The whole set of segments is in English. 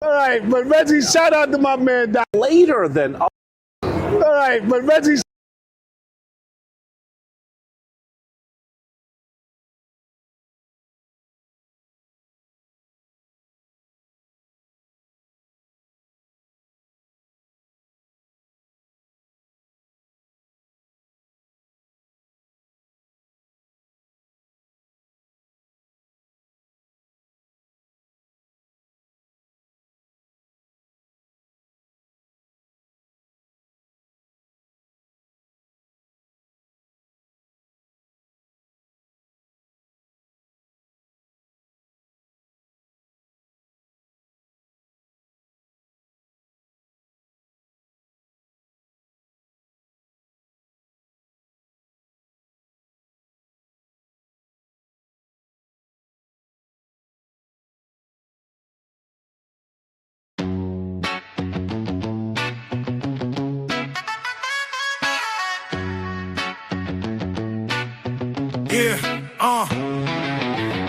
All right, but Reggie, shout out to my man Doc. Later than. All right, but Reggie.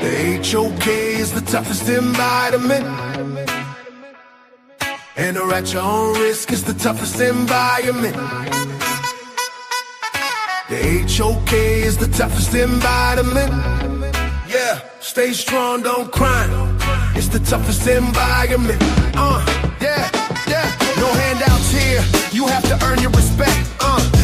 The HOK is the toughest environment, and or at your own risk is the toughest environment. The HOK is the toughest environment. Yeah, stay strong, don't cry. It's the toughest environment. Yeah. No handouts here. You have to earn your respect.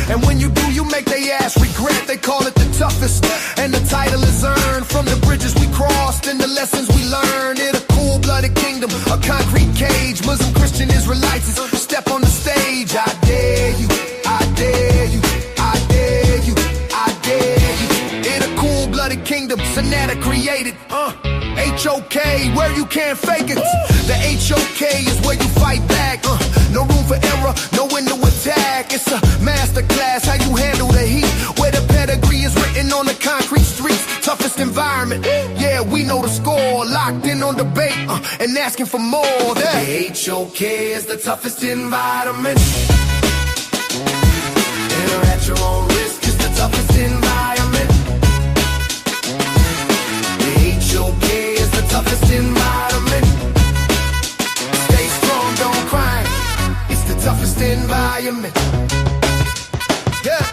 And when you do, you make they ass regret. They call it the toughest, and the title is earned from the bridges we crossed and the lessons we learned. In a cold-blooded kingdom, a concrete cage. Muslim, Christian, Israelites step on the stage. I dare you, I dare you, I dare you, I dare you. In a cold-blooded kingdom, sa.neter created. HOK, where you can't fake it. The HOK is where you fight back. No room for error, no window attack. It's a masterclass, how you handle the heat. Where the pedigree is written on the concrete streets. Toughest environment, yeah, we know the score. Locked in on debate and asking for more. The HOK is the toughest environment. Enter at your own risk is the toughest environment. The HOK is the toughest environment. Stay strong, don't cry. It's the toughest environment. Yeah.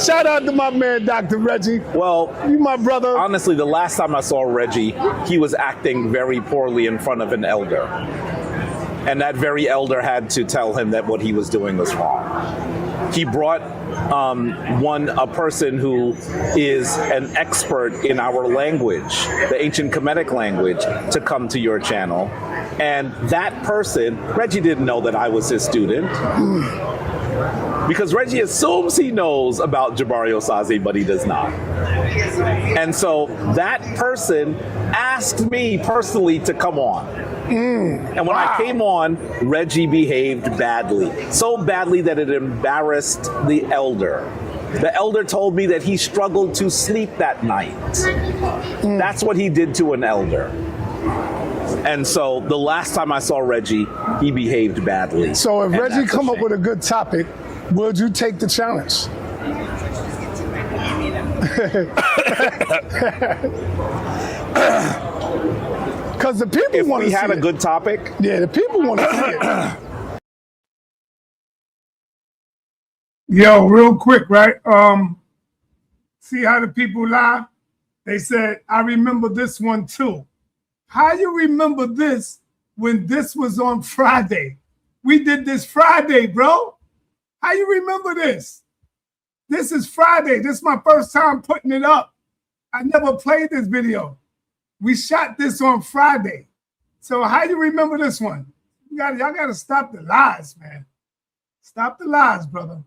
Shout out to my man, Dr. Reggie. Well, you my brother. Honestly, the last time I saw Reggie, he was acting very poorly in front of an elder. And that very elder had to tell him that what he was doing was wrong. He brought a person who is an expert in our language, the ancient Kemetic language, to come to your channel. And that person, Reggie didn't know that I was his student. Because Reggie assumes he knows about Jabari Osaze, but he does not. And so that person asked me personally to come on. And when I came on, Reggie behaved badly. So badly that it embarrassed the elder. The elder told me that he struggled to sleep that night. That's what he did to an elder. And so the last time I saw Reggie, he behaved badly. So if Reggie come up with a good topic, would you take the challenge? Because the people want to see it. If we had a good topic? Yeah, the people want to see it. Yo, real quick, right? See how the people lie? They said, I remember this one too. How you remember this when this was on Friday? We did this Friday, bro. How you remember this? This is Friday. This is my first time putting it up. I never played this video. We shot this on Friday. So how you remember this one? Y'all got to stop the lies, man. Stop the lies, brother.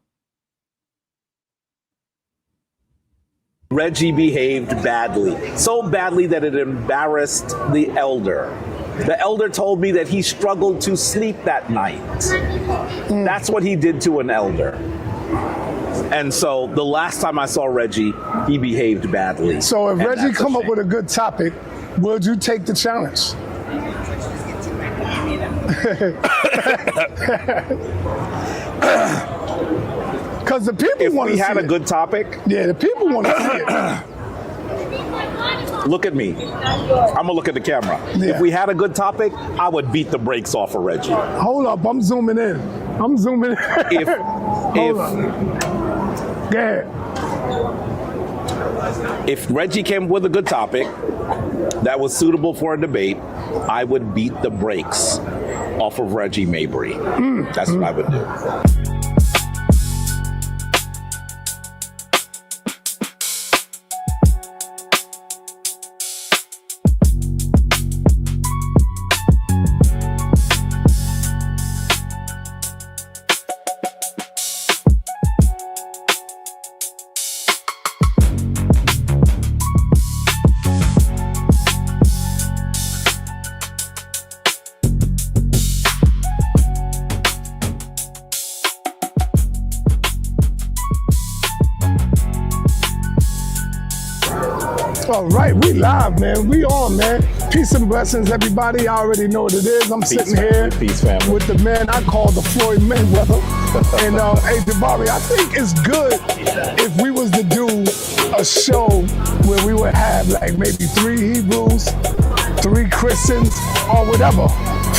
Reggie behaved badly. So badly that it embarrassed the elder. The elder told me that he struggled to sleep that night. That's what he did to an elder. And so the last time I saw Reggie, he behaved badly. So if And Reggie that's a come up shame. with a good topic, would you take the challenge? Because the people If want to we see had a it. good topic, Yeah, the people want to see it. look at me. I'm gonna look at the camera. Yeah. If we had a good topic, I would beat the brakes off of Reggie. Hold up, I'm zooming in. I'm zooming in. If Hold up. Go ahead. if Reggie came with a good topic that was suitable for a debate, I would beat the brakes off of Reggie Mabry. That's what I would do. All right, we live, man. We on, man. Peace and blessings, everybody. I already know what it is. I'm sitting here Peace, family. with the man I call the Floyd Mayweather. And hey, Jabari, I think it's good if we was to do a show where we would have like maybe 3 Hebrews, 3 Christians, or whatever.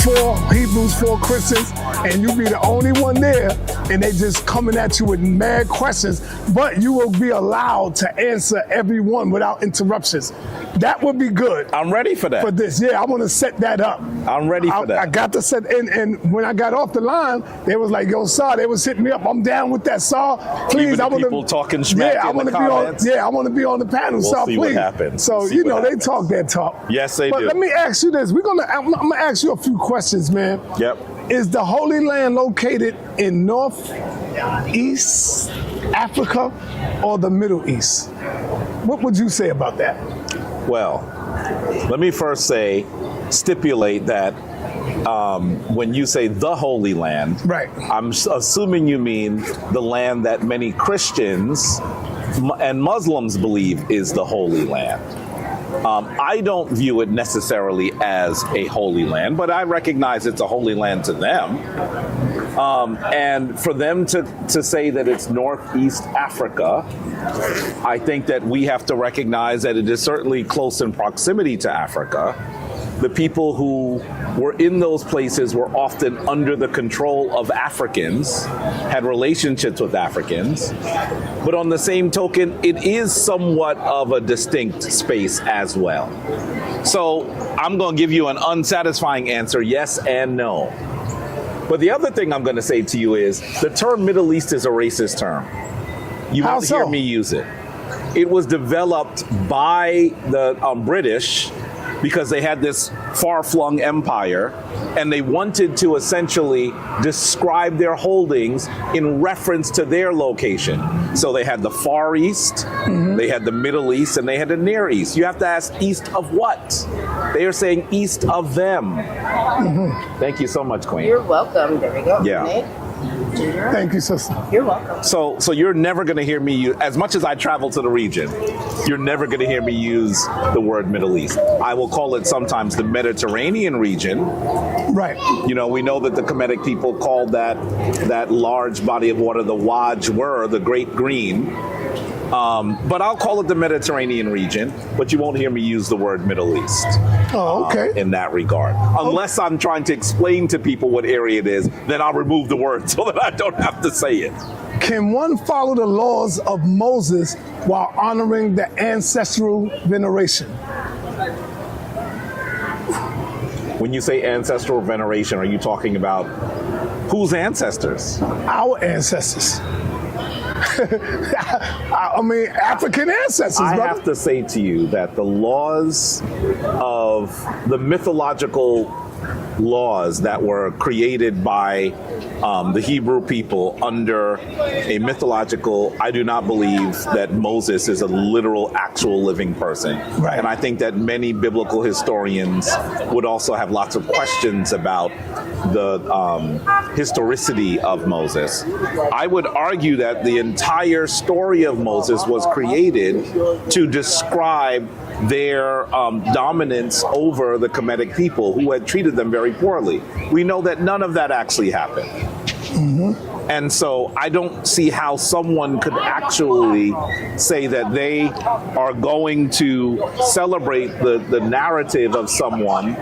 4 Hebrews, 4 Christians, and you be the only one there, and they just coming at you with mad questions, but you will be allowed to answer every one without interruptions. That would be good I'm ready for that. for this. Yeah, I want to set that up. I'm ready for that. I got to set, and when I got off the line, they was like, yo, Saw, they was hitting me up. I'm down with that, Saw. Please, Even I want people talking smack yeah, I in want the to be on. comments? Yeah, I want to be on the panel, We'll Saw. see what Please. happens. So We'll see you what know happens. they talk that talk. Yes, they but do. let me ask you this. I'm gonna ask you a few questions, man. Yep. Is the Holy Land located in Northeast Africa or the Middle East? What would you say about that? Well, let me first stipulate that when you say the Holy Land, Right. I'm assuming you mean the land that many Christians and Muslims believe is the Holy Land. I don't view it necessarily as a holy land, but I recognize it's a holy land to them. And for them to say that it's Northeast Africa, I think that we have to recognize that it is certainly close in proximity to Africa. The people who were in those places were often under the control of Africans, had relationships with Africans. But on the same token, it is somewhat of a distinct space as well. So I'm going to give you an unsatisfying answer, yes and no. But the other thing I'm going to say to you is the term Middle East is a racist term. You How won't hear so? me use it. It was developed by the British because they had this far-flung empire, and they wanted to essentially describe their holdings in reference to their location. So they had the Far East, they had the Middle East, and they had the Near East. You have to ask, east of what? They are saying east of them. Thank you so much, Queen. You're welcome. There we go. Yeah. Nate, Junior, Thank you, sister. you're welcome. So you're never going to hear me use, as much as I travel to the region, you're never going to hear me use the word Middle East. I will call it sometimes the Mediterranean region. Right. You know, we know that the Kemetic people called that large body of water the Waj Wur, the Great Green. But I'll call it the Mediterranean region, but you won't hear me use the word Middle East. Oh, okay. In that regard. Unless I'm trying to explain to people what area it is, then I'll remove the word so that I don't have to say it. Can one follow the laws of Moses while honoring the ancestral veneration? When you say ancestral veneration, are you talking about whose ancestors? Our ancestors. I mean, African ancestors, I brother. have to say to you that the laws of the mythological laws that were created by the Hebrew people under a mythological, I do not believe that Moses is a literal, actual living person. Right. And I think that many biblical historians would also have lots of questions about the historicity of Moses. I would argue that the entire story of Moses was created to describe their dominance over the Kemetic people who had treated them very poorly. We know that none of that actually happened. And so I don't see how someone could actually say that they are going to celebrate the narrative of someone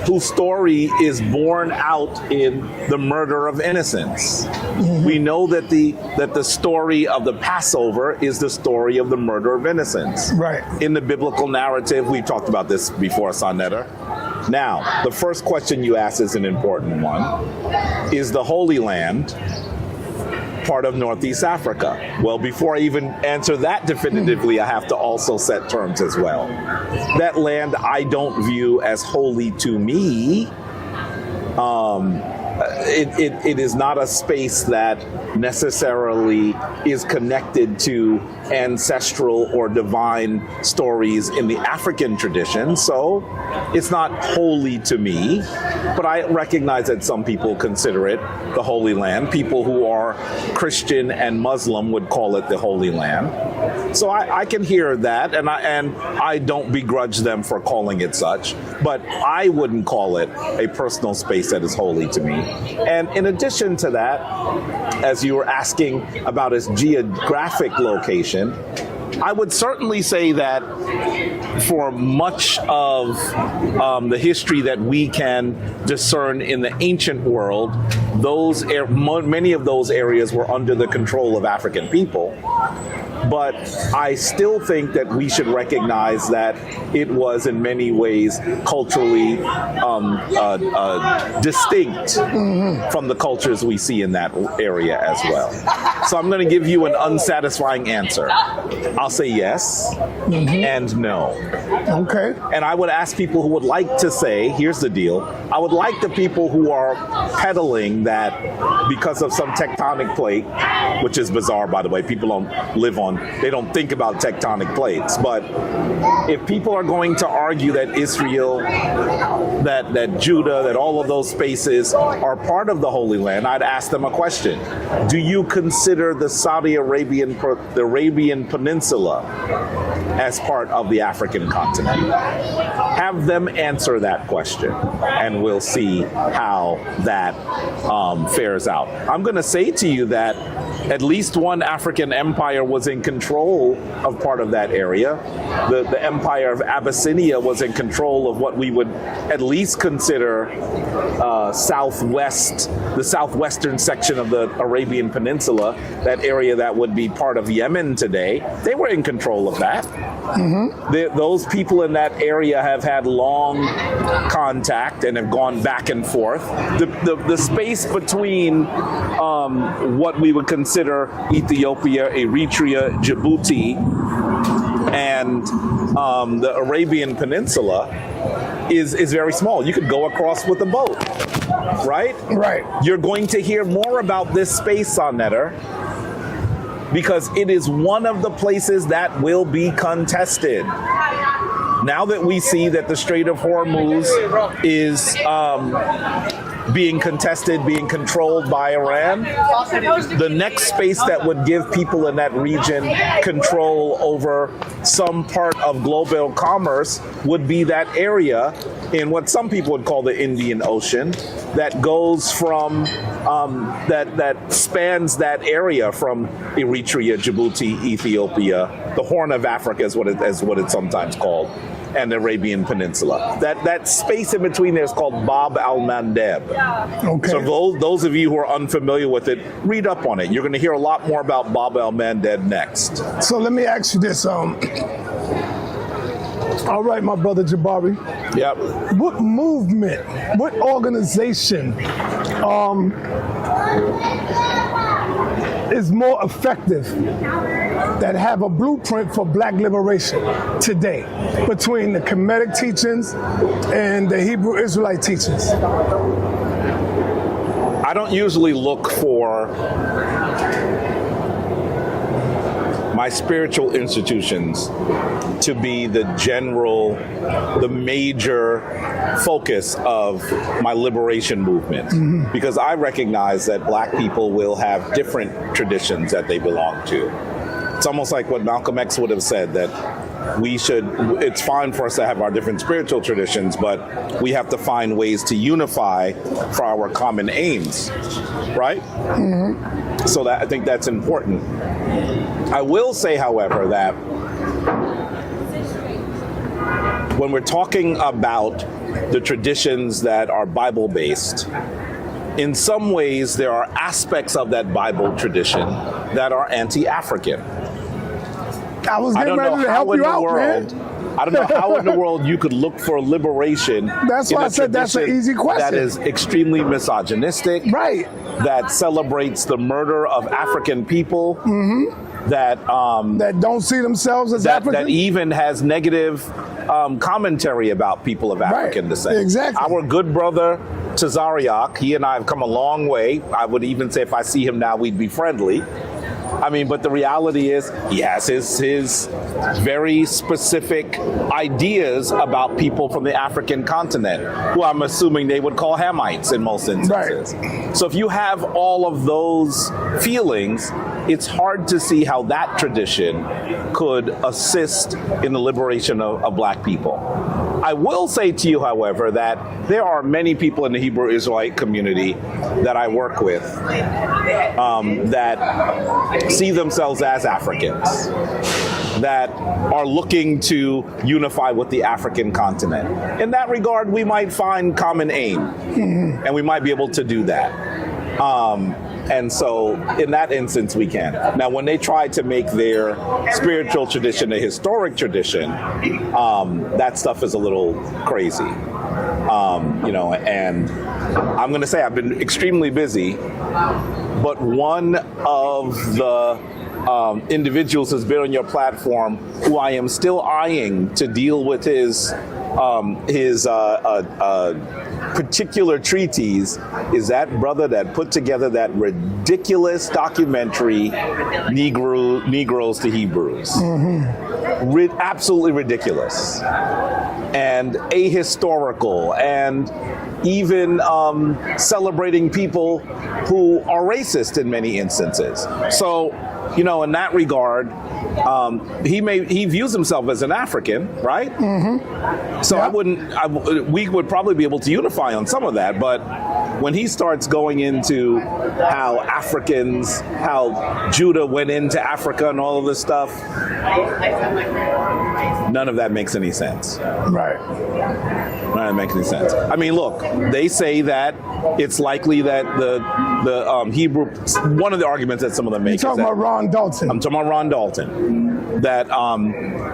whose story is borne out in the murder of innocents. We know that the story of the Passover is the story of the murder of innocents. Right. In the biblical narrative, we talked about this before, sa.neter. Now, the first question you asked is an important one. Is the Holy Land part of Northeast Africa? Well, before I even answer that definitively, I have to also set terms as well. That land I don't view as holy to me. It is not a space that necessarily is connected to ancestral or divine stories in the African tradition, so it's not holy to me, but I recognize that some people consider it the Holy Land. People who are Christian and Muslim would call it the Holy Land. So I can hear that, and I don't begrudge them for calling it such, but I wouldn't call it a personal space that is holy to me. And in addition to that, as you were asking about its geographic location, I would certainly say that for much of the history that we can discern in the ancient world, many of those areas were under the control of African people. But I still think that we should recognize that it was in many ways culturally distinct from the cultures we see in that area as well. So I'm going to give you an unsatisfying answer. I'll say yes and no. Okay. And I would ask people who would like to say, here's the deal, I would like the people who are peddling that because of some tectonic plate, which is bizarre, by the way, people they don't think about tectonic plates. But if people are going to argue that Israel, that Judah, that all of those spaces are part of the Holy Land, I'd ask them a question. Do you consider the the Arabian Peninsula as part of the African continent? Have them answer that question, and we'll see how that fares out. I'm going to say to you that at least one African empire was in control of part of that area. The empire of Abyssinia was in control of what we would at least consider the southwestern section of the Arabian Peninsula, that area that would be part of Yemen today. They were in control of that. Those people in that area have had long contact and have gone back and forth. The space between what we would consider Ethiopia, Eritrea, Djibouti, and the Arabian Peninsula is very small. You could go across with a boat, right? Right. You're going to hear more about this space, sa.neter, because it is one of the places that will be contested. Now that we see that the Strait of Hormuz is being contested, being controlled by Iran, the next space that would give people in that region control over some part of global commerce would be that area in what some people would call the Indian Ocean, that goes from that spans that area from Eritrea, Djibouti, Ethiopia, the Horn of Africa is what it's sometimes called, and the Arabian Peninsula. That space in between there is called Bab al-Mandeb. Okay. So those of you who are unfamiliar with it, read up on it. You're going to hear a lot more about Bab al-Mandeb next. So let me ask you this. All right, my brother Jabari. Yep. What movement, what organization is more effective that have a blueprint for black liberation today between the Kemetic teachings and the Hebrew Israelite teachings? I don't usually look for my spiritual institutions to be the major focus of my liberation movement, because I recognize that Black people will have different traditions that they belong to. It's almost like what Malcolm X would have said, that it's fine for us to have our different spiritual traditions, but we have to find ways to unify for our common aims, right? So that, I think that's important. I will say, however, that when we're talking about the traditions that are Bible-based, in some ways there are aspects of that Bible tradition that are anti-African. I was getting ready to help you out, man. I don't know how in the world you could look for liberation. That's why I said that's an easy question. That is extremely misogynistic. Right. That celebrates the murder of African people. That don't see themselves as African. That even has negative commentary about people of African descent. Exactly. Our good brother Tazariak, he and I have come a long way. I would even say if I see him now, we'd be friendly. I mean, but the reality is he has his very specific ideas about people from the African continent, who I'm assuming they would call Hamites in most instances. Right. So if you have all of those feelings, it's hard to see how that tradition could assist in the liberation of Black people. I will say to you, however, that there are many people in the Hebrew Israelite community that I work with that see themselves as Africans, that are looking to unify with the African continent. In that regard, we might find common aim, and we might be able to do that. And so in that instance, we can. Now, when they try to make their spiritual tradition a historic tradition, that stuff is a little crazy. And I'm going to say I've been extremely busy, but one of the individuals who's been on your platform who I am still eyeing to deal with his particular treatise is that brother that put together that ridiculous documentary, Negroes to Hebrews. Absolutely ridiculous and ahistorical, and even celebrating people who are racist in many instances. So, in that regard, he views himself as an African, right? So we would probably be able to unify on some of that, but when he starts going into how Judah went into Africa and all of this stuff, none of that makes any sense. Right. None of that makes any sense. I mean, look, they say that it's likely that the Hebrew, one of the arguments that some of them make You're talking about Ron Dalton. I'm talking about Ron Dalton, that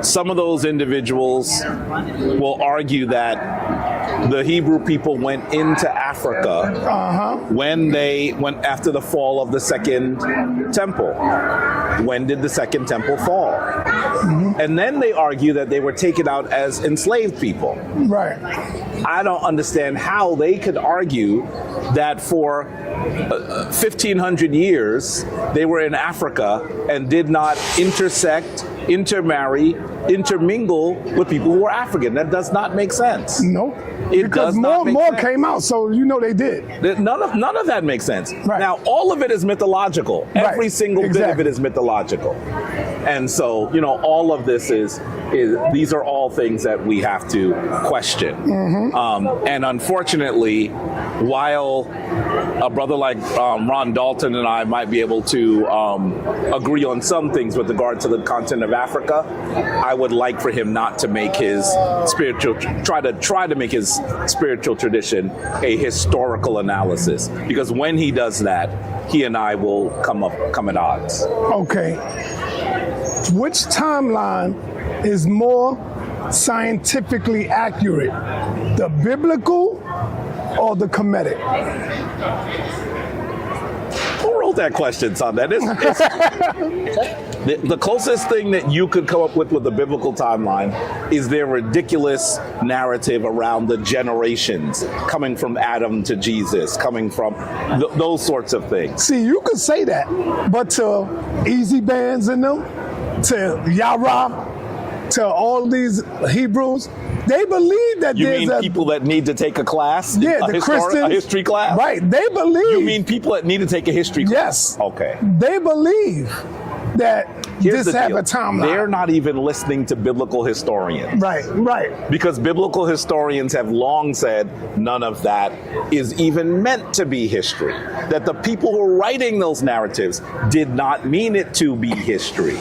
some of those individuals will argue that the Hebrew people went into Africa when after the fall of the Second Temple. When did the Second Temple fall? And then they argue that they were taken out as enslaved people. Right. I don't understand how they could argue that for 1,500 years they were in Africa and did not intersect, intermarry, intermingle with people who were African. That does not make sense. No. Because more came out, so they did. None of that makes sense. Right. Now, all of it is mythological. Right. Every single bit of it is mythological. And so, all of this is these are all things that we have to question. And unfortunately, while a brother like Ron Dalton and I might be able to agree on some things with regard to the continent of Africa, I would like for him not to make his try to make his spiritual tradition a historical analysis, because when he does that, he and I will come at odds. Okay. Which timeline is more scientifically accurate, the biblical or the Kemetic? Who wrote that question, son? The closest thing that you could come up with the biblical timeline is their ridiculous narrative around the generations coming from Adam to Jesus, coming from those sorts of things. See, you could say that, but to Easy Bands in them, to Yara, to all these Hebrews, they believe that You there's mean people that need to take a class? Yeah, the Christians. A history class? Right, they believe. You mean people that need to take a history class? Yes. Okay. They believe that Here's this the have deal. a timeline. They're not even listening to biblical historians. Right. Because biblical historians have long said none of that is even meant to be history. That the people who are writing those narratives did not mean it to be history.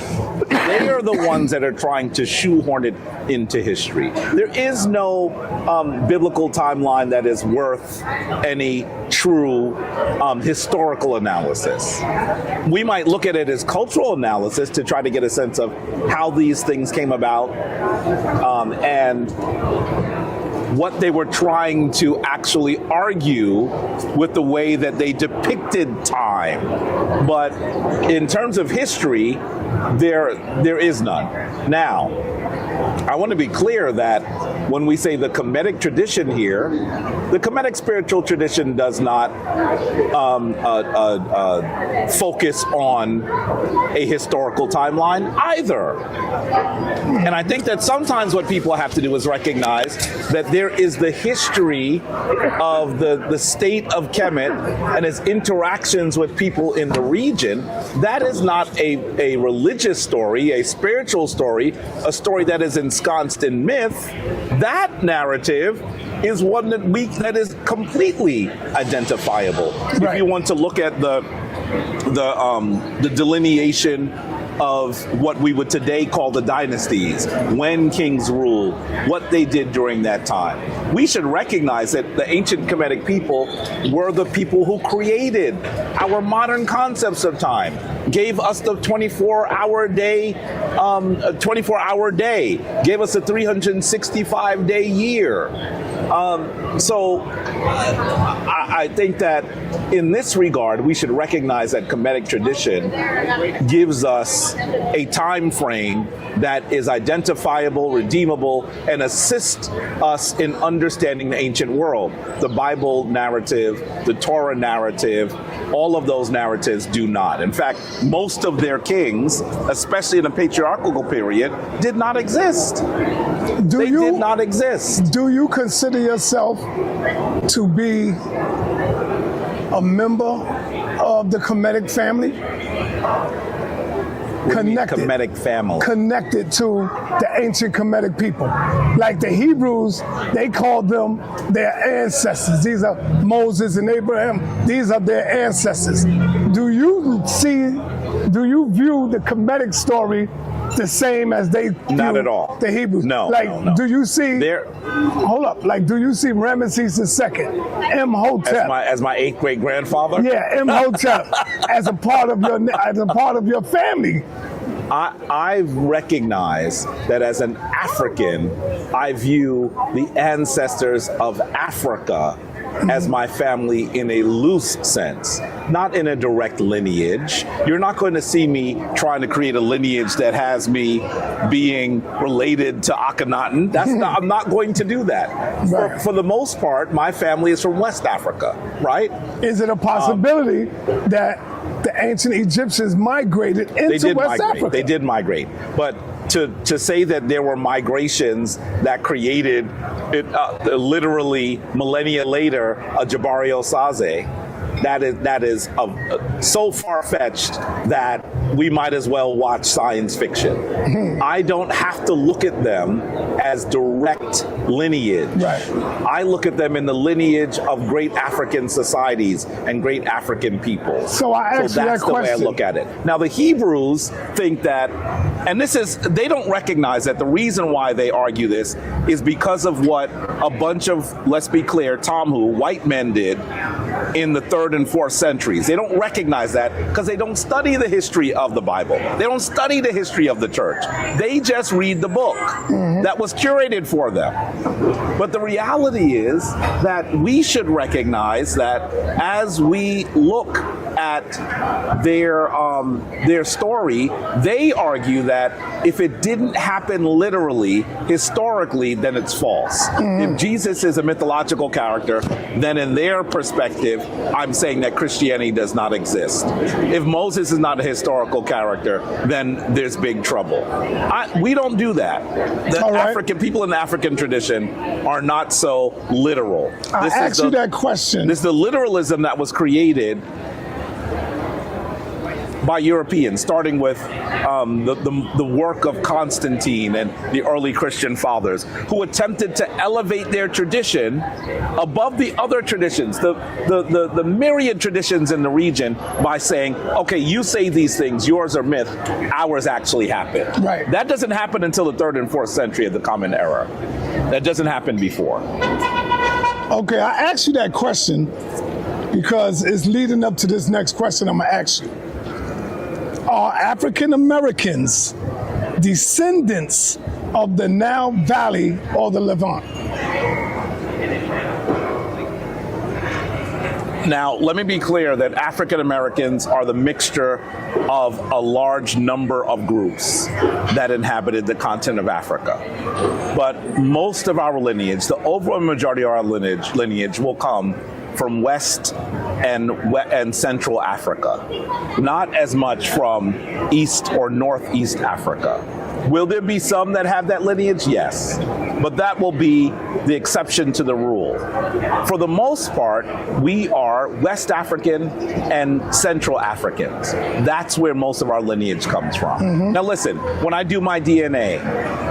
They are the ones that are trying to shoehorn it into history. There is no biblical timeline that is worth any true historical analysis. We might look at it as cultural analysis to try to get a sense of how these things came about and what they were trying to actually argue with the way that they depicted time. But in terms of history, there is none. Now, I want to be clear that when we say the Kemetic tradition here, the Kemetic spiritual tradition does not focus on a historical timeline either. And I think that sometimes what people have to do is recognize that there is the history of the state of Kemet and its interactions with people in the region. That is not a religious story, a spiritual story, a story that is ensconced in myth. That narrative is one that is completely identifiable. Right. If you want to look at the delineation of what we would today call the dynasties, when kings ruled, what they did during that time. We should recognize that the ancient Kemetic people were the people who created our modern concepts of time, gave us the 24-hour day, gave us a 365-day year. So I think that in this regard, we should recognize that Kemetic tradition gives us a time frame that is identifiable, redeemable, and assists us in understanding the ancient world. The Bible narrative, the Torah narrative, all of those narratives do not. In fact, most of their kings, especially in the patriarchal period, did not exist. They did not exist. Do you consider yourself to be a member of the Kemetic family? Kemetic family. Connected to the ancient Kemetic people. Like the Hebrews, they called them their ancestors. These are Moses and Abraham. These are their ancestors. Do you view the Kemetic story the same as they view Not at all. the Hebrews? No. Like, do you see? Hold up. Like, do you see Ramesses II, Imhotep? As my 8th great grandfather? Yeah, Imhotep as a part of your family. I recognize that as an African, I view the ancestors of Africa as my family in a loose sense, not in a direct lineage. You're not going to see me trying to create a lineage that has me being related to Akhenaten. I'm not going to do that. Right. For the most part, my family is from West Africa, right? Is it a possibility that the ancient Egyptians migrated into West Africa? They did migrate. But to say that there were migrations that created it, literally millennia later, a Jabari Osaze, that is so far-fetched that we might as well watch science fiction. I don't have to look at them as direct lineage. Right. I look at them in the lineage of great African societies and great African people. So that's the way I look at it. Now the Hebrews think that, and they don't recognize that the reason why they argue this is because of what a bunch of, let's be clear, Tomhu, white men did in the 3rd and 4th centuries. They don't recognize that because they don't study the history of the Bible. They don't study the history of the church. They just read the book that was curated for them. But the reality is that we should recognize that as we look at their story, they argue that if it didn't happen literally, historically, then it's false. If Jesus is a mythological character, then in their perspective, I'm saying that Christianity does not exist. If Moses is not a historical character, then there's big trouble. We don't do that. The African people in the African tradition are not so literal. I asked you that question. This is the literalism that was created by Europeans, starting with the work of Constantine and the early Christian fathers, who attempted to elevate their tradition above the other traditions, the myriad traditions in the region, by saying, okay, you say these things, yours are myth, ours actually happened. Right. That doesn't happen until the 3rd and 4th century of the Common Era. That doesn't happen before. Okay, I asked you that question because it's leading up to this next question I'm gonna ask you. Are African Americans descendants of the Nile Valley or the Levant? Now, let me be clear that African Americans are the mixture of a large number of groups that inhabited the continent of Africa. But most of our lineage, the overwhelming majority of our lineage will come from West and Central Africa, not as much from East or Northeast Africa. Will there be some that have that lineage? Yes, but that will be the exception to the rule. For the most part, we are West African and Central Africans. That's where most of our lineage comes from. Now listen, when I do my DNA,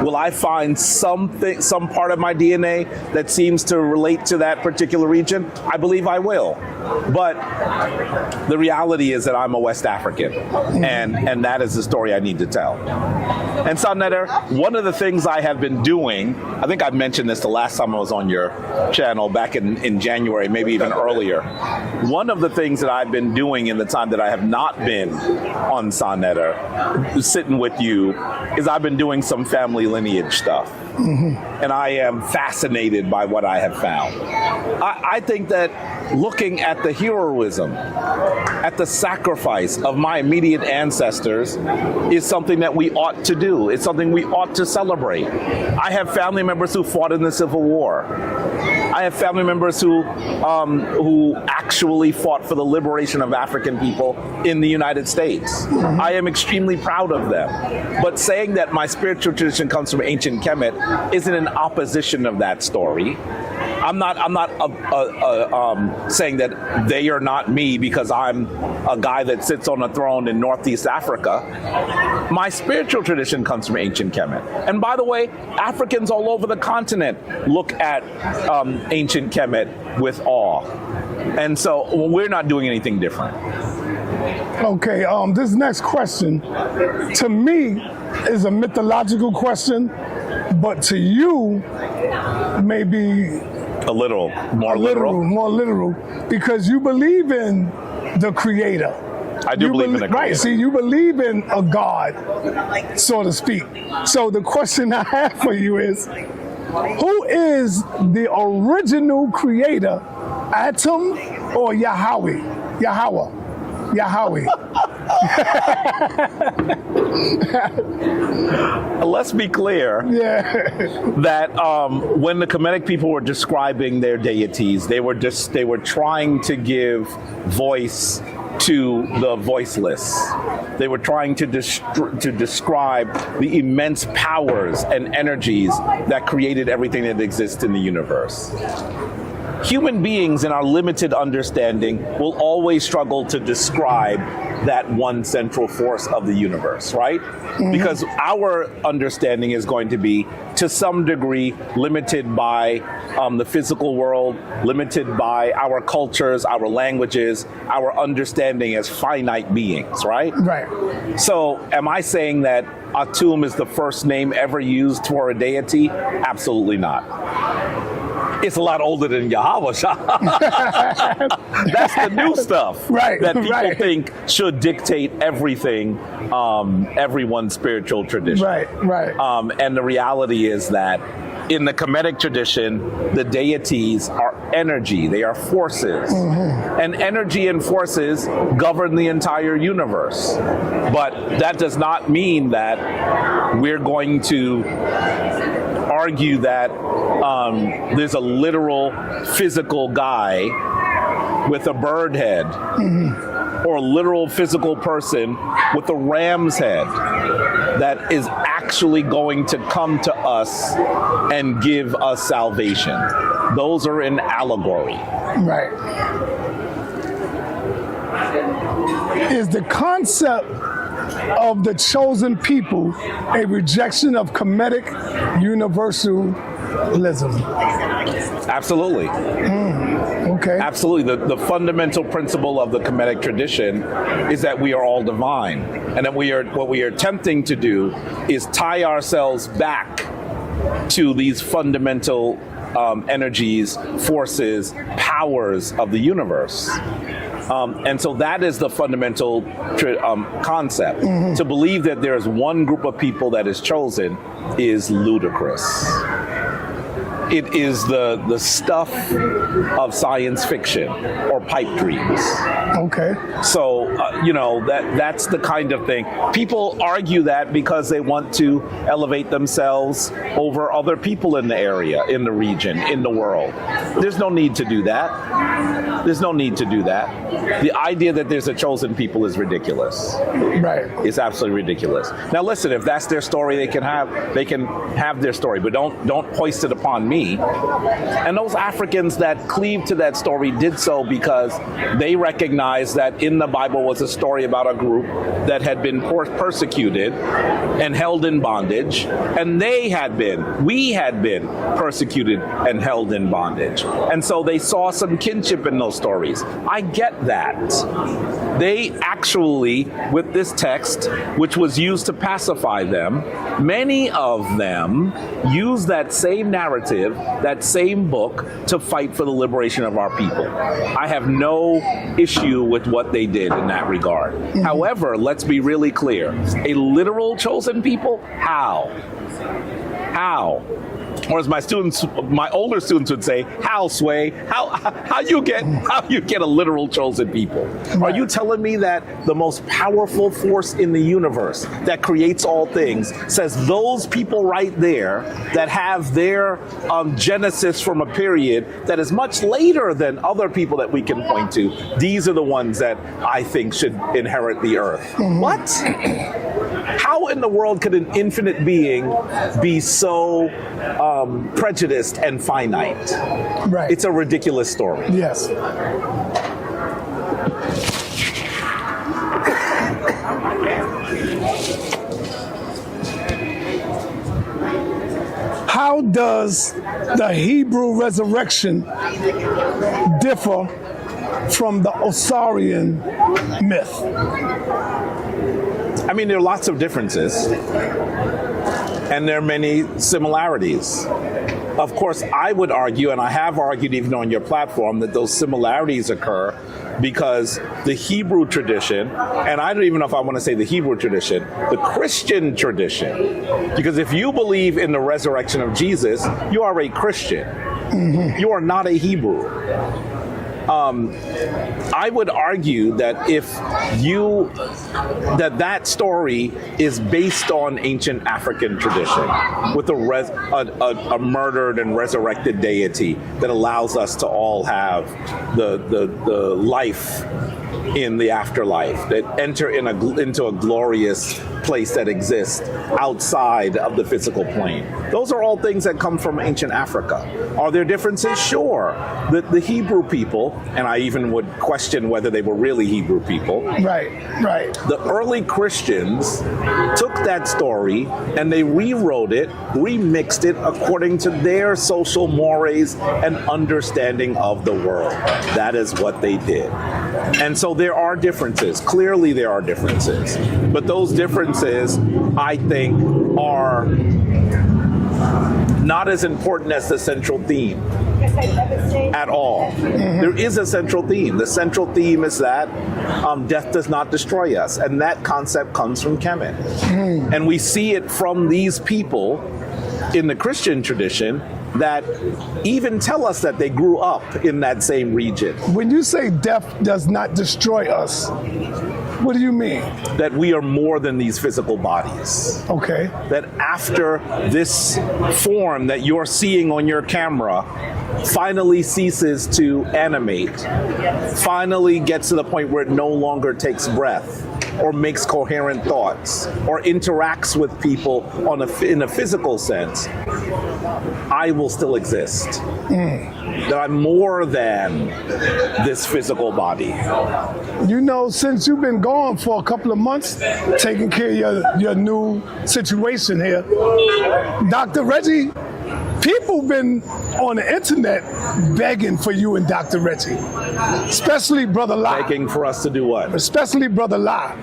will I find some part of my DNA that seems to relate to that particular region? I believe I will. But the reality is that I'm a West African, and that is the story I need to tell. And sa.neter, one of the things I have been doing, I think I mentioned this the last time I was on your channel back in January, maybe even earlier. One of the things that I've been doing in the time that I have not been on sa.neter, sitting with you, is I've been doing some family lineage stuff. And I am fascinated by what I have found. I think that looking at the heroism, at the sacrifice of my immediate ancestors is something that we ought to do. It's something we ought to celebrate. I have family members who fought in the Civil War. I have family members who actually fought for the liberation of African people in the United States. I am extremely proud of them. But saying that my spiritual tradition comes from ancient Kemet isn't in opposition of that story. I'm not saying that they are not me because I'm a guy that sits on a throne in Northeast Africa. My spiritual tradition comes from ancient Kemet. And by the way, Africans all over the continent look at ancient Kemet with awe. And so we're not doing anything different. Okay, this next question, to me, is a mythological question, but to you, maybe more literal, because you believe in the Creator. I do believe in the Creator. Right, see, you believe in a God, so to speak. So the question I have for you is, who is the original creator, Atum or Yahweh? Yahweh. Let's be clear that when the Kemetic people were describing their deities, they were trying to give voice to the voiceless. They were trying to describe the immense powers and energies that created everything that exists in the universe. Human beings, in our limited understanding, will always struggle to describe that one central force of the universe, right? Because our understanding is going to be, to some degree, limited by the physical world, limited by our cultures, our languages, our understanding as finite beings, right? Right. So am I saying that Atum is the first name ever used for a deity? Absolutely not. It's a lot older than Yahweh. That's the new stuff that people think should dictate everything, everyone's spiritual tradition. Right. And the reality is that in the Kemetic tradition, the deities are energy, they are forces. And energy and forces govern the entire universe. But that does not mean that we're going to argue that there's a literal physical guy with a bird head, or a literal physical person with a ram's head that is actually going to come to us and give us salvation. Those are in allegory. Right. Is the concept of the chosen people a rejection of Kemetic universalism? Absolutely. Okay. Absolutely. The fundamental principle of the Kemetic tradition is that we are all divine, and that what we are attempting to do is tie ourselves back to these fundamental energies, forces, powers of the universe. And so that is the fundamental concept. To believe that there's one group of people that is chosen is ludicrous. It is the stuff of science fiction or pipe dreams. Okay. So, that's the kind of thing. People argue that because they want to elevate themselves over other people in the area, in the region, in the world. There's no need to do that. There's no need to do that. The idea that there's a chosen people is ridiculous. Right. It's absolutely ridiculous. Now, listen, if that's their story, they can have their story, but don't hoist it upon me. And those Africans that cleaved to that story did so because they recognized that in the Bible was a story about a group that had been persecuted and held in bondage, and we had been persecuted and held in bondage. And so they saw some kinship in those stories. I get that. They actually, with this text, which was used to pacify them, many of them use that same narrative, that same book, to fight for the liberation of our people. I have no issue with what they did in that regard. However, let's be really clear. A literal chosen people? How? Or as my older students would say, how, Sway? How you get a literal chosen people? Right. Are you telling me that the most powerful force in the universe that creates all things says those people right there that have their genesis from a period that is much later than other people that we can point to, these are the ones that I think should inherit the earth? What? How in the world could an infinite being be so prejudiced and finite? Right. It's a ridiculous story. Yes. How does the Hebrew resurrection differ from the Osarian myth? I mean, there are lots of differences, and there are many similarities. Of course, I would argue, and I have argued even on your platform, that those similarities occur because the Hebrew tradition, and I don't even know if I want to say the Hebrew tradition, the Christian tradition, because if you believe in the resurrection of Jesus, you are a Christian. You are not a Hebrew. I would argue that that story is based on ancient African tradition with a murdered and resurrected deity that allows us to all have the life in the afterlife, that enter into a glorious place that exists outside of the physical plane. Those are all things that come from ancient Africa. Are there differences? Sure. The Hebrew people, and I even would question whether they were really Hebrew people. Right. The early Christians took that story and they rewrote it, remixed it according to their social mores and understanding of the world. That is what they did. And so there are differences. Clearly there are differences. But those differences, I think, are not as important as the central theme at all. There is a central theme. The central theme is that death does not destroy us. And that concept comes from Kemet. And we see it from these people in the Christian tradition that even tell us that they grew up in that same region. When you say death does not destroy us, what do you mean? That we are more than these physical bodies. Okay. That after this form that you're seeing on your camera finally ceases to animate, finally gets to the point where it no longer takes breath, or makes coherent thoughts, or interacts with people in a physical sense, I will still exist. That I'm more than this physical body. You know, since you've been gone for a couple of months, taking care of your new situation here, Dr. Reggie, people been on the internet begging for you and Dr. Reggie, especially Brother Lai. Begging for us to do what? Especially Brother Lai,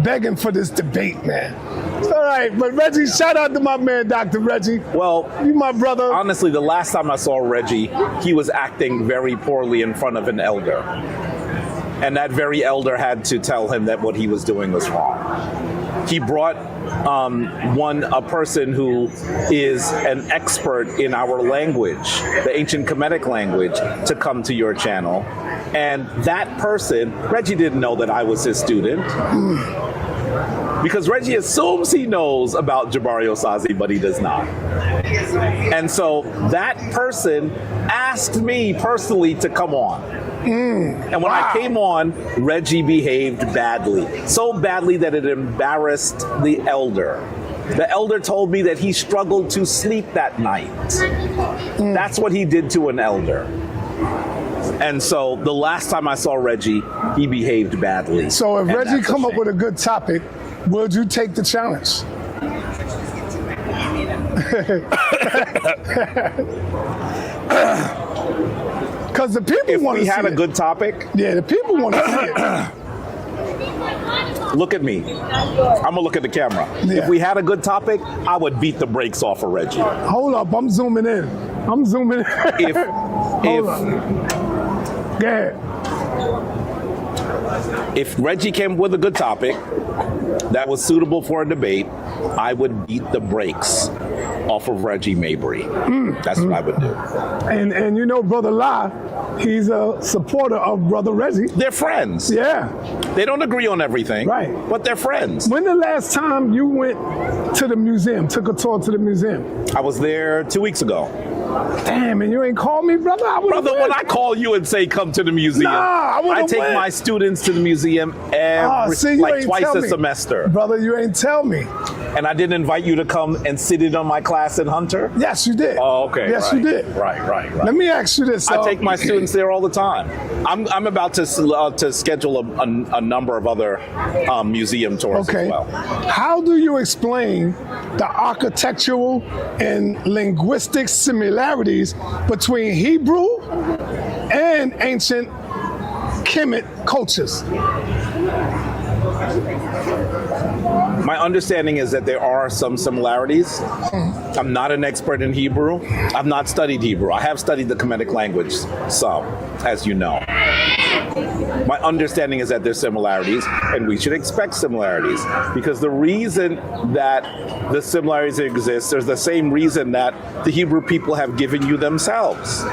begging for this debate, man. It's all right, but Reggie, shout out to my man, Dr. Reggie. Well, you my brother. Honestly, the last time I saw Reggie, he was acting very poorly in front of an elder. And that very elder had to tell him that what he was doing was wrong. He brought a person who is an expert in our language, the ancient Kemetic language, to come to your channel. And that person, Reggie didn't know that I was his student. Because Reggie assumes he knows about Jabari Osaze, but he does not. And so that person asked me personally to come on. And when I came on, Reggie behaved badly. So badly that it embarrassed the elder. The elder told me that he struggled to sleep that night. That's what he did to an elder. And so the last time I saw Reggie, he behaved badly. So if Reggie come up shame. with a good topic, would you take the challenge? Because the people want to see it. If we had a good topic? Yeah, the people want to see it. Look at me. I'm going to look at the camera. Yeah. If we had a good topic, I would beat the brakes off of Reggie. Hold up, I'm zooming in. I'm zooming in. If Hold up. Go ahead. If Reggie came up with a good topic that was suitable for a debate, I would beat the brakes off of Reggie Mabry. That's what I would do. And you know, Brother Lai, he's a supporter of Brother Reggie. They're friends. Yeah. They don't agree on everything, Right. But they're friends. When the last time you went to the museum, took a tour to the museum? I was there 2 weeks ago. Damn, and you ain't called me, brother? Brother, when I call you and say come to the museum, Nah, I take went. my students to the museum every, See, you like ain't twice tell a me. semester. Brother, you ain't tell me. And I didn't invite you to come and sit in on my class in Hunter? Yes, you did. Oh, okay. Yes, right. you did. Right. Let me ask you this. I take my students there all the time. I'm about to schedule a number of other museum tours as well. How do you explain the architectural and linguistic similarities between Hebrew and ancient Kemet cultures? My understanding is that there are some similarities. I'm not an expert in Hebrew. I've not studied Hebrew. I have studied the Kemetic language some, as you know. My understanding is that there's similarities, and we should expect similarities, because the reason that the similarities exist is the same reason that the Hebrew people have given you themselves.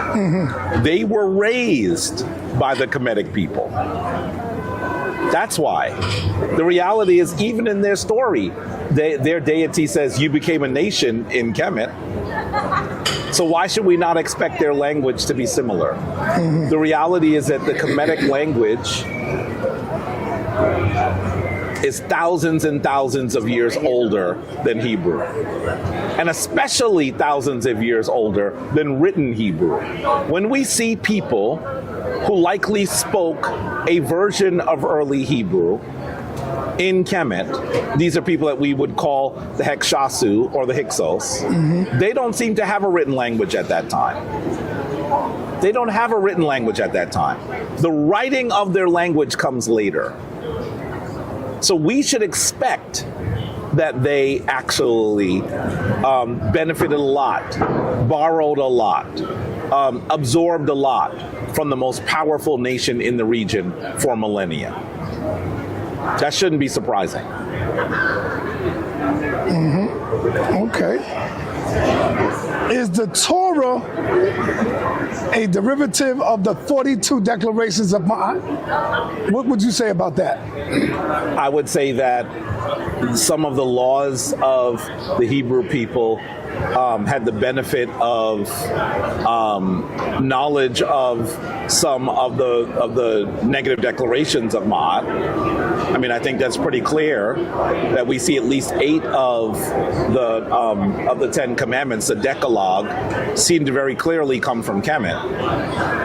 They were raised by the Kemetic people. That's why. The reality is, even in their story, their deity says, you became a nation in Kemet. So why should we not expect their language to be similar? The reality is that the Kemetic language is thousands and thousands of years older than Hebrew, and especially thousands of years older than written Hebrew. When we see people who likely spoke a version of early Hebrew in Kemet, these are people that we would call the Hexhasu or the Hyksos. They don't seem to have a written language at that time. They don't have a written language at that time. The writing of their language comes later. So we should expect that they actually benefited a lot, borrowed a lot, absorbed a lot from the most powerful nation in the region for millennia. That shouldn't be surprising. Okay. Is the Torah a derivative of the 42 declarations of Ma'at? What would you say about that? I would say that some of the laws of the Hebrew people had the benefit of knowledge of some of the negative declarations of Ma'at. I mean, I think that's pretty clear that we see at least 8 of the 10 commandments, the Decalogue, seem to very clearly come from Kemet.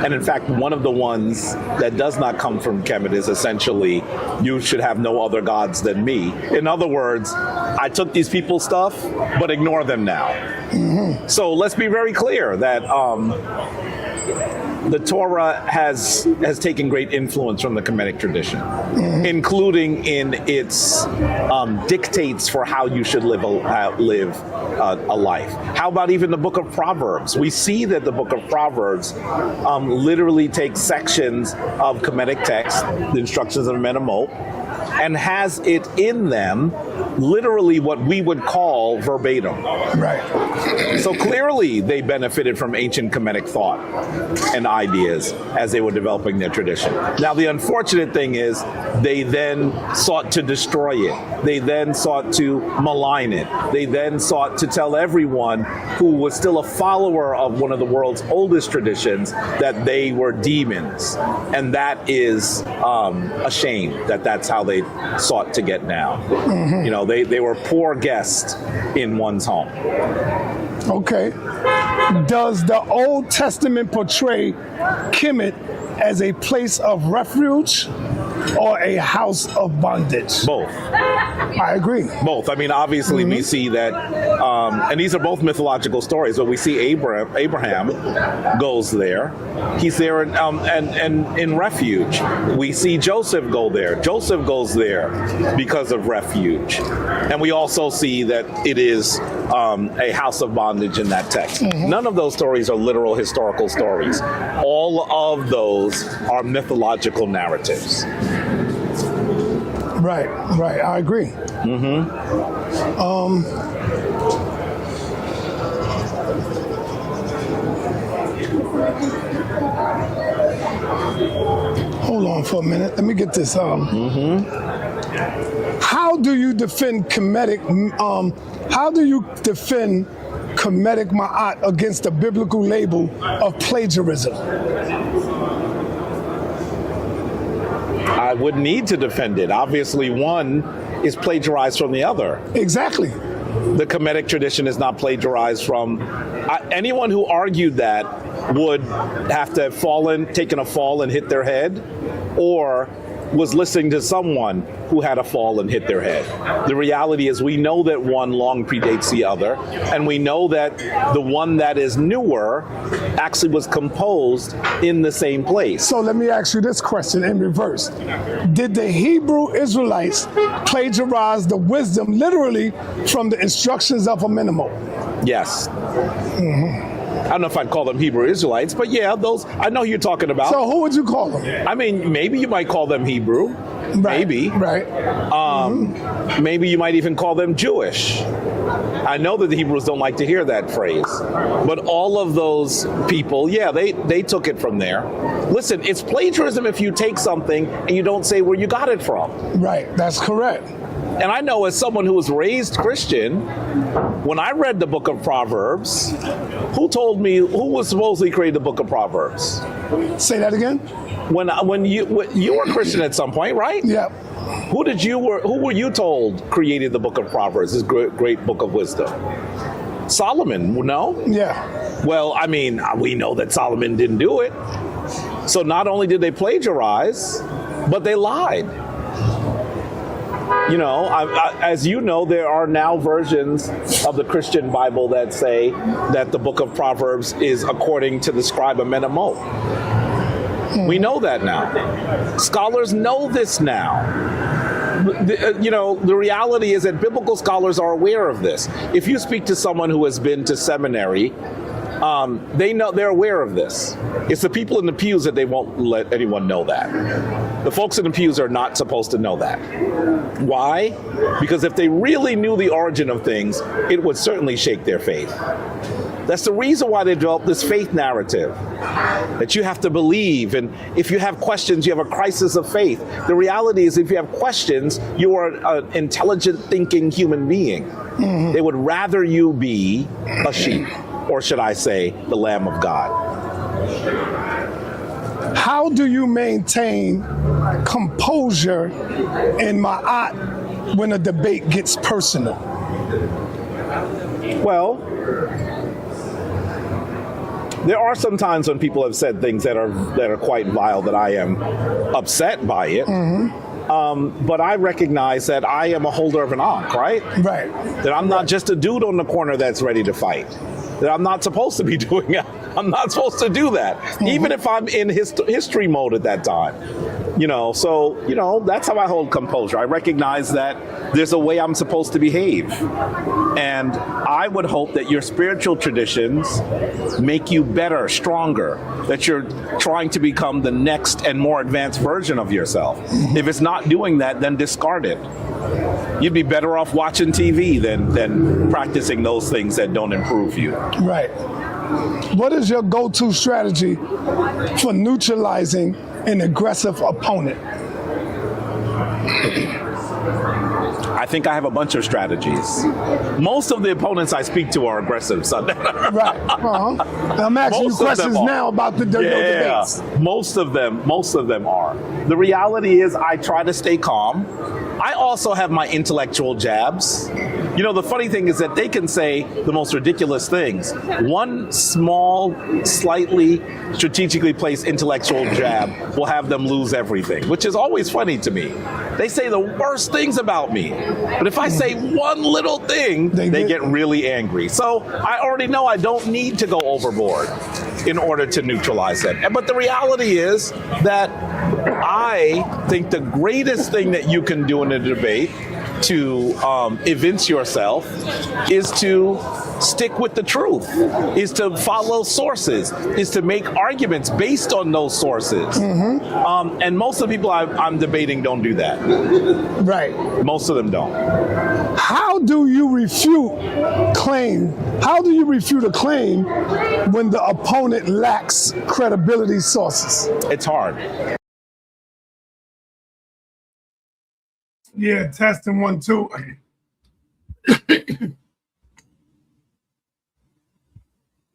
And in fact, one of the ones that does not come from Kemet is essentially, you should have no other gods than me. In other words, I took these people's stuff, but ignore them now. Mm-hmm. So let's be very clear that the Torah has taken great influence from the Kemetic tradition, including in its dictates for how you should live a life. How about even the book of Proverbs? We see that the book of Proverbs literally takes sections of Kemetic text, the instructions of Menamot, and has it in them literally what we would call verbatim. Right. So clearly they benefited from ancient Kemetic thought and ideas as they were developing their tradition. Now the unfortunate thing is they then sought to destroy it. They then sought to malign it. They then sought to tell everyone who was still a follower of one of the world's oldest traditions that they were demons. And that is a shame that that's how they sought to get down. Mm-hmm. You know, they were poor guests in one's home. Okay. Does the Old Testament portray Kemet as a place of refuge or a house of bondage? Both. I agree. Both. I mean, obviously we see that, and these are both mythological stories, but we see Abraham goes there. He's there in refuge. We see Joseph go there. Joseph goes there because of refuge. And we also see that it is a house of bondage in that text. Mm-hmm. None of those stories are literal historical stories. All of those are mythological narratives. Right. I agree. Mm-hmm. Hold on for a minute. Let me get this. How do you defend Kemetic? How do you defend Kemetic Ma'at against the biblical label of plagiarism? I would need to defend it. Obviously, one is plagiarized from the other. Exactly. The Kemetic tradition is not plagiarized from. Anyone who argued that would have to have taken a fall and hit their head, or was listening to someone who had a fall and hit their head. The reality is we know that one long predates the other, and we know that the one that is newer actually was composed in the same place. So let me ask you this question in reverse. Did the Hebrew Israelites plagiarize the wisdom literally from the instructions of Menamot? Yes. Mm-hmm. I don't know if I'd call them Hebrew Israelites, but yeah, those, I know who you're talking about. So who would you call them? I mean, maybe you might call them Hebrew. Right, maybe. Right. Maybe you might even call them Jewish. I know that the Hebrews don't like to hear that phrase. But all of those people, yeah, they took it from there. Listen, it's plagiarism if you take something and you don't say where you got it from. Right, that's correct. And I know as someone who was raised Christian, when I read the book of Proverbs, who told me, who was supposedly created the book of Proverbs? Say that again? When you were Christian at some point, right? Yeah. Who were you told created the book of Proverbs, this great book of wisdom? Solomon, no? Yeah. Well, I mean, we know that Solomon didn't do it. So not only did they plagiarize, but they lied. You know, as you know, there are now versions of the Christian Bible that say that the book of Proverbs is according to the scribe of Menamot. We know that now. Scholars know this now. You know, the reality is that biblical scholars are aware of this. If you speak to someone who has been to seminary They're aware of this. It's the people in the pews that they won't let anyone know that. The folks in the pews are not supposed to know that. Why? Because if they really knew the origin of things, it would certainly shake their faith. That's the reason why they developed this faith narrative, that you have to believe, and if you have questions, you have a crisis of faith. The reality is, if you have questions, you are an intelligent, thinking human being. Mm-hmm. They would rather you be a sheep, or should I say, the Lamb of God. How do you maintain composure in ma'at when a debate gets personal? Well, there are some times when people have said things that are quite vile that I am upset by it. Mm-hmm. But I recognize that I am a holder of an ankh, right? Right. That I'm not just a dude on the corner that's ready to fight. That I'm not supposed to be doing it. I'm not supposed to do that, mm-hmm. even if I'm in history mode at that time. So that's how I hold composure. I recognize that there's a way I'm supposed to behave. And I would hope that your spiritual traditions make you better, stronger, that you're trying to become the next and more advanced version of yourself. Mm-hmm. If it's not doing that, then discard it. You'd be better off watching TV than practicing those things that don't improve you. Right. What is your go-to strategy for neutralizing an aggressive opponent? I think I have a bunch of strategies. Most of the opponents I speak to are aggressive. Right. Uh-huh. I'm asking you questions now about the debates. Most of them are. The reality is I try to stay calm. I also have my intellectual jabs. The funny thing is that they can say the most ridiculous things. One small, slightly strategically placed intellectual jab will have them lose everything, which is always funny to me. They say the worst things about me, but if I say one little thing, they get really angry. So I already know I don't need to go overboard in order to neutralize them. But the reality is that I think the greatest thing that you can do in a debate to evince yourself is to stick with the truth, is to follow sources, is to make arguments based on those sources. Mm-hmm. And most of the people I'm debating don't do that. Right. Most of them don't. How do you refute a claim when the opponent lacks credibility sources? It's hard. Yeah, testing 1, 2.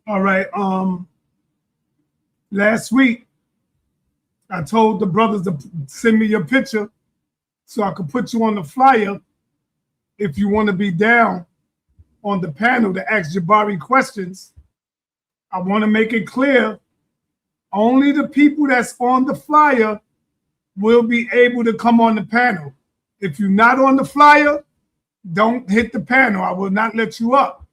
All right. Last week, I told the brothers to send me your picture so I could put you on the flyer if you want to be down on the panel to ask Jabari questions. I want to make it clear, only the people that's on the flyer will be able to come on the panel. If you're not on the flyer, don't hit the panel. I will not let you up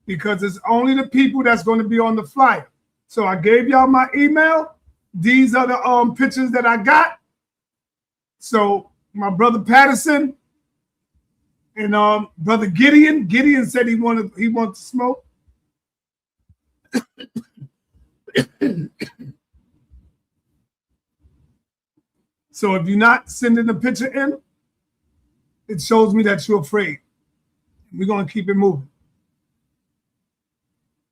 because it's only the people that's going to be on the flyer. So I gave y'all my email. These are the pictures that I got. So my brother Patterson and brother Gideon said he wanted to smoke. So if you're not sending the picture in, it shows me that you're afraid. We're going to keep it moving.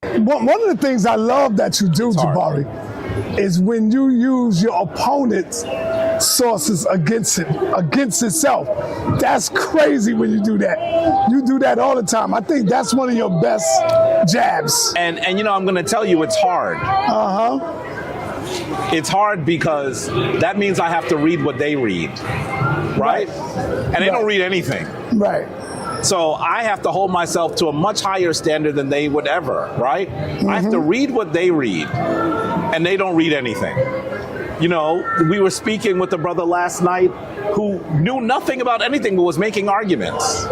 One of the things I love that you do, Jabari, is when you use your opponent's sources against itself. That's crazy when you do that. You do that all the time. I think that's one of your best jabs. And I'm going to tell you, it's hard. Uh-huh. It's hard because that means I have to read what they read, right? And they don't read anything. Right. So I have to hold myself to a much higher standard than they would ever, right? Mm-hmm. I have to read what they read, and they don't read anything. We were speaking with a brother last night who knew nothing about anything but was making arguments.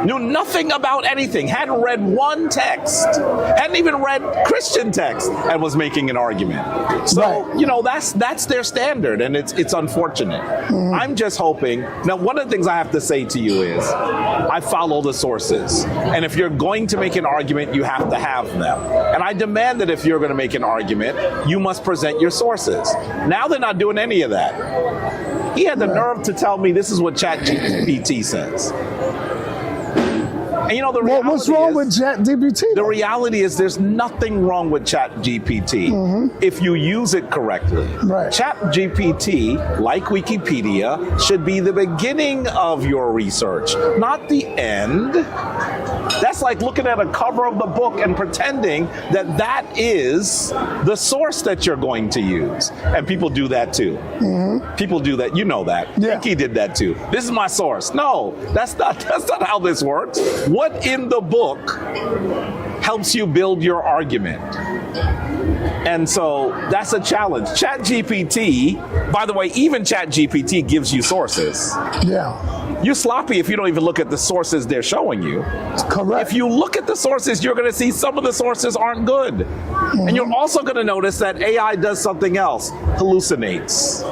Knew nothing about anything, hadn't read one text, hadn't even read Christian text, and was making an argument. So, you know, that's their standard, and it's unfortunate. I'm just hoping, now one of the things I have to say to you is, I follow the sources. And if you're going to make an argument, you have to have them. And I demand that if you're going to make an argument, you must present your sources. Now they're not doing any of that. He had the nerve to tell me this is what ChatGPT says. And you know, the reality what's wrong with ChatGPT? The reality is there's nothing wrong with ChatGPT if you use it correctly. Right. ChatGPT, like Wikipedia, should be the beginning of your research, not the end. That's like looking at a cover of the book and pretending that that is the source that you're going to use. And people do that too. People do that. You know that. Yeah. He did that too. This is my source. No, that's not how this works. What in the book helps you build your argument? And so that's a challenge. ChatGPT, by the way, even ChatGPT gives you sources. Yeah. You're sloppy if you don't even look at the sources they're showing you. Correct. If you look at the sources, you're going to see some of the sources aren't good. And you're also going to notice that AI does something else, hallucinates.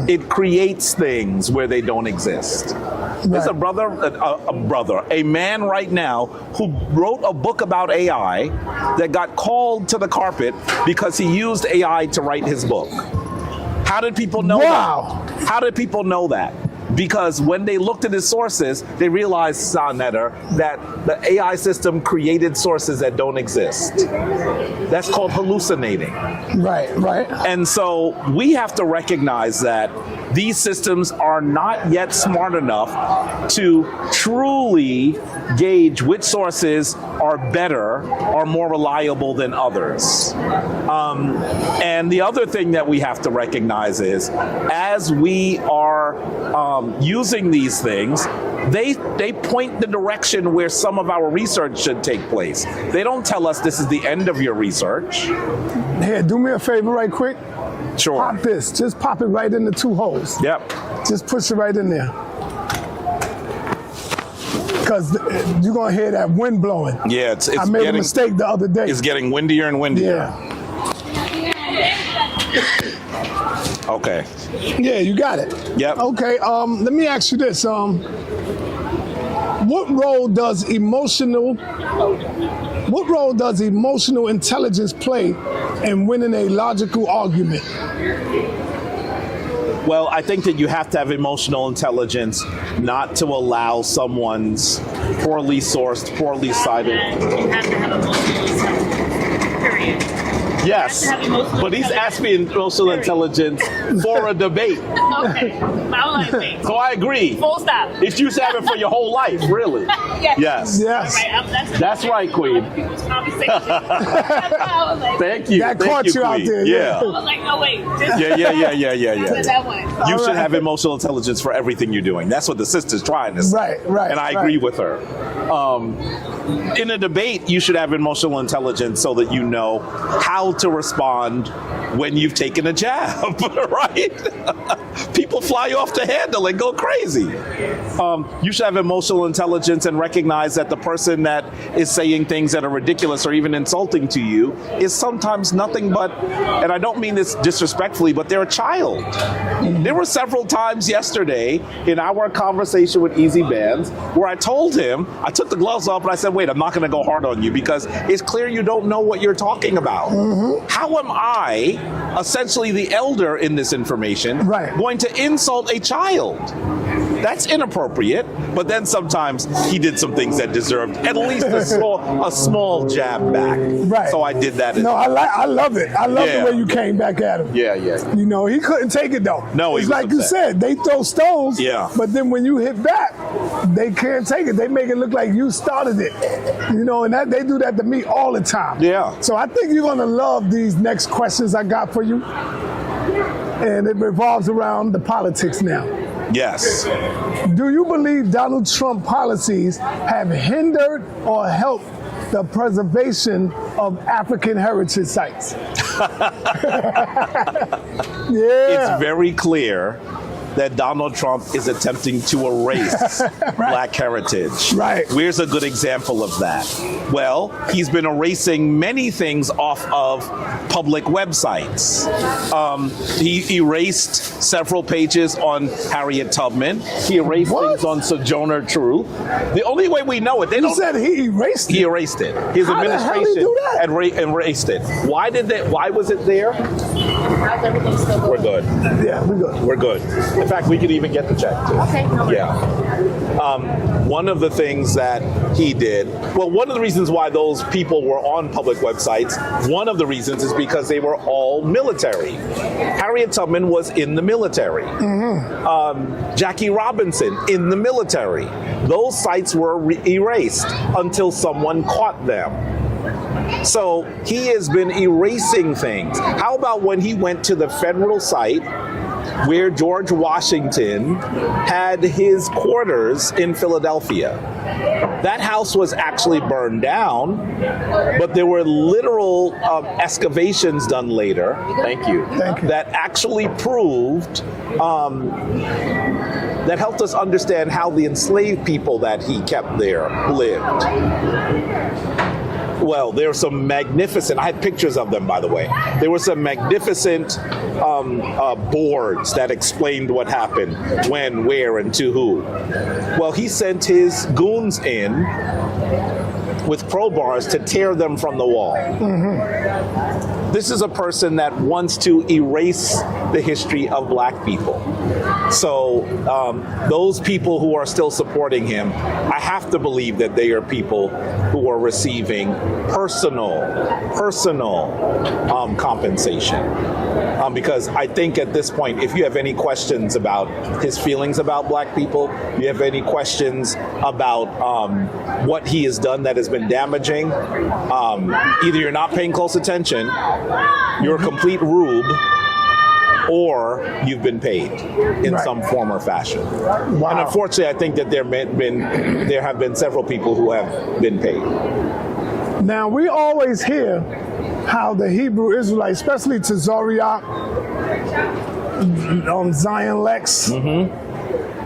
It creates things where they don't exist. There's a man right now who wrote a book about AI that got called to the carpet because he used AI to write his book. How did people know that? How did people know that? Because when they looked at his sources, they realized, sa.neter, that the AI system created sources that don't exist. That's called hallucinating. Right. And so we have to recognize that these systems are not yet smart enough to truly gauge which sources are better or more reliable than others. And the other thing that we have to recognize is, as we are using these things, they point the direction where some of our research should take place. They don't tell us this is the end of your research. Here, do me a favor right quick. Sure. Pop this. Just pop it right in the two holes. Yep. Just push it right in there. Because you're going to hear that wind blowing. Yeah, it's I made a mistake the other day. It's getting windier and windier. Yeah. Okay. Yeah, you got it. Yep. Okay, let me ask you this. What role does emotional intelligence play in winning a logical argument? Well, I think that you have to have emotional intelligence not to allow someone's poorly sourced, poorly cited. You have to have emotional intelligence, period. Yes, but he's asked me emotional intelligence for a debate. Okay, I like debate. So I agree. Full stop. If you should have it for your whole life, really. Yes. Yes. All right, That's right, Queen. People's conversation. I was like, Thank you. That Thank caught you out there. Yeah. I was like, no, wait. Yeah. That one. You should have emotional intelligence for everything you're doing. That's what the sister's trying to say. Right. And I agree with her. In a debate, you should have emotional intelligence so that you know how to respond when you've taken a jab, right? People fly off the handle and go crazy. You should have emotional intelligence and recognize that the person that is saying things that are ridiculous or even insulting to you is sometimes nothing but, and I don't mean this disrespectfully, but they're a child. There were several times yesterday in our conversation with Easy Bands where I told him, I took the gloves off and I said, wait, I'm not going to go hard on you because it's clear you don't know what you're talking about. How am I, essentially the elder in this information, going to insult a child? That's inappropriate, but then sometimes he did some things that deserved at least a small jab back. Right. So I did that. I love it. I love the way you came back at him. Yeah. You know, he couldn't take it though. No, it's like you said, they throw stones. Yeah. But then when you hit back, they can't take it. They make it look like you started it. You know, and they do that to me all the time. Yeah. So I think you're gonna love these next questions I got for you. And it revolves around the politics now. Yes. Do you believe Donald Trump policies have hindered or helped the preservation of African heritage sites? It's very clear that Donald Trump is attempting to erase Black heritage. Right. Where's a good example of that? Well, he's been erasing many things off of public websites. He erased several pages on Harriet Tubman. He erased things on Sojourner Truth. The only way we know it, they You don't. said he erased He it. erased it. His How the hell administration he do that? erased it. Why did they? Why was it there? How's everything still going? We're good. Yeah, we good. We're good. In fact, we could even get the check too. Okay, no worries. Yeah. One of the things that he did, well, one of the reasons why those people were on public websites, one of the reasons is because they were all military. Harriet Tubman was in the military. Jackie Robinson in the military. Those sites were erased until someone caught them. So he has been erasing things. How about when he went to the federal site where George Washington had his quarters in Philadelphia? That house was actually burned down, but there were literal excavations done later. Thank you. That actually proved, that helped us understand how the enslaved people that he kept there lived. Well, there were some magnificent, I had pictures of them, by the way. There were some magnificent boards that explained what happened, when, where, and to who. Well, he sent his goons in with crowbars to tear them from the wall. This is a person that wants to erase the history of Black people. So those people who are still supporting him, I have to believe that they are people who are receiving personal compensation. Because I think at this point, if you have any questions about his feelings about Black people, you have any questions about what he has done that has been damaging, either you're not paying close attention, you're a complete rube, or you've been paid in some form or fashion. Wow. And unfortunately, I think that there have been several people who have been paid. Now, we always hear how the Hebrew Israelites, especially to Zoriach, Zion Lex,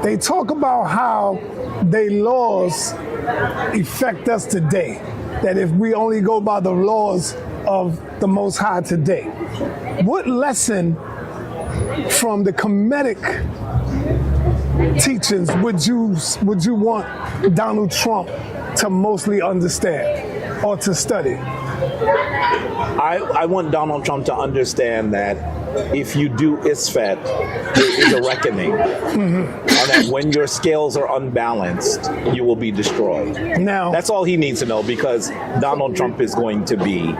they talk about how their laws affect us today. That if we only go by the laws of the Most High today, what lesson from the Kemetic teachings would you want Donald Trump to mostly understand or to study? I want Donald Trump to understand that if you do Isfet, there is a reckoning. And that when your scales are unbalanced, you will be destroyed. Now, that's all he needs to know, because Donald Trump is going to be,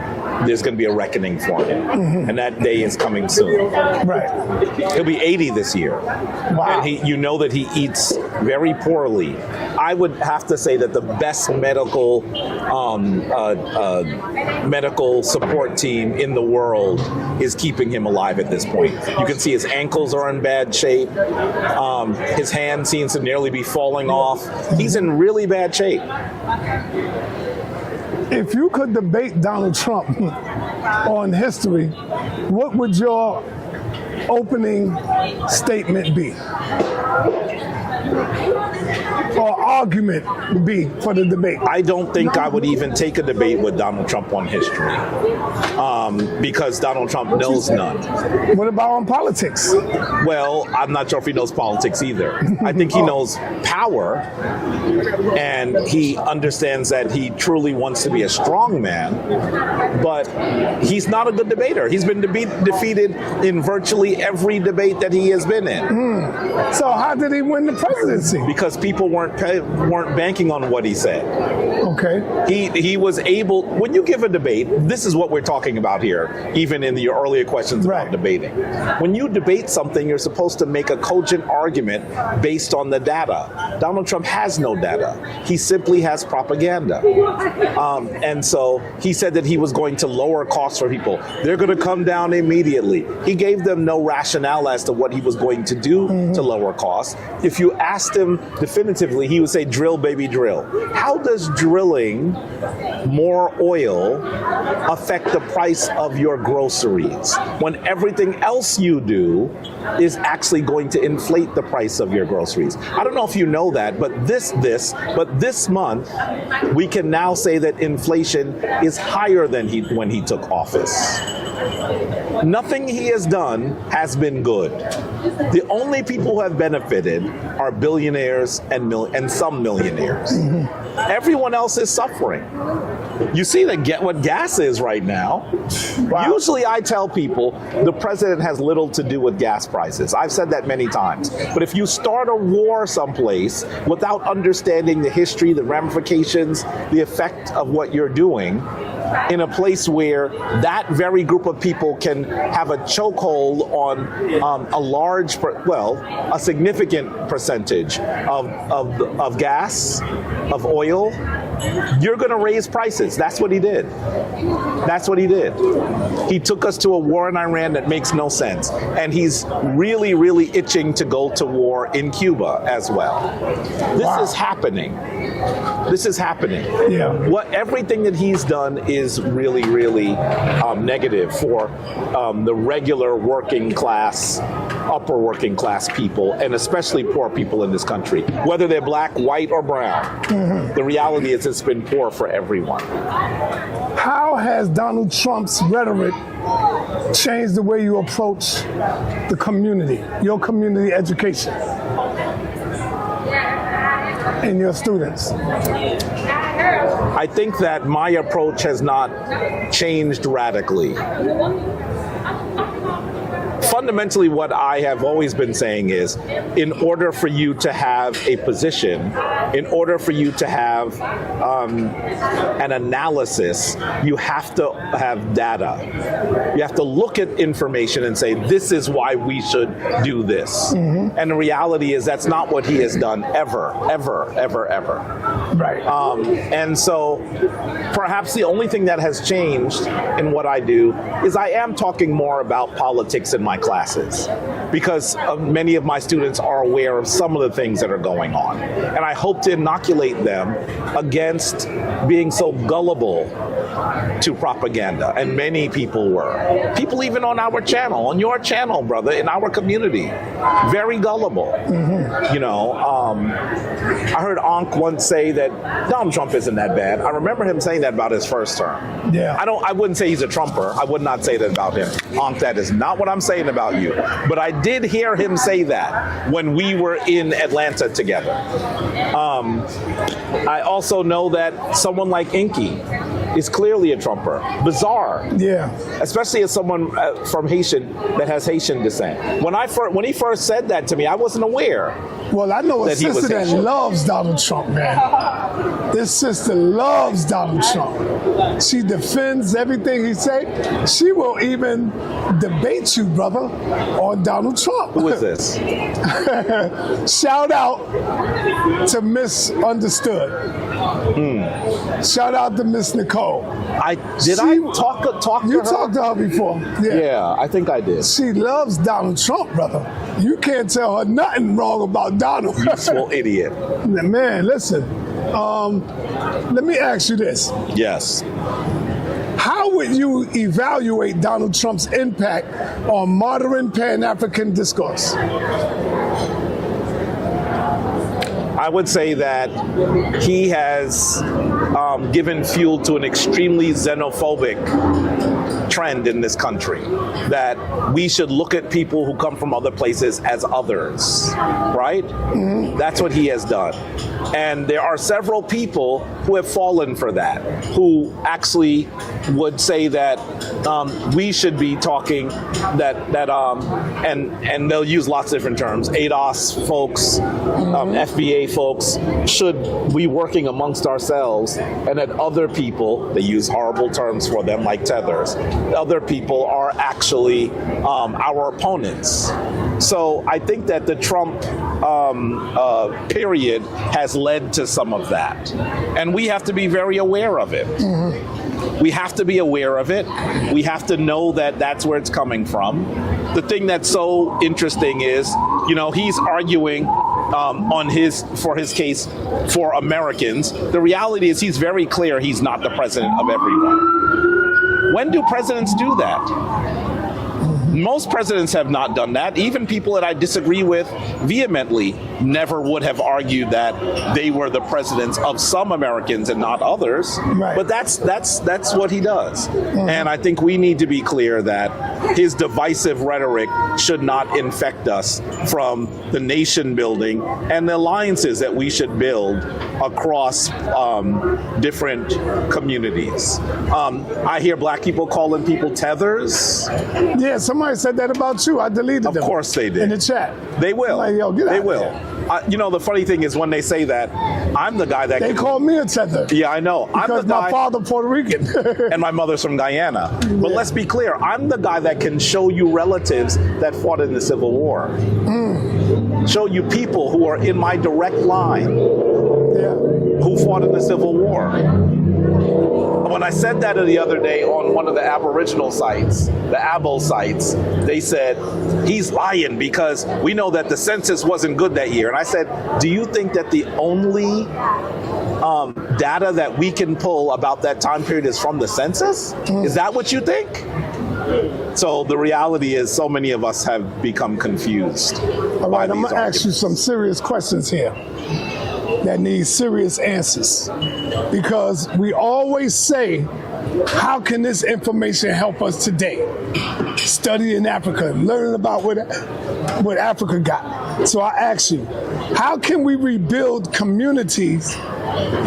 there's going to be a reckoning for him. And that day is coming soon. Right. He'll be 80 this year. Wow. And you know that he eats very poorly. I would have to say that the best medical support team in the world is keeping him alive at this point. You can see his ankles are in bad shape. His hand seems to nearly be falling off. He's in really bad shape. If you could debate Donald Trump on history, what would your opening statement be? Or argument be for the debate? I don't think I would even take a debate with Donald Trump on history, because Donald Trump knows none. What about on politics? Well, I'm not sure if he knows politics either. I think he knows power, and he understands that he truly wants to be a strong man, but he's not a good debater. He's been defeated in virtually every debate that he has been in. So how did he win the presidency? Because people weren't banking on what he said. Okay. He was able, when you give a debate, this is what we're talking about here, even in your earlier questions about debating. When you debate something, you're supposed to make a cogent argument based on the data. Donald Trump has no data. He simply has propaganda. And so he said that he was going to lower costs for people. They're going to come down immediately. He gave them no rationale as to what he was going to do to lower costs. If you asked him definitively, he would say, drill, baby, drill. How does drill drilling more oil affect the price of your groceries when everything else you do is actually going to inflate the price of your groceries? I don't know if you know that, but this month we can now say that inflation is higher than when he took office. Nothing he has done has been good. The only people who have benefited are billionaires and some millionaires. Everyone else is suffering. You see what gas is right now. Wow. Usually I tell people the president has little to do with gas prices. I've said that many times. But if you start a war someplace without understanding the history, the ramifications, the effect of what you're doing, in a place where that very group of people can have a chokehold on a significant percentage of gas, of oil, you're going to raise prices. That's what he did. That's what he did. He took us to a war in Iran that makes no sense. And he's really, really itching to go to war in Cuba as well. This is happening. This is happening. Yeah. Everything that he's done is really, really negative for the regular working class, upper working class people, and especially poor people in this country, whether they're black, white, or brown. Mm-hmm. The reality is it's been poor for everyone. How has Donald Trump's rhetoric changed the way you approach the community, your community education, and your students? I think that my approach has not changed radically. Fundamentally, what I have always been saying is, in order for you to have a position, in order for you to have an analysis, you have to have data. You have to look at information and say, this is why we should do this. Mm-hmm. And the reality is that's not what he has done ever. Right. And so perhaps the only thing that has changed in what I do is I am talking more about politics in my classes, because many of my students are aware of some of the things that are going on. And I hope to inoculate them against being so gullible to propaganda. And many people were. People even on our channel, on your channel, brother, in our community, very gullible. Mm-hmm. You know, I heard Ankh once say that Donald Trump isn't that bad. I remember him saying that about his first term. Yeah. I wouldn't say he's a Trumper. I would not say that about him. Ankh, that is not what I'm saying about you. But I did hear him say that when we were in Atlanta together. I also know that someone like Inky is clearly a Trumper. Bizarre. Yeah. Especially as someone from Haitian that has Haitian descent. When he first said that to me, I wasn't aware. Well, I know a sister that loves Donald Trump, man. This sister loves Donald Trump. She defends everything he say. She will even debate you, brother, on Donald Trump. Who is this? Shout out to Miss Understood. Shout out to Miss Nicole. I talk to her? You talked to her before. Yeah, I think I did. She loves Donald Trump, brother. You can't tell her nothing wrong about Donald. Useful idiot. Man, listen. Let me ask you this. Yes. How would you evaluate Donald Trump's impact on modern Pan-African discourse? I would say that he has given fuel to an extremely xenophobic trend in this country, that we should look at people who come from other places as others, right? Mm-hmm. That's what he has done. And there are several people who have fallen for that, who actually would say that we should be talking and they'll use lots of different terms. ADOS folks, FBA folks should be working amongst ourselves, and that other people, they use horrible terms for them like tethers, other people are actually our opponents. So I think that the Trump period has led to some of that. And we have to be very aware of it. Mm-hmm. We have to be aware of it. We have to know that that's where it's coming from. The thing that's so interesting is, you know, he's arguing for his case for Americans. The reality is he's very clear he's not the president of everyone. When do presidents do that? Most presidents have not done that. Even people that I disagree with vehemently never would have argued that they were the presidents of some Americans and not others. Right. But that's what he does. And I think we need to be clear that his divisive rhetoric should not infect us from the nation building and the alliances that we should build across different communities. I hear black people calling people tethers. Yeah, somebody said that about you. I deleted them. Of course they did. In the chat. They will. Like, yo, get out they of will. there. You know, the funny thing is when they say that, I'm the guy that They call me a tether. Yeah, I know. Because I'm the guy, my father Puerto Rican. and my mother's from Guyana. But let's be clear, I'm the guy that can show you relatives that fought in the Civil War. Show you people who are in my direct line who fought in the Civil War. When I said that the other day on one of the Aboriginal sites, the Abo sites, they said, he's lying because we know that the census wasn't good that year. And I said, do you think that the only data that we can pull about that time period is from the census? Is that what you think? So the reality is so many of us have become confused. All right, I'm going to ask you some serious questions here that need serious answers. Because we always say, how can this information help us today? Studying Africa, learning about what Africa got. So I ask you, how can we rebuild communities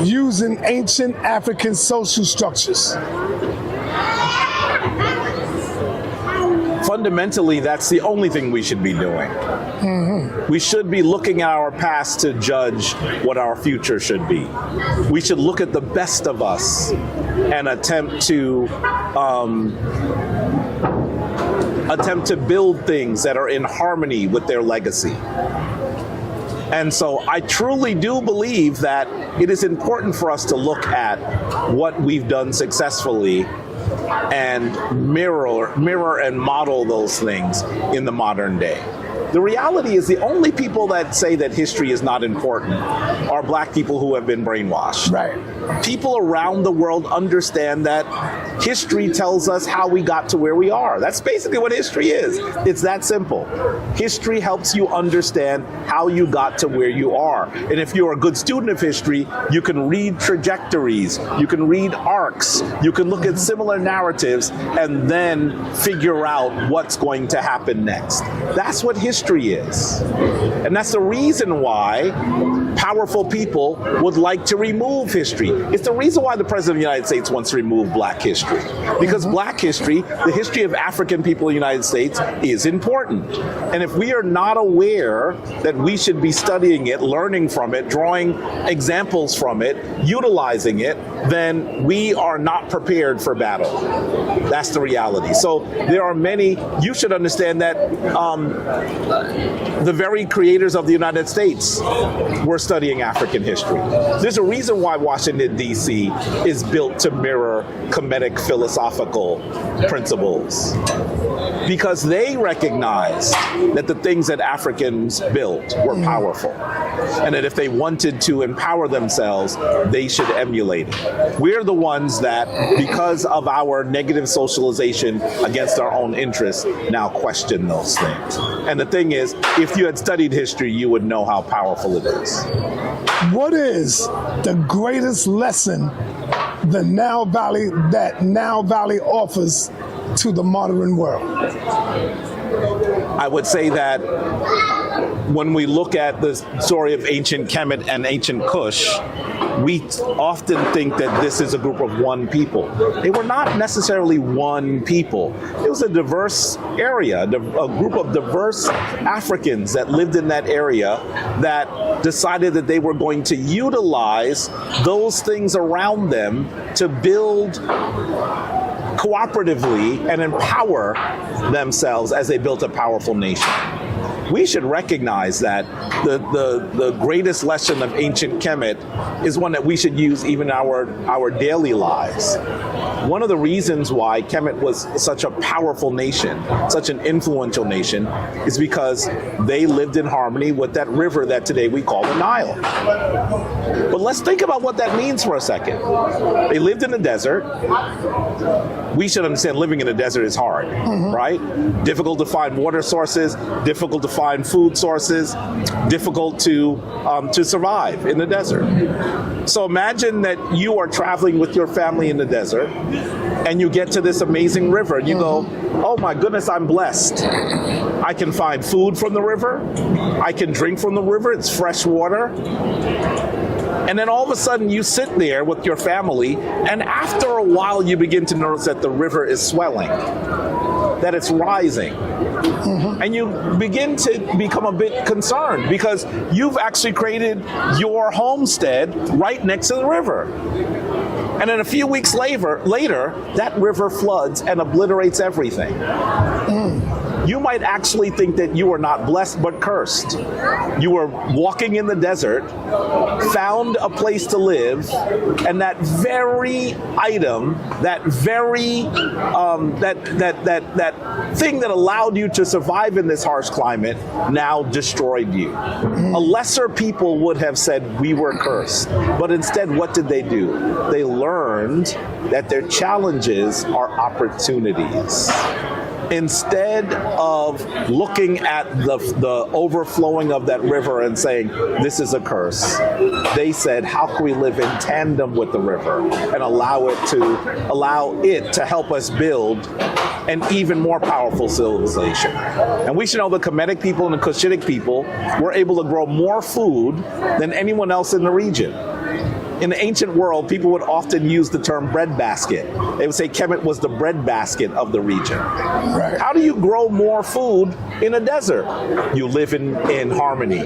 using ancient African social structures? Fundamentally, that's the only thing we should be doing. We should be looking at our past to judge what our future should be. We should look at the best of us and attempt to build things that are in harmony with their legacy. And so I truly do believe that it is important for us to look at what we've done successfully and mirror and model those things in the modern day. The reality is the only people that say that history is not important are black people who have been brainwashed. Right. People around the world understand that history tells us how we got to where we are. That's basically what history is. It's that simple. History helps you understand how you got to where you are. And if you're a good student of history, you can read trajectories, you can read arcs, you can look at similar narratives and then figure out what's going to happen next. That's what history is. And that's the reason why powerful people would like to remove history. It's the reason why the President of the United States wants to remove black history. Because black history, the history of African people in the United States, is important. And if we are not aware that we should be studying it, learning from it, drawing examples from it, utilizing it, then we are not prepared for battle. That's the reality. So there are many, you should understand that the very creators of the United States were studying African history. There's a reason why Washington, D.C. is built to mirror Kemetic philosophical principles. Because they recognized that the things that Africans built were powerful. And that if they wanted to empower themselves, they should emulate it. We're the ones that, because of our negative socialization against our own interests, now question those things. And the thing is, if you had studied history, you would know how powerful it is. What is the greatest lesson that Now Valley offers to the modern world? I would say that when we look at the story of ancient Kemet and ancient Kush, we often think that this is a group of one people. They were not necessarily one people. It was a diverse area, a group of diverse Africans that lived in that area that decided that they were going to utilize those things around them to build cooperatively and empower themselves as they built a powerful nation. we should recognize that the greatest lesson of ancient Kemet is one that we should use even in our daily lives. One of the reasons why Kemet was such a powerful nation, such an influential nation, is because they lived in harmony with that river that today we call the Nile. But let's think about what that means for a second. They lived in the desert. We should understand living in the desert is hard, right? Difficult to find water sources, difficult to find food sources, difficult to survive in the desert. So imagine that you are traveling with your family in the desert and you get to this amazing river and you go, oh my goodness, I'm blessed. I can find food from the river. I can drink from the river. It's fresh water. And then all of a sudden you sit there with your family, and after a while you begin to notice that the river is swelling, that it's rising. And you begin to become a bit concerned because you've actually created your homestead right next to the river. And then a few weeks later, that river floods and obliterates everything. You might actually think that you are not blessed but cursed. You were walking in the desert, found a place to live, and that very item, that very that thing that allowed you to survive in this harsh climate now destroyed you. A lesser people would have said we were cursed, but instead what did they do? They learned that their challenges are opportunities. Instead of looking at the overflowing of that river and saying, this is a curse, they said, how can we live in tandem with the river and allow it to help us build an even more powerful civilization? And we should know the Kemetic people and the Cushitic people were able to grow more food than anyone else in the region. In the ancient world, people would often use the term breadbasket. They would say Kemet was the breadbasket of the region. Right. How do you grow more food in a desert? You live in harmony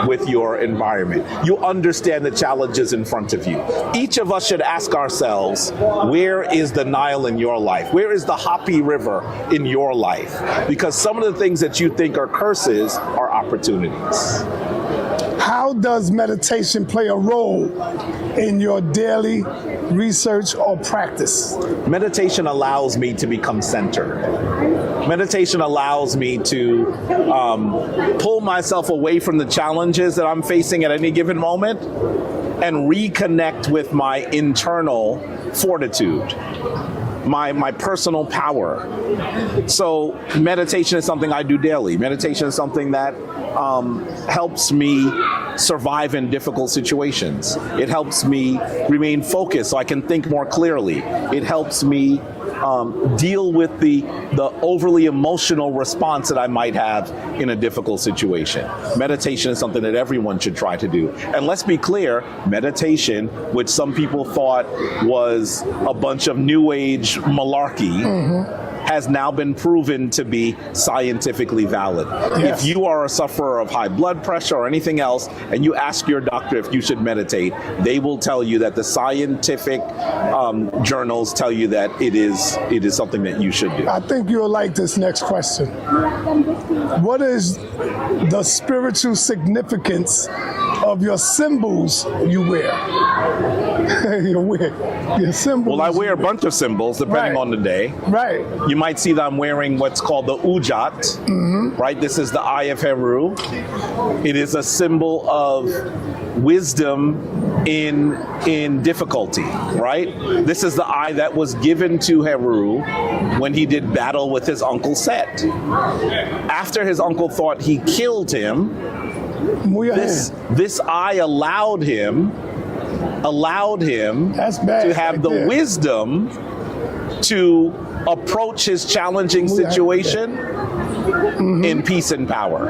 with your environment. You understand the challenges in front of you. Each of us should ask ourselves, where is the Nile in your life? Where is the Hapi River in your life? Because some of the things that you think are curses are opportunities. How does meditation play a role in your daily research or practice? Meditation allows me to become centered. Meditation allows me to pull myself away from the challenges that I'm facing at any given moment and reconnect with my internal fortitude, my personal power. So meditation is something I do daily. Meditation is something that helps me survive in difficult situations. It helps me remain focused so I can think more clearly. It helps me deal with the overly emotional response that I might have in a difficult situation. Meditation is something that everyone should try to do. And let's be clear, meditation, which some people thought was a bunch of new age malarkey, has now been proven to be scientifically valid. Yes. If you are a sufferer of high blood pressure or anything else, and you ask your doctor if you should meditate, they will tell you that the scientific journals tell you that it is something that you should do. I think you'll like this next question. What is the spiritual significance of your symbols you wear? Your symbols. Well, I wear a bunch of symbols depending on the day. Right. You might see that I'm wearing what's called the ujat, right? This is the eye of Heru. It is a symbol of wisdom in difficulty, right? This is the eye that was given to Heru when he did battle with his uncle Set. After his uncle thought he killed him, this eye allowed him That's bad to have right the there. wisdom to approach his challenging situation in peace and power.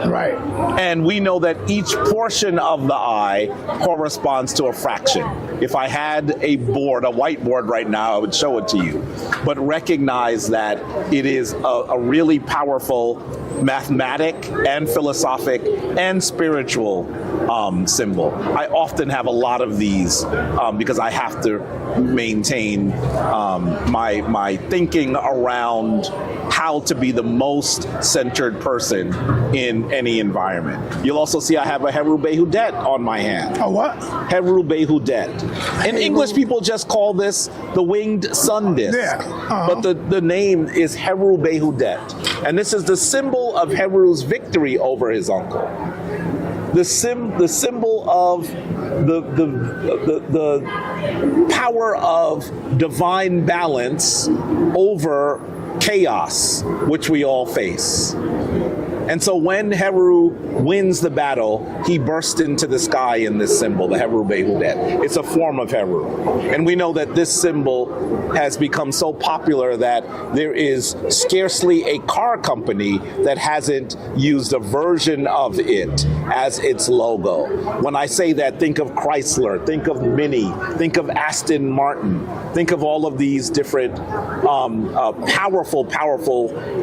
Right. And we know that each portion of the eye corresponds to a fraction. If I had a whiteboard right now, I would show it to you. But recognize that it is a really powerful mathematic and philosophic and spiritual symbol. I often have a lot of these because I have to maintain my thinking around how to be the most centered person in any environment. You'll also see I have a Heru Behudet on my hand. A what? Heru Behudet. In English, people just call this the winged sun disk. Yeah. But the name is Heru Behudet. And this is the symbol of Heru's victory over his uncle. The symbol of the power of divine balance over chaos, which we all face. And so when Heru wins the battle, he bursts into the sky in this symbol, the Heru Behudet. It's a form of Heru. And we know that this symbol has become so popular that there is scarcely a car company that hasn't used a version of it as its logo. When I say that, think of Chrysler, think of Mini, think of Aston Martin, think of all of these different powerful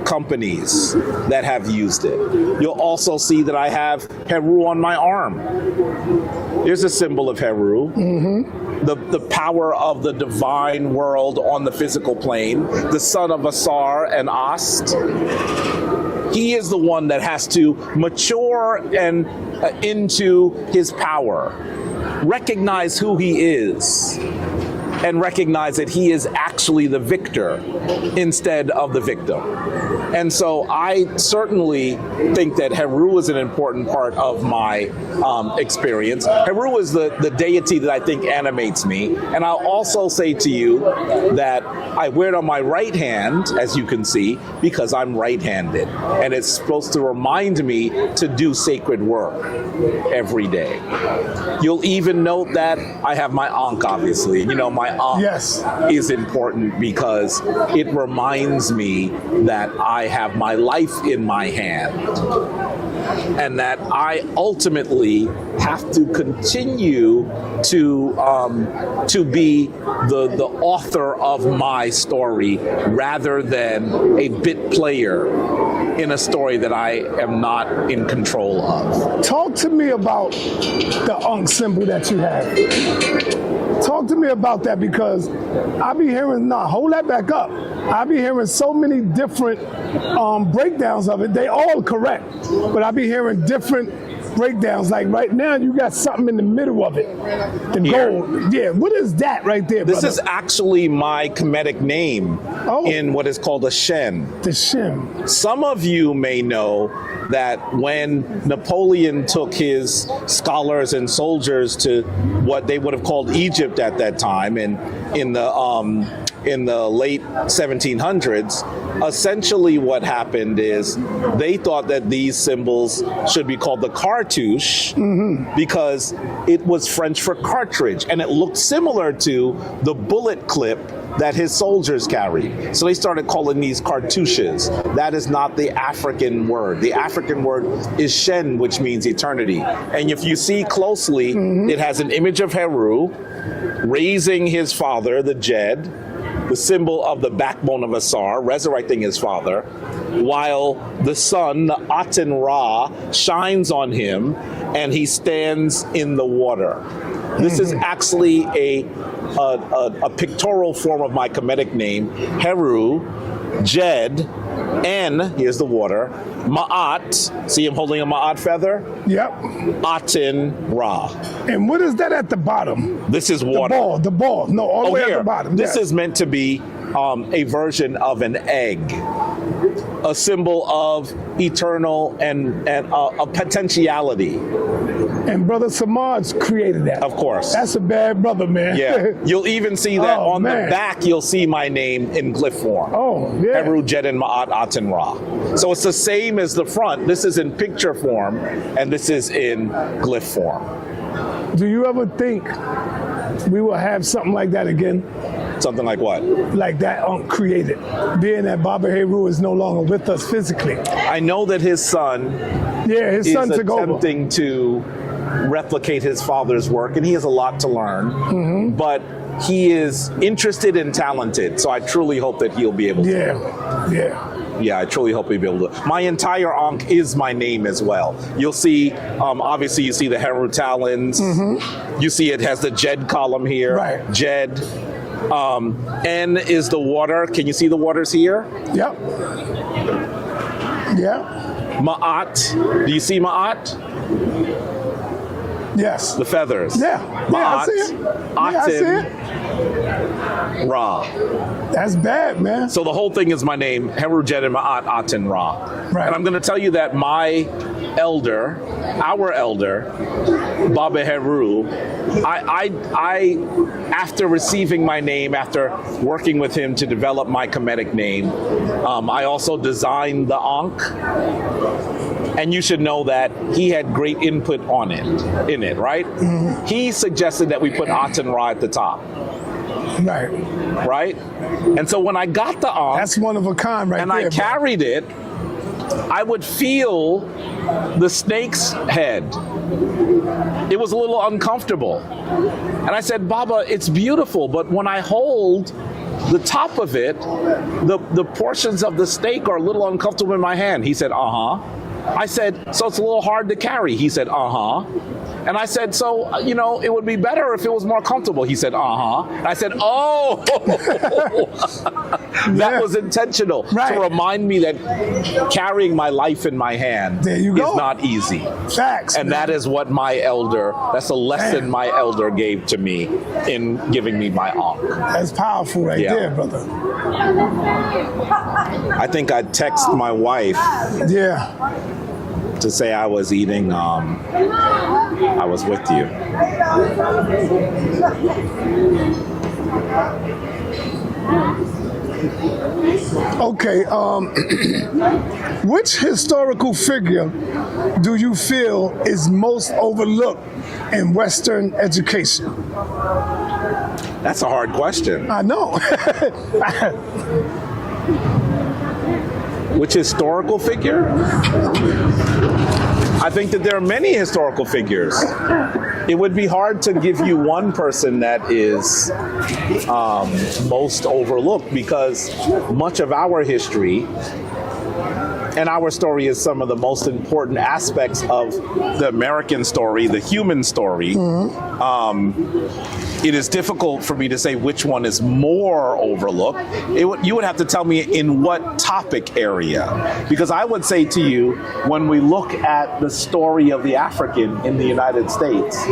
companies that have used it. You'll also see that I have Heru on my arm. Here's a symbol of Heru. The power of the divine world on the physical plane, the son of Asar and Ast. He is the one that has to mature and into his power, recognize who he is, and recognize that he is actually the victor instead of the victim. And so I certainly think that Heru is an important part of my experience. Heru is the deity that I think animates me. And I'll also say to you that I wear it on my right hand, as you can see, because I'm right-handed. And it's supposed to remind me to do sacred work every day. You'll even note that I have my Ankh, obviously. You know, my Ankh is important because it reminds me that I have my life in my hand and that I ultimately have to continue to be the author of my story rather than a bit player in a story that I am not in control of. Talk to me about the Ankh symbol that you have. Talk to me about that, because I be hearing, hold that back up. I be hearing so many different breakdowns of it. They all correct, but I be hearing different breakdowns. Like right now, you got something in the middle of it. The gold. Yeah, what is that right there, brother? This is actually my Kemetic name in what is called a Shen. The Shen. Some of you may know that when Napoleon took his scholars and soldiers to what they would have called Egypt at that time, and in the late 1700s, essentially what happened is they thought that these symbols should be called the cartouche because it was French for cartridge, and it looked similar to the bullet clip that his soldiers carried. So they started calling these cartouches. That is not the African word. The African word is Shen, which means eternity. And if you see closely, it has an image of Heru raising his father, the Jed, the symbol of the backbone of Asar, resurrecting his father, while the sun, the Aten Ra, shines on him and he stands in the water. This is actually a pictorial form of my Kemetic name, Heru, Jed, N, here's the water, Ma'at, see him holding a Ma'at feather? Yep. Aten Ra. And what is that at the bottom? This is water. The ball. No, all the way at the bottom. This is meant to be a version of an egg, a symbol of eternal and a potentiality. And Brother Samaj created that. Of course. That's a bad brother, man. Yeah. You'll even see that on the back, you'll see my name in glyph form. Oh, yeah. Heru, Jed, and Ma'at, Aten Ra. So it's the same as the front. This is in picture form, and this is in glyph form. Do you ever think we will have something like that again? Something like what? Like that created, being that Baba Heru is no longer with us physically. I know that his son his son took over. Attempting to replicate his father's work, and he has a lot to learn. But he is interested and talented. So I truly hope that he'll be able to. Yeah. I truly hope he'll be able to. My entire Ankh is my name as well. You'll see, obviously you see the Heru Talons. You see it has the Jed column here. Right. Jed. N is the water. Can you see the waters here? Yep. Yeah. Ma'at. Do you see Ma'at? Yes. The feathers. Yeah. I see it. I see it. Ra. That's bad, man. So the whole thing is my name, Heru Jed and Ma'at Aten Ra. Right. And I'm going to tell you that my elder, our elder, Baba Heru, I after receiving my name, after working with him to develop my Kemetic name, I also designed the Ankh. And you should know that he had great input in it, right? He suggested that we put Aten Ra at the top. Right? And so when I got the Ankh, that's one of a kind right and there. I carried it, I would feel the snake's head. It was a little uncomfortable. And I said, Baba, it's beautiful, but when I hold the top of it, the portions of the snake are a little uncomfortable in my hand. He said, I said, so it's a little hard to carry. He said, And I said, so, it would be better if it was more comfortable. He said, And I said, oh, that was intentional to remind me that carrying my life in my hand is not easy. Facts. And that is what that's a lesson my elder gave to me in giving me my Ankh. That's powerful right there, brother. I think I'd text my wife. Yeah. To say I was eating, I was with you. Okay, which historical figure do you feel is most overlooked in Western education? That's a hard question. I know. Which historical figure? I think that there are many historical figures. It would be hard to give you one person that is most overlooked, because much of our history and our story is some of the most important aspects of the American story, the human story. It is difficult for me to say which one is more overlooked. You would have to tell me in what topic area. Because I would say to you, when we look at the story of the African in the United States,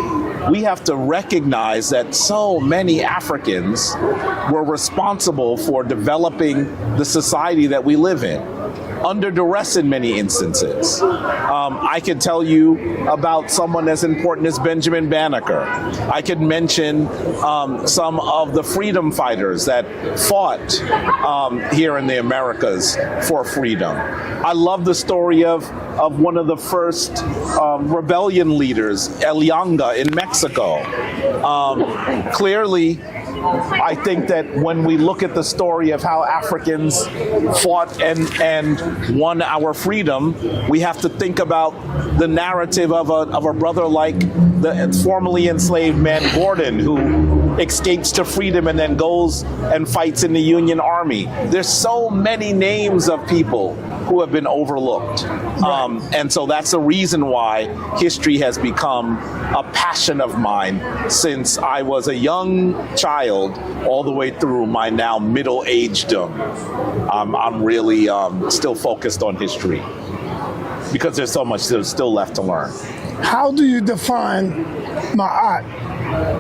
we have to recognize that so many Africans were responsible for developing the society that we live in, under duress in many instances. I could tell you about someone as important as Benjamin Banneker. I could mention some of the freedom fighters that fought here in the Americas for freedom. I love the story of one of the first rebellion leaders, El Yanga in Mexico. Clearly, I think that when we look at the story of how Africans fought and won our freedom, we have to think about the narrative of a brother like the formerly enslaved man Gordon, who escapes to freedom and then goes and fights in the Union Army. There's so many names of people who have been overlooked. And so that's the reason why history has become a passion of mine since I was a young child all the way through my now middle-agedom. I'm really still focused on history because there's so much that's still left to learn. How do you define Ma'at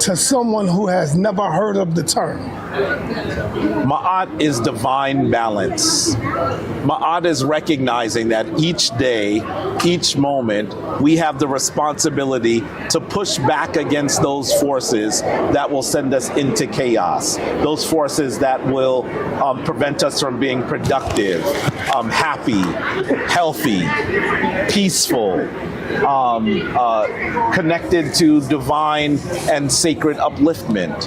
to someone who has never heard of the term? Ma'at is divine balance. Ma'at is recognizing that each day, each moment, we have the responsibility to push back against those forces that will send us into chaos, those forces that will prevent us from being productive, happy, healthy, peaceful, connected to divine and sacred upliftment,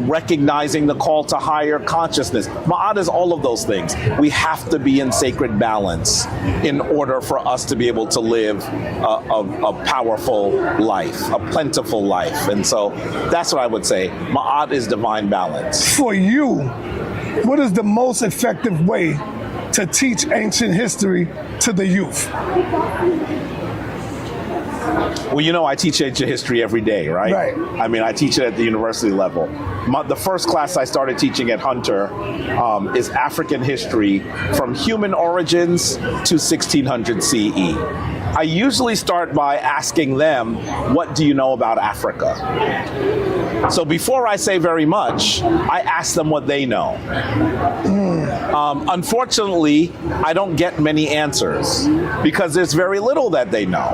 recognizing the call to higher consciousness. Ma'at is all of those things. We have to be in sacred balance in order for us to be able to live a powerful life, a plentiful life. And so that's what I would say. Ma'at is divine balance. For you, what is the most effective way to teach ancient history to the youth? Well, you know, I teach ancient history every day, right? Right. I mean, I teach it at the university level. The first class I started teaching at Hunter is African history from human origins to 1600 CE. I usually start by asking them, what do you know about Africa? So before I say very much, I ask them what they know. Unfortunately, I don't get many answers because there's very little that they know.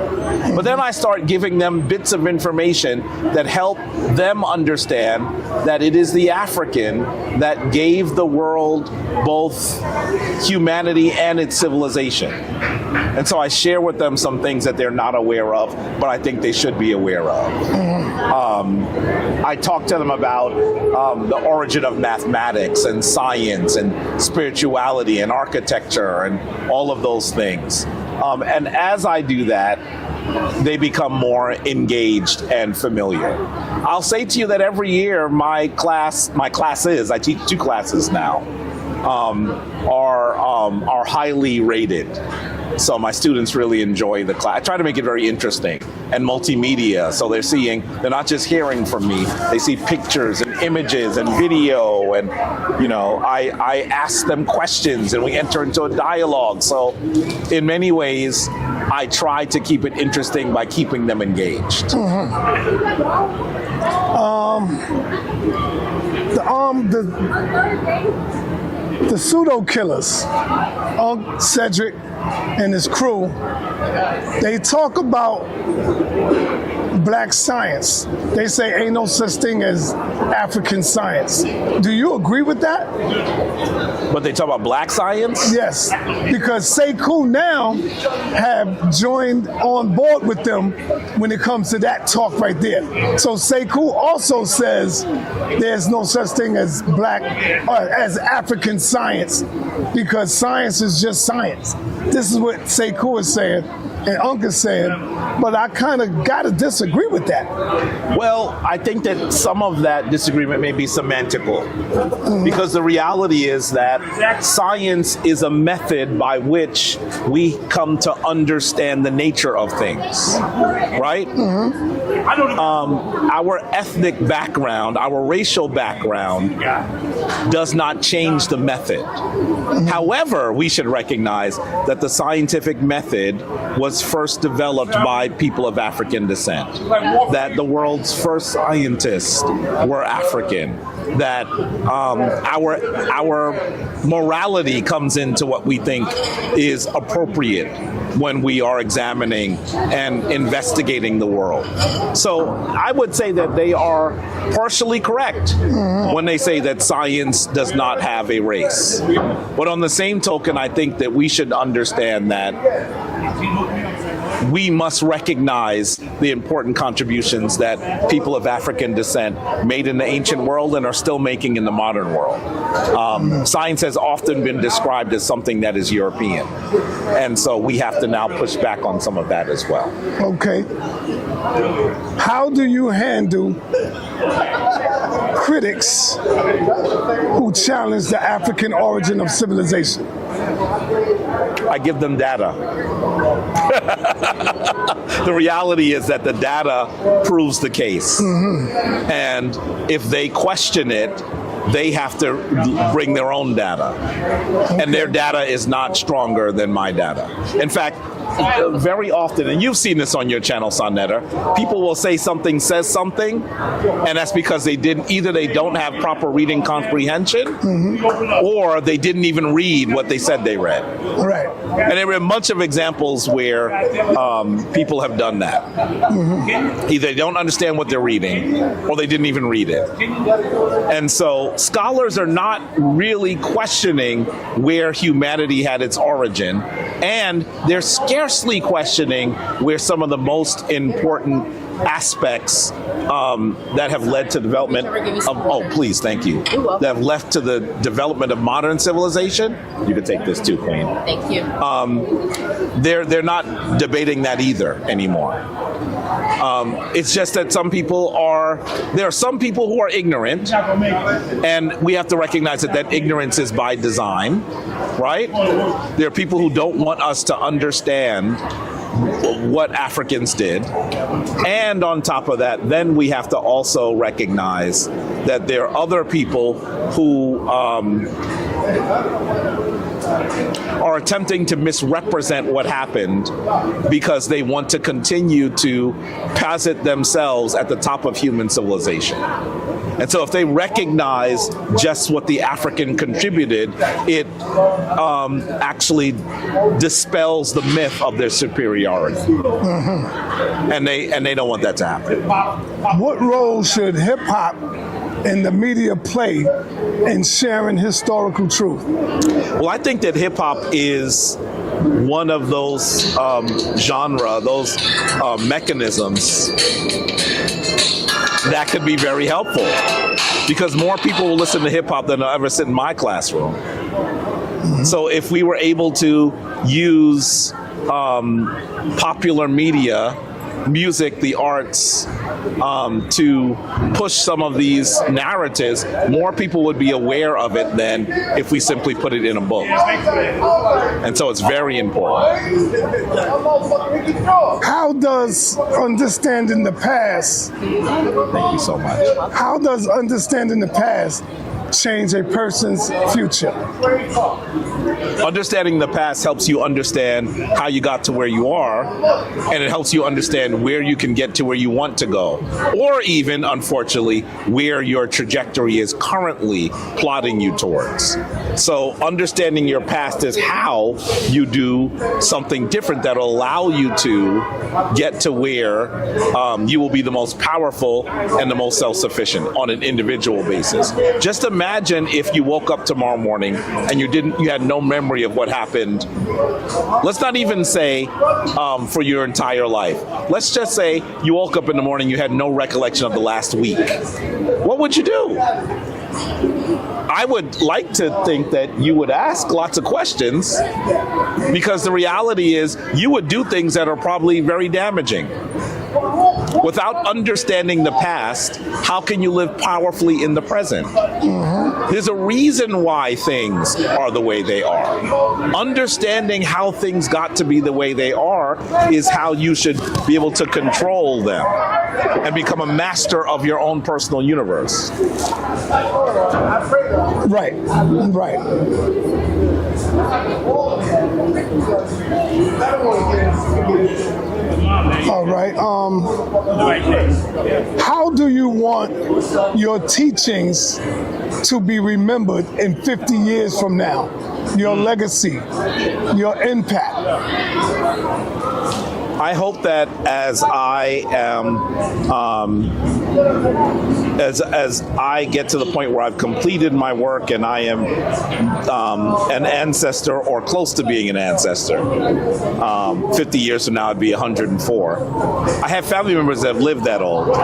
But then I start giving them bits of information that help them understand that it is the African that gave the world both humanity and its civilization. And so I share with them some things that they're not aware of, but I think they should be aware of. I talk to them about the origin of mathematics and science and spirituality and architecture and all of those things. And as I do that, they become more engaged and familiar. I'll say to you that every year my classes, I teach 2 classes now, are highly rated. So my students really enjoy the class. I try to make it very interesting and multimedia. So they're not just hearing from me, they see pictures and images and video. And, you know, I ask them questions and we enter into a dialogue. So in many ways, I try to keep it interesting by keeping them engaged. The pseudo killers, Unc, Cedric, and his crew, they talk about black science. They say ain't no such thing as African science. Do you agree with that? But they talk about black science? Yes, because Sekou now have joined on board with them when it comes to that talk right there. So Sekou also says there's no such thing as black or as African science because science is just science. This is what Sekou is saying and Unc is saying, but I kind of got to disagree with that. Well, I think that some of that disagreement may be semantical because the reality is that science is a method by which we come to understand the nature of things, right? Our ethnic background, our racial background does not change the method. However, we should recognize that the scientific method was first developed by people of African descent, that the world's first scientists were African, that our morality comes into what we think is appropriate when we are examining and investigating the world. So I would say that they are partially correct when they say that science does not have a race. But on the same token, I think that we should understand that we must recognize the important contributions that people of African descent made in the ancient world and are still making in the modern world. Science has often been described as something that is European. And so we have to now push back on some of that as well. Okay. How do you handle critics who challenge the African origin of civilization? I give them data. The reality is that the data proves the case. And if they question it, they have to bring their own data. And their data is not stronger than my data. In fact, very often, and you've seen this on your channel, sa.neter, people will say something says something, and that's because they don't have proper reading comprehension, or they didn't even read what they said they read. Right. And there are a bunch of examples where people have done that. Either they don't understand what they're reading, or they didn't even read it. And so scholars are not really questioning where humanity had its origin, and they're scared scarcely questioning where some of the most important aspects that have led to development of, oh, please, thank you, that have led to the development of modern civilization. You can take this too, Queen. Thank you. They're not debating that either anymore. It's just that there are some people who are ignorant, and we have to recognize that ignorance is by design, right? There are people who don't want us to understand what Africans did. And on top of that, then we have to also recognize that there are other people who are attempting to misrepresent what happened because they want to continue to posit themselves at the top of human civilization. And so if they recognize just what the African contributed, it actually dispels the myth of their superiority. Mm-hmm. And they don't want that to happen. What role should hip hop and the media play in sharing historical truth? Well, I think that hip hop is one of those those mechanisms that could be very helpful, because more people will listen to hip hop than will ever sit in my classroom. Mm-hmm. So if we were able to use popular media, music, the arts, to push some of these narratives, more people would be aware of it than if we simply put it in a book. And so it's very important. How does understanding the past, thank you so much, how does understanding the past change a person's future? Understanding the past helps you understand how you got to where you are, and it helps you understand where you can get to where you want to go, or even, unfortunately, where your trajectory is currently plotting you towards. So understanding your past is how you do something different that will allow you to get to where you will be the most powerful and the most self-sufficient on an individual basis. Just imagine if you woke up tomorrow morning and you had no memory of what happened. Let's not even say for your entire life. Let's just say you woke up in the morning, you had no recollection of the last week. What would you do? I would like to think that you would ask lots of questions, because the reality is you would do things that are probably very damaging. Without understanding the past, how can you live powerfully in the present? Mm-hmm. There's a reason why things are the way they are. Understanding how things got to be the way they are is how you should be able to control them and become a master of your own personal universe. Right. All right. How do you want your teachings to be remembered in 50 years from now? Your legacy, your impact? I hope that as I am, as I get to the point where I've completed my work and I am an ancestor or close to being an ancestor, 50 years from now I'd be 104. I have family members that have lived that old.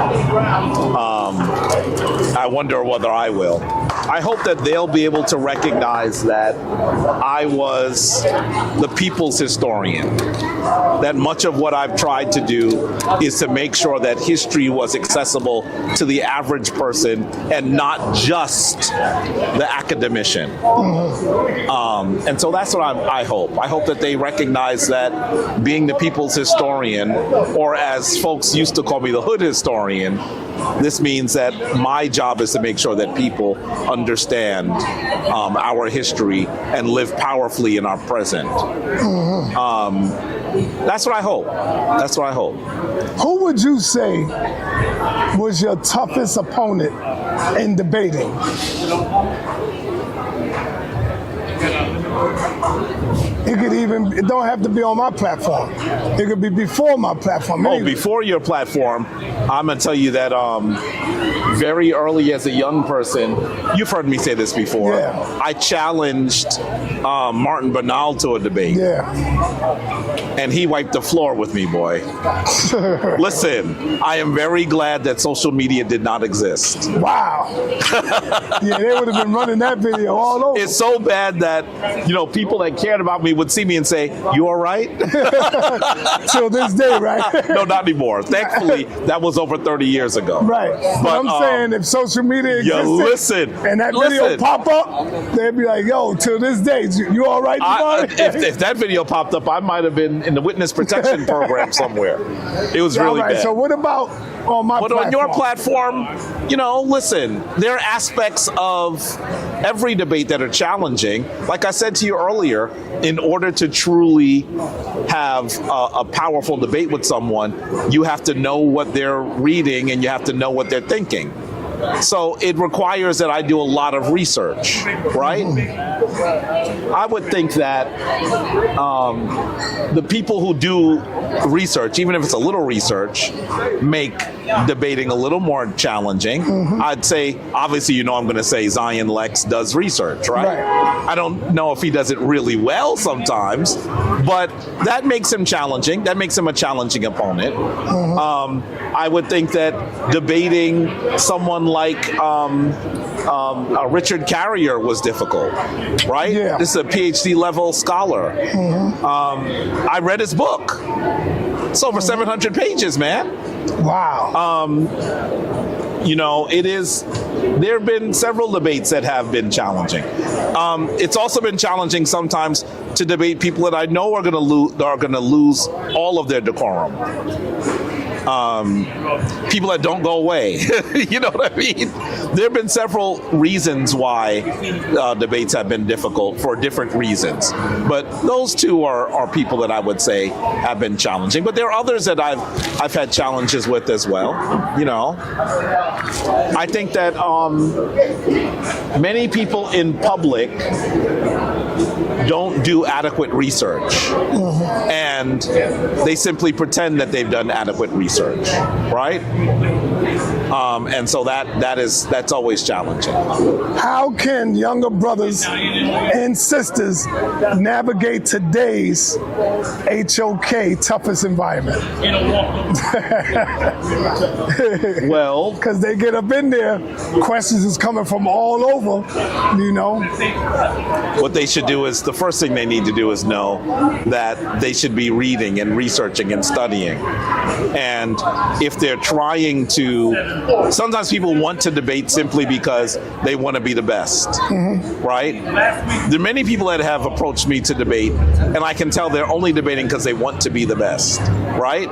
I wonder whether I will. I hope that they'll be able to recognize that I was the people's historian, that much of what I've tried to do is to make sure that history was accessible to the average person and not just the academician. And so that's what I hope. I hope that they recognize that being the people's historian, or as folks used to call me, the hood historian, this means that my job is to make sure that people understand our history and live powerfully in our present. That's what I hope. That's what I hope. Who would you say was your toughest opponent in debating? It could it don't have to be on my platform. It could be before my platform. Oh, before your platform, I'm gonna tell you that very early as a young person, you've heard me say this before. Yeah. I challenged Martin Bernal to a debate. Yeah. And he wiped the floor with me, boy. Listen, I am very glad that social media did not exist. Wow. Yeah, they would have been running that video all over. It's so bad that, people that cared about me would see me and say, "You all right?" Till this day, right? No, not anymore. Thankfully, that was over 30 years ago. Right. But I'm saying if social media existed and that video pop up, they'd be like, "Yo, till this day, you all right, Jabari?" If that video popped up, I might have been in the witness protection program somewhere. It was really bad. So what about on my platform? But on your platform, listen, there are aspects of every debate that are challenging. Like I said to you earlier, in order to truly have a powerful debate with someone, you have to know what they're reading and you have to know what they're thinking. So it requires that I do a lot of research, right? I would think that the people who do research, even if it's a little research, make debating a little more challenging. I'd say, obviously, I'm going to say Zion Lex does research, right? I don't know if he does it really well sometimes, but that makes him challenging. That makes him a challenging opponent. I would think that debating someone like Richard Carrier was difficult, right? Yeah. This is a PhD level scholar. I read his book. It's over 700 pages, man. Wow. There have been several debates that have been challenging. It's also been challenging sometimes to debate people that I know are going to lose all of their decorum. People that don't go away. You know what I mean? There have been several reasons why debates have been difficult for different reasons. But those two are people that I would say have been challenging. But there are others that I've had challenges with as well. I think that many people in public don't do adequate research. And they simply pretend that they've done adequate research, right? And so that's always challenging. How can younger brothers and sisters navigate today's HOK toughest environment? Well, because they get up in there, questions is coming from all over, What they should do is, the first thing they need to do is know that they should be reading and researching and studying. And if they're trying to, sometimes people want to debate simply because they want to be the best, right? There are many people that have approached me to debate, and I can tell they're only debating because they want to be the best, right?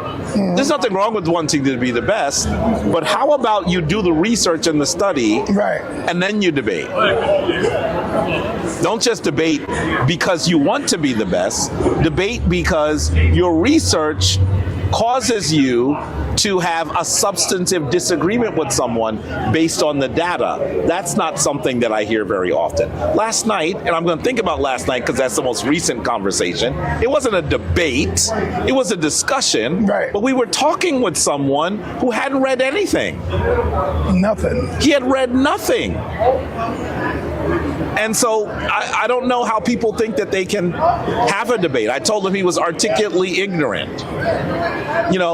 There's nothing wrong with wanting to be the best, but how about you do the research and the study, right, and then you debate? Don't just debate because you want to be the best. Debate because your research causes you to have a substantive disagreement with someone based on the data. That's not something that I hear very often. Last night, and I'm going to think about last night because that's the most recent conversation, it wasn't a debate, it was a discussion, right, but we were talking with someone who hadn't read anything. Nothing. He had read nothing. And so I don't know how people think that they can have a debate. I told him he was articulately ignorant,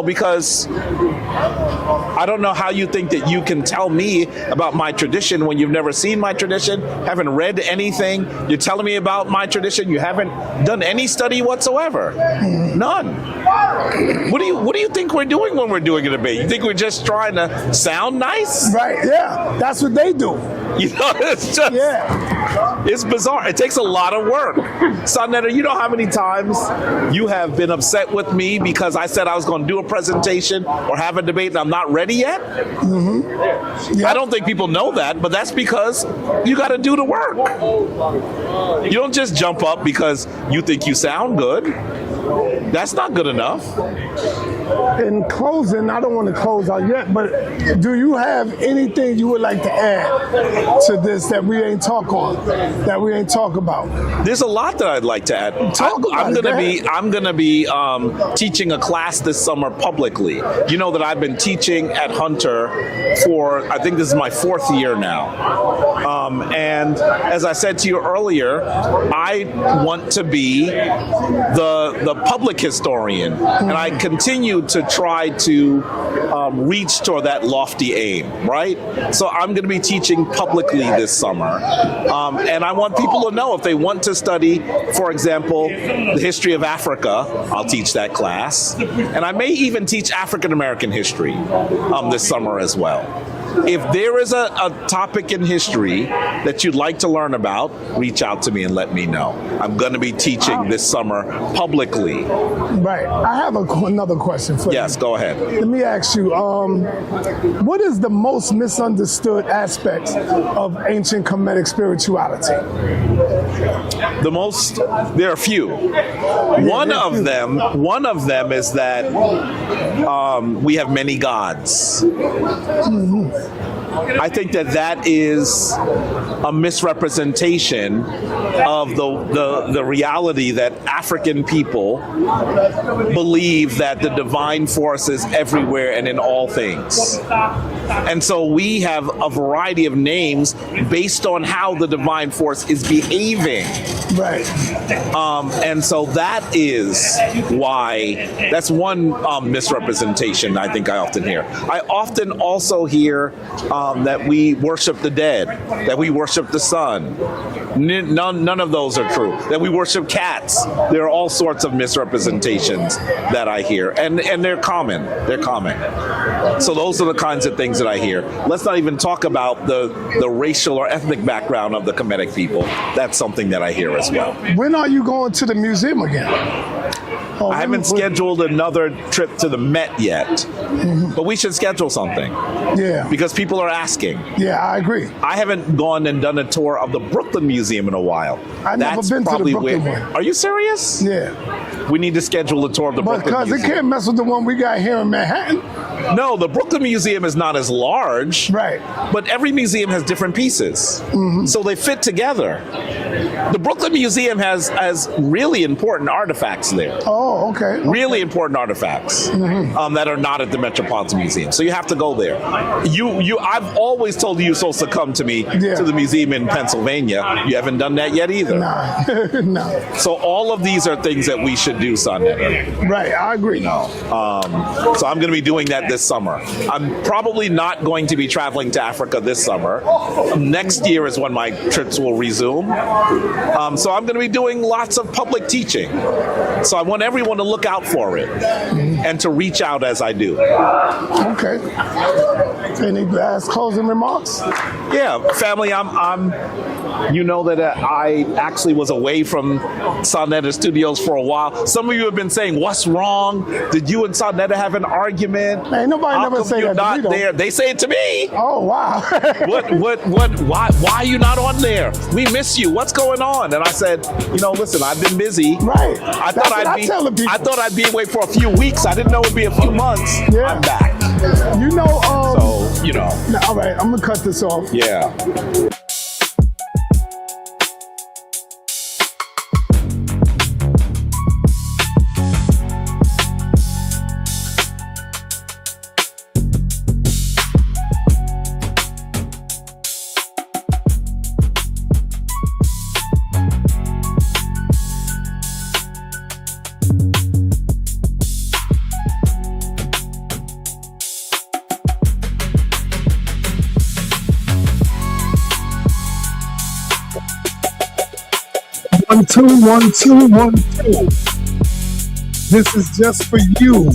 because I don't know how you think that you can tell me about my tradition when you've never seen my tradition, haven't read anything. You're telling me about my tradition. You haven't done any study whatsoever. None. What do you think we're doing when we're doing a debate? You think we're just trying to sound nice? Right, yeah. That's what they do. It's just, it's bizarre. It takes a lot of work. sa.neter, you know how many times you have been upset with me because I said I was going to do a presentation or have a debate and I'm not ready yet? I don't think people know that, but that's because you got to do the work. You don't just jump up because you think you sound good. That's not good enough. in closing, I don't want to close out yet, but do you have anything you would like to add to this that we ain't talk about? There's a lot that I'd like to add. I'm gonna be teaching a class this summer publicly. You know that I've been teaching at Hunter for, I think this is my 4th year now. And as I said to you earlier, I want to be the public historian, and I continue to try to reach toward that lofty aim, right? So I'm going to be teaching publicly this summer, and I want people to know if they want to study, for example, the history of Africa, I'll teach that class, and I may even teach African American history this summer as well. If there is a topic in history that you'd like to learn about, reach out to me and let me know. I'm going to be teaching this summer publicly. Right. I have another question for you. Yes, go ahead. Let me ask you, what is the most misunderstood aspects of ancient Kemetic spirituality? There are a few. One of them is that we have many gods. I think that is a misrepresentation of the reality that African people believe that the divine force is everywhere and in all things. And so we have a variety of names based on how the divine force is behaving. Right. And so that's one misrepresentation I think I often hear. I often also hear that we worship the dead, that we worship the sun. None of those are true. That we worship cats. There are all sorts of misrepresentations that I hear, and they're common. They're common. So those are the kinds of things that I hear. Let's not even talk about the racial or ethnic background of the Kemetic people. That's something that I hear as well. When are you going to the museum again? I haven't scheduled another trip to the Met yet, but we should schedule something. Yeah. Because people are asking. Yeah, I agree. I haven't gone and done a tour of the Brooklyn Museum in a while. I've never been to the Brooklyn one. Are you serious? Yeah. We need to schedule a tour of the Brooklyn Museum. Because it can't mess with the one we got here in Manhattan. No, the Brooklyn Museum is not as large. Right. But every museum has different pieces. So they fit together. The Brooklyn Museum has really important artifacts there. Oh, okay. Really important artifacts that are not at the Metropolitan Museum. So you have to go there. I've always told you you're supposed to come to me to the museum in Pennsylvania. You haven't done that yet either. Nah. No. So all of these are things that we should do, sa.neter. Right, I agree. So I'm going to be doing that this summer. I'm probably not going to be traveling to Africa this summer. Next year is when my trips will resume. So I'm going to be doing lots of public teaching. So I want everyone to look out for it and to reach out as I do. Okay. Any last closing remarks? Yeah, family, you know that I actually was away from sa.neter Studios for a while. Some of you have been saying, what's wrong? Did you and sa.neter have an argument? Ain't nobody never say that not to me, there. They say it to me. Oh, wow. Why are you not on there? We miss you. What's going on? And I said, listen, I've been busy. Right. I thought I'd be away for a few weeks. I didn't know it'd be a few months. Yeah. I'm back. All right, I'm gonna cut this off. Yeah. One, two, 1, 2, 1, 2. This is just for you.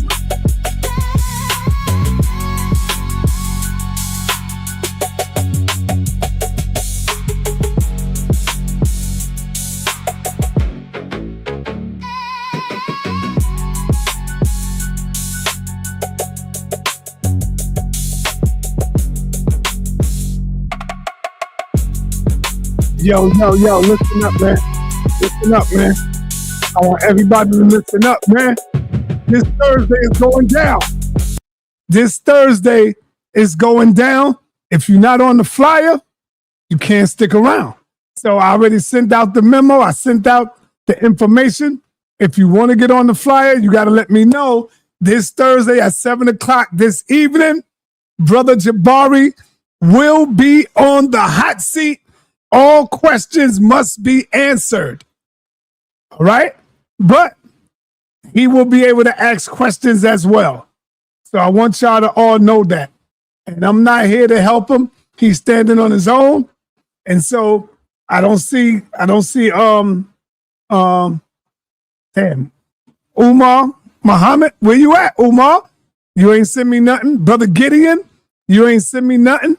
Yo, listen up, man. Listen up, man. I want everybody to listen up, man. This Thursday is going down. This Thursday is going down. If you're not on the flyer, you can't stick around. So I already sent out the memo. I sent out the information. If you want to get on the flyer, you got to let me know. This Thursday at 7 o'clock this evening, Brother Jabari will be on the hot seat. All questions must be answered. All right? But he will be able to ask questions as well. So I want y'all to all know that. And I'm not here to help him. He's standing on his own. And so I don't see Umar Muhammad, where you at, Umar? You ain't send me nothing. Brother Gideon, you ain't send me nothing.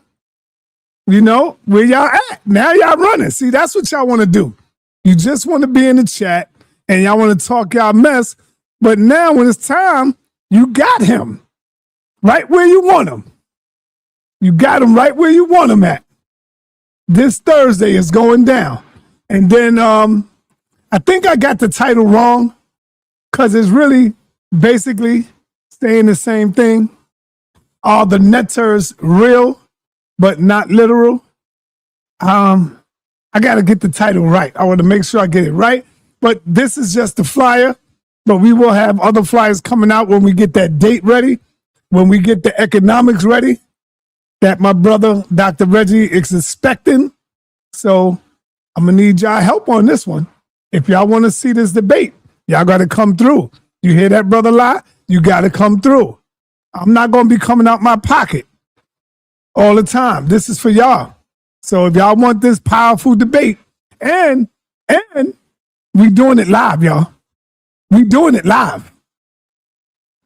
You know, where y'all at? Now y'all running. See, that's what y'all want to do. You just want to be in the chat and y'all want to talk y'all mess. But now when it's time, you got him right where you want him. You got him right where you want him at. This Thursday is going down. And then I think I got the title wrong because it's really basically saying the same thing. Are the netters real but not literal? I got to get the title right. I want to make sure I get it right. But this is just the flyer. But we will have other flyers coming out when we get that date ready, when we get the economics ready that my brother, Dr. Reggie, is expecting. So I'm going to need y'all help on this one. If y'all want to see this debate, y'all got to come through. You hear that, Brother Lie? You got to come through. I'm not going to be coming out my pocket all the time. This is for y'all. So if y'all want this powerful debate, and we doing it live, y'all. We doing it live.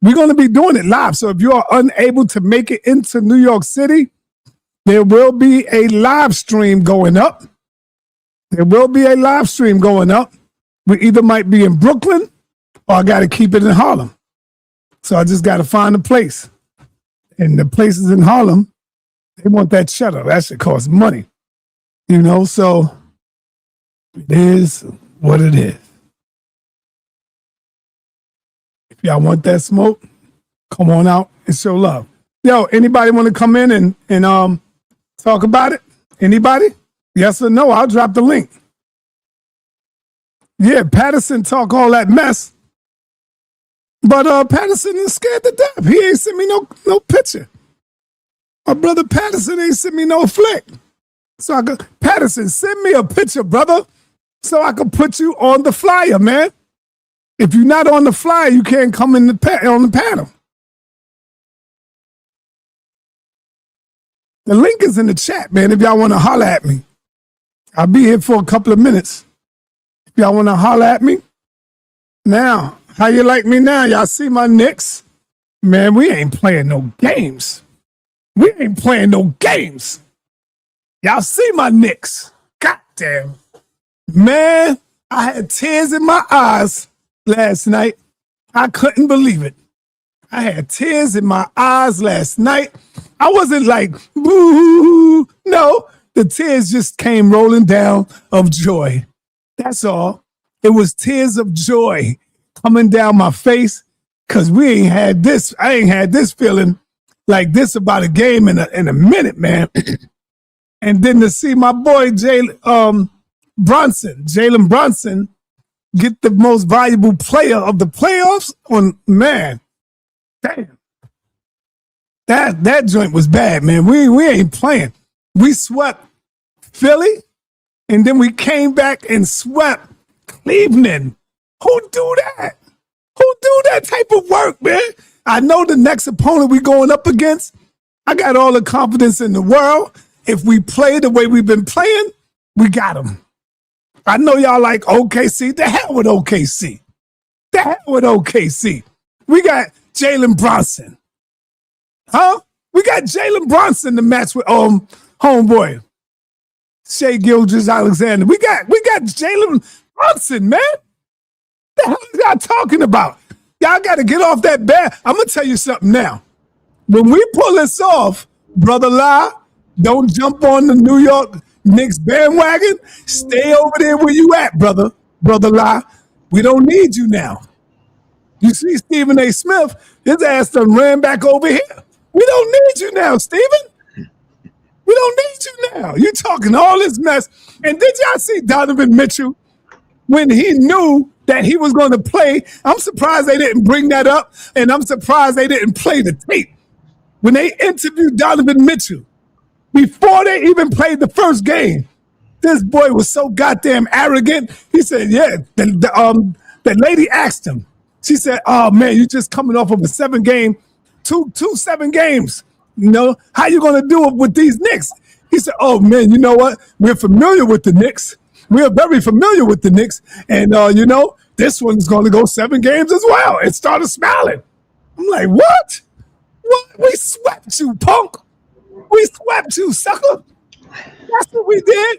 We're going to be doing it live. So if you are unable to make it into New York City, there will be a live stream going up. There will be a live stream going up. We either might be in Brooklyn or I got to keep it in Harlem. So I just got to find a place. And the places in Harlem, they want that cheddar. That should cost money. You know, so it is what it is. If y'all want that smoke, come on out and show love. Yo, anybody want to come in and talk about it? Anybody? Yes or no? I'll drop the link. Yeah, Patterson talk all that mess. But Patterson is scared to death. He ain't sent me no picture. My brother Patterson ain't sent me no flick. So I go, Patterson, send me a picture, brother, so I can put you on the flyer, man. If you're not on the flyer, you can't come in on the panel. The link is in the chat, man, if y'all want to holler at me. I'll be here for a couple of minutes. If y'all want to holler at me. Now, how you like me now? Y'all see my Knicks? Man, we ain't playing no games. We ain't playing no games. Y'all see my Knicks? Goddamn. Man, I had tears in my eyes last night. I couldn't believe it. I had tears in my eyes last night. I wasn't like, boo. No, the tears just came rolling down of joy. That's all. It was tears of joy coming down my face because we ain't had this. I ain't had this feeling like this about a game in a minute, man. And then to see my boy Jalen Brunson, get the most valuable player of the playoffs on, man, damn. That joint was bad, man. We ain't playing. We swept Philly, and then we came back and swept Cleveland. Who do that? Who do that type of work, man? I know the next opponent we going up against, I got all the confidence in the world. If we play the way we've been playing, we got them. I know y'all like OKC. The hell with OKC. The hell with OKC. We got Jalen Brunson. Huh? We got Jalen Brunson to match with homeboy. Shea Gilgeous-Alexander. We got Jalen Brunson, man. The hell are y'all talking about? Y'all got to get off that bad. I'm going to tell you something now. When we pull this off, Brother La, don't jump on the New York Knicks bandwagon. Stay over there where you at, brother. Brother La, we don't need you now. You see Stephen A. Smith, his ass done ran back over here. We don't need you now, Stephen. We don't need you now. You talking all this mess. And did y'all see Donovan Mitchell when he knew that he was going to play? I'm surprised they didn't bring that up, and I'm surprised they didn't play the tape. When they interviewed Donovan Mitchell, before they even played the first game, this boy was so goddamn arrogant. He said, yeah, the lady asked him. She said, oh, man, you just coming off of a 7-game, two 7 games. You know, how you going to do it with these Knicks? He said, oh, man, you know what? We're familiar with the Knicks. We're very familiar with the Knicks. And, you know, this one's going to go 7 games as well. And started smiling. I'm like, what? What? We swept you, punk. We swept you, sucker. That's what we did.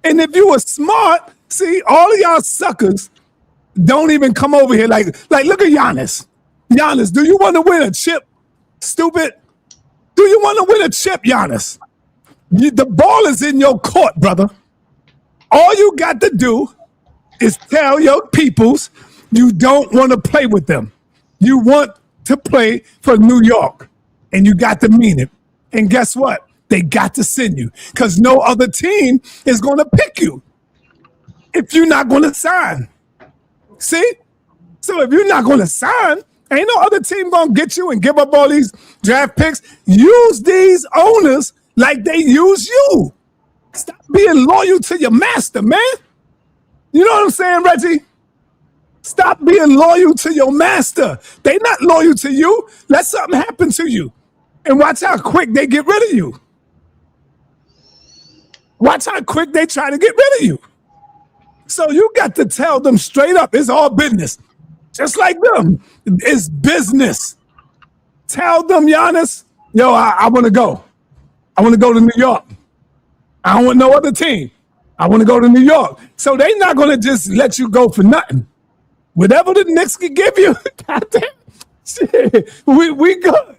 And if you were smart, see, all of y'all suckers don't even come over here. Like look at Giannis. Giannis, do you want to win a chip? Stupid. Do you want to win a chip, Giannis? The ball is in your court, brother. All you got to do is tell your peoples you don't want to play with them. You want to play for New York, and you got to mean it. And guess what? They got to send you because no other team is going to pick you if you're not going to sign. See? So if you're not going to sign, ain't no other team going to get you and give up all these draft picks. Use these owners like they use you. Stop being loyal to your master, man. You know what I'm saying, Reggie? Stop being loyal to your master. They not loyal to you. Let something happen to you. And watch how quick they get rid of you. Watch how quick they try to get rid of you. So you got to tell them straight up, it's all business. Just like them, it's business. Tell them, Giannis, yo, I want to go. I want to go to New York. I don't want no other team. I want to go to New York. So they not going to just let you go for nothing. Whatever the Knicks can give you, goddamn, shit, we good.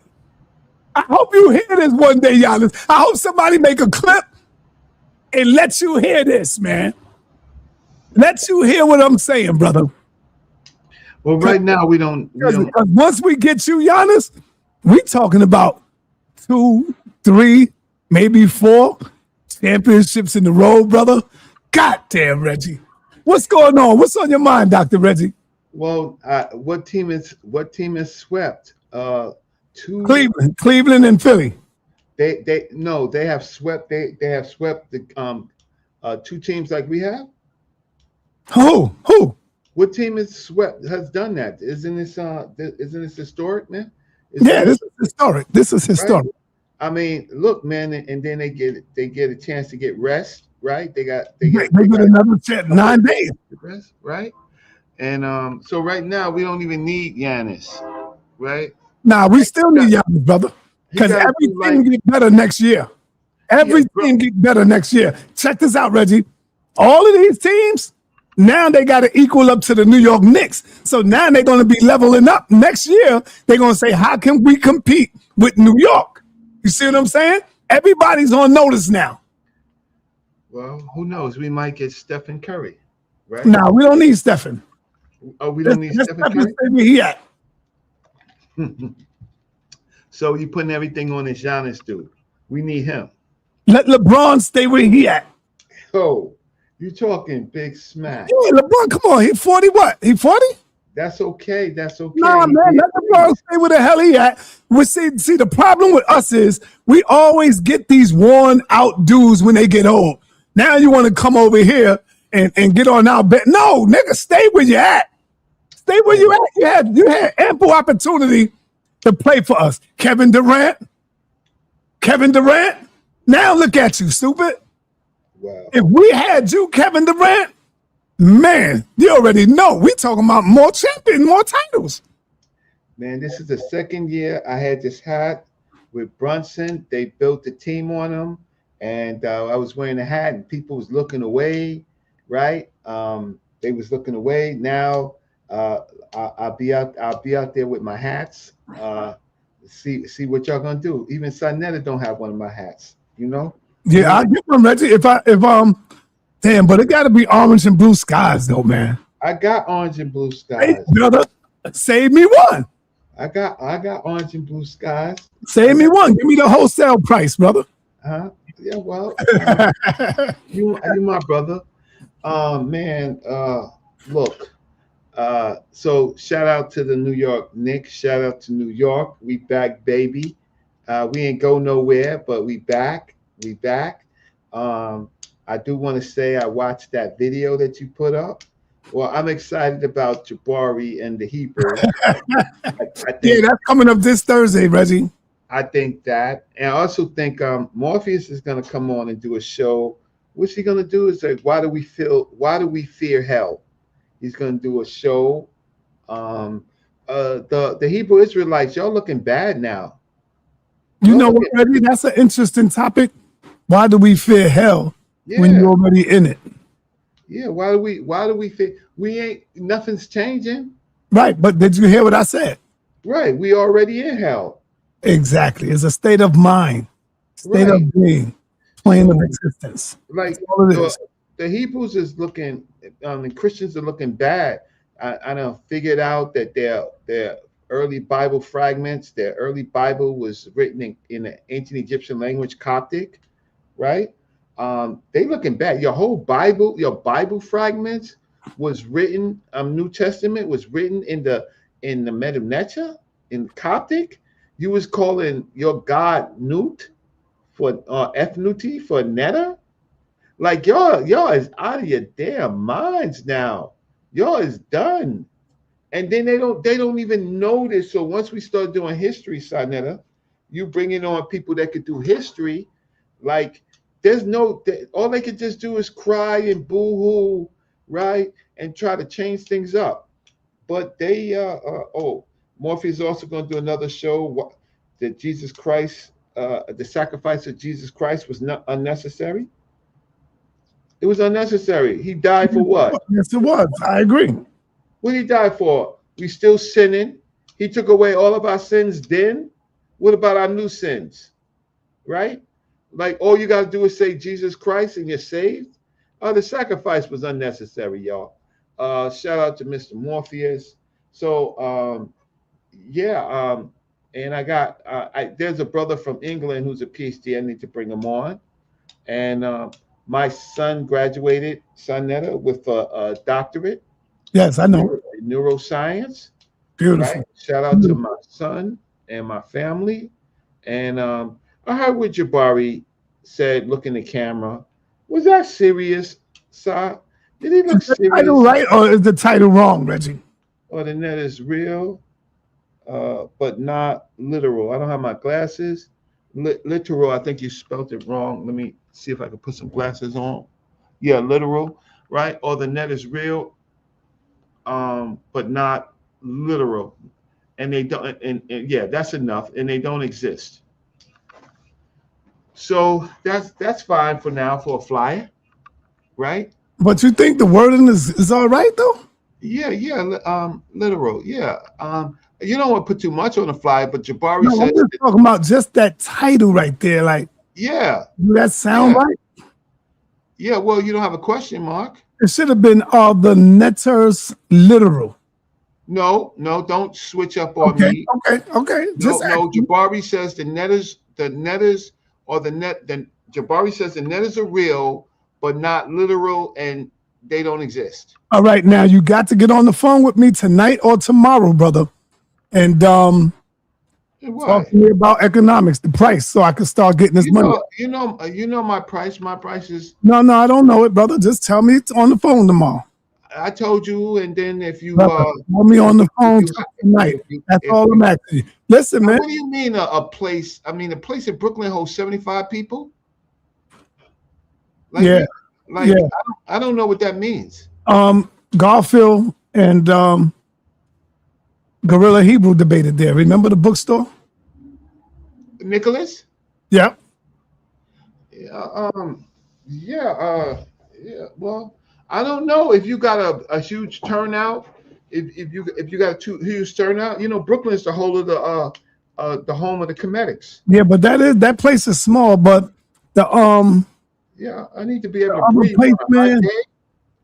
I hope you hear this one day, Giannis. I hope somebody make a clip and let you hear this, man. Let you hear what I'm saying, brother. Well, right now we don't. Because once we get you, Giannis, we talking about 2, 3, maybe 4 championships in the road, brother. Goddamn, Reggie. What's going on? What's on your mind, Dr. Reggie? Well, what team is swept? 2 Cleveland and Philly. They have swept. They have swept the 2 teams like we have. Who? What team has done that? Isn't this historic, man? This is historic. This is historic. Right? I mean, look, man, and then they get a chance to get rest, right? They get another chance, 9 days. Rest, right? And so right now we don't even need Giannis, right? Nah, we still need Giannis, brother. Because everything get better next year. Everything get better next year. Check this out, Reggie. All of these teams, now they got to equal up to the New York Knicks. So now they're going to be leveling up. Next year, they're going to say, how can we compete with New York? You see what I'm saying? Everybody's on notice now. Well, who knows? We might get Stephen Curry, right? No, we don't need Stephen. Oh, we don't need Stephen Curry? Stay where he at. So you're putting everything on this Giannis dude. We need him. Let LeBron stay where he at. Oh, you talking big smack. Yeah, LeBron, come on. He 40 what? He 40? That's okay. That's okay. Nah, man, let LeBron stay where the hell he at. We see, the problem with us is we always get these worn out dudes when they get old. Now you want to come over here and get on our bet. No, nigga, stay where you at. Stay where you at. You had ample opportunity to play for us. Kevin Durant. Now look at you, stupid. Wow. If we had you, Kevin Durant, man, you already know. We talking about more champions, more titles. Man, this is the second year I had this hat with Brunson. They built the team on him, and I was wearing the hat, and people was looking away, right? They was looking away. Now I'll be out there with my hats. See what y'all gonna do. Even sa.neter don't have one of my hats, you know? Yeah, I'll get one, Reggie. Damn, but it gotta be orange and blue skies though, man. I got orange and blue skies. Hey, brother. Save me one. I got orange and blue skies. Save me one. Give me the wholesale price, brother. Yeah, well, you my brother. Man, look. So shout out to the New York Knicks. Shout out to New York. We back, baby. We ain't go nowhere, but we back. We back. I do want to say I watched that video that you put up. Well, I'm excited about Jabari and the Hebrew. I think, that's coming up this Thursday, Reggie. I think that, and I also think Morpheus is going to come on and do a show. What's he going to do? Is like, why do we fear hell? He's going to do a show. The Hebrew Israelites, y'all looking bad now. You know what, Reggie? That's an interesting topic. Why do we fear hell when you're already in it? Yeah, why do we fear? We ain't, nothing's changing. Right, but did you hear what I said? Right, we already in hell. Exactly. It's a state of mind, state of being, plane of existence. Like the Hebrews is looking, the Christians are looking bad. I don't figured out that their early Bible fragments, their early Bible was written in the ancient Egyptian language, Coptic, right? They looking bad. Your whole Bible, your Bible fragments was written, New Testament was written in the Meta, in Coptic. You was calling your God Nut for Ethnuti for Neter. Like y'all is out of your damn minds now. Y'all is done. And then they don't even know this. So once we start doing history, sa.neter, you bringing on people that could do history, like all they could just do is cry and boo-hoo, right? And try to change things up. But they Morpheus is also going to do another show that Jesus Christ, the sacrifice of Jesus Christ was not unnecessary. It was unnecessary. He died for what? Yes, it was. I agree. What did he die for? We still sinning. He took away all of our sins then. What about our new sins? Right? Like all you got to do is say Jesus Christ and you're saved. The sacrifice was unnecessary, y'all. Shout out to Mr. Morpheus. So and I got there's a brother from England who's a PhD. I need to bring him on. And my son graduated, sa.neter, with a doctorate. Yes, I know. In neuroscience. Beautiful. Right? Shout out to my son and my family. And I heard what Jabari said, look in the camera. Was that serious, Sa? Did he look serious? Is the title right or is the title wrong, Reggie? Or the net is real, but not literal. I don't have my glasses. Literal, I think you spelled it wrong. Let me see if I can put some glasses on. Yeah, literal, right? Or the net is real, but not literal. And they don't, and yeah, that's enough. And they don't exist. So that's fine for now for a flyer, right? But you think the wording is all right though? Yeah, literal, yeah. You don't want to put too much on the flyer, but Jabari said. I'm just talking about just that title right there, like. Yeah. Does that sound right? Yeah, well, you don't have a question mark. It should have been all the netters literal. No, don't switch up on me. Okay. No, Jabari says the netters, or Jabari says the netters are real, but not literal, and they don't exist. All right, now you got to get on the phone with me tonight or tomorrow, brother, and talk to me about economics, the price, so I can start getting this money. You know my price. My price is. No, I don't know it, brother. Just tell me it's on the phone tomorrow. I told you, and then if you tell me on the phone tonight. That's all I'm asking you. Listen, man. What do you mean a place? I mean, a place in Brooklyn holds 75 people. Like, yeah. I don't know what that means. Garfield and Gorilla Hebrew debated there. Remember the bookstore? Nicholas? Yeah. Yeah. Well, I don't know if you got a huge turnout. If you got a huge turnout, Brooklyn is the whole of the home of the Comedics. Yeah, but that place is small. But the Yeah, I need to be able to breathe.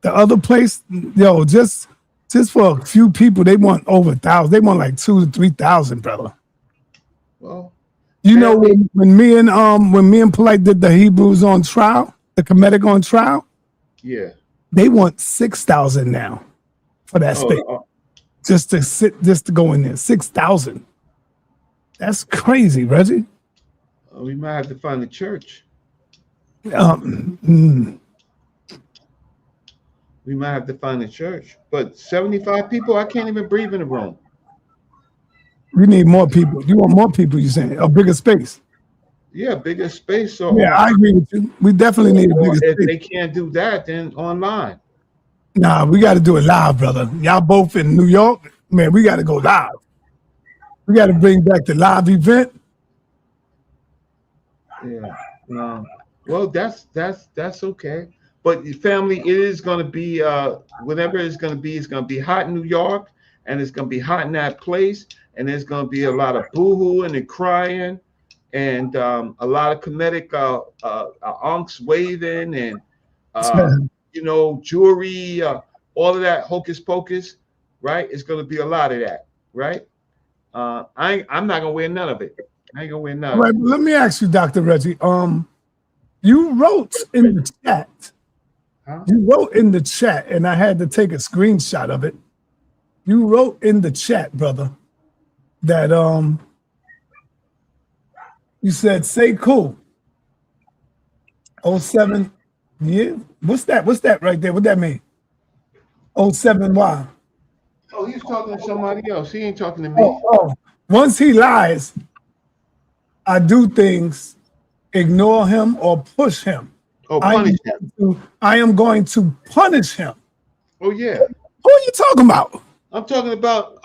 The other place, yo, just Just for a few people, they want over 1,000. They want like 2,000 to 3,000, brother. Well, You know when me and Polite did the Hebrews on trial, the Kemetic on trial, yeah. they want 6,000 now for that space. Just to go in there. 6,000. That's crazy, Reggie. We might have to find a church. We might have to find a church. But 75 people, I can't even breathe in the room. We need more people. You want more people, you're saying? A bigger space. Yeah, bigger space. Yeah, I agree with you. We definitely need a bigger space. If they can't do that, then online. Nah, we got to do it live, brother. Y'all both in New York. Man, we got to go live. We got to bring back the live event. Yeah. Well, that's okay. But family, it is going to be whatever it's going to be. It's going to be hot in New York, and it's going to be hot in that place, and there's going to be a lot of boohooing and crying, and a lot of Kemetic unks waving, and jewelry, all of that hocus pocus, right? It's going to be a lot of that, right? I'm not gonna wear none of it. I ain't gonna wear none. Right, let me ask you, Dr. Reggie. You wrote in the chat. Huh? You wrote in the chat, and I had to take a screenshot of it. You wrote in the chat, brother, that you said say cool. 07 yeah. What's that right there? What that mean? 07 why? Oh, he's talking to somebody else. He ain't talking to me. Oh. Once he lies, I do things, ignore him or push him. Oh, punish him. I am going to punish him. Oh, yeah. Who are you talking about? I'm talking about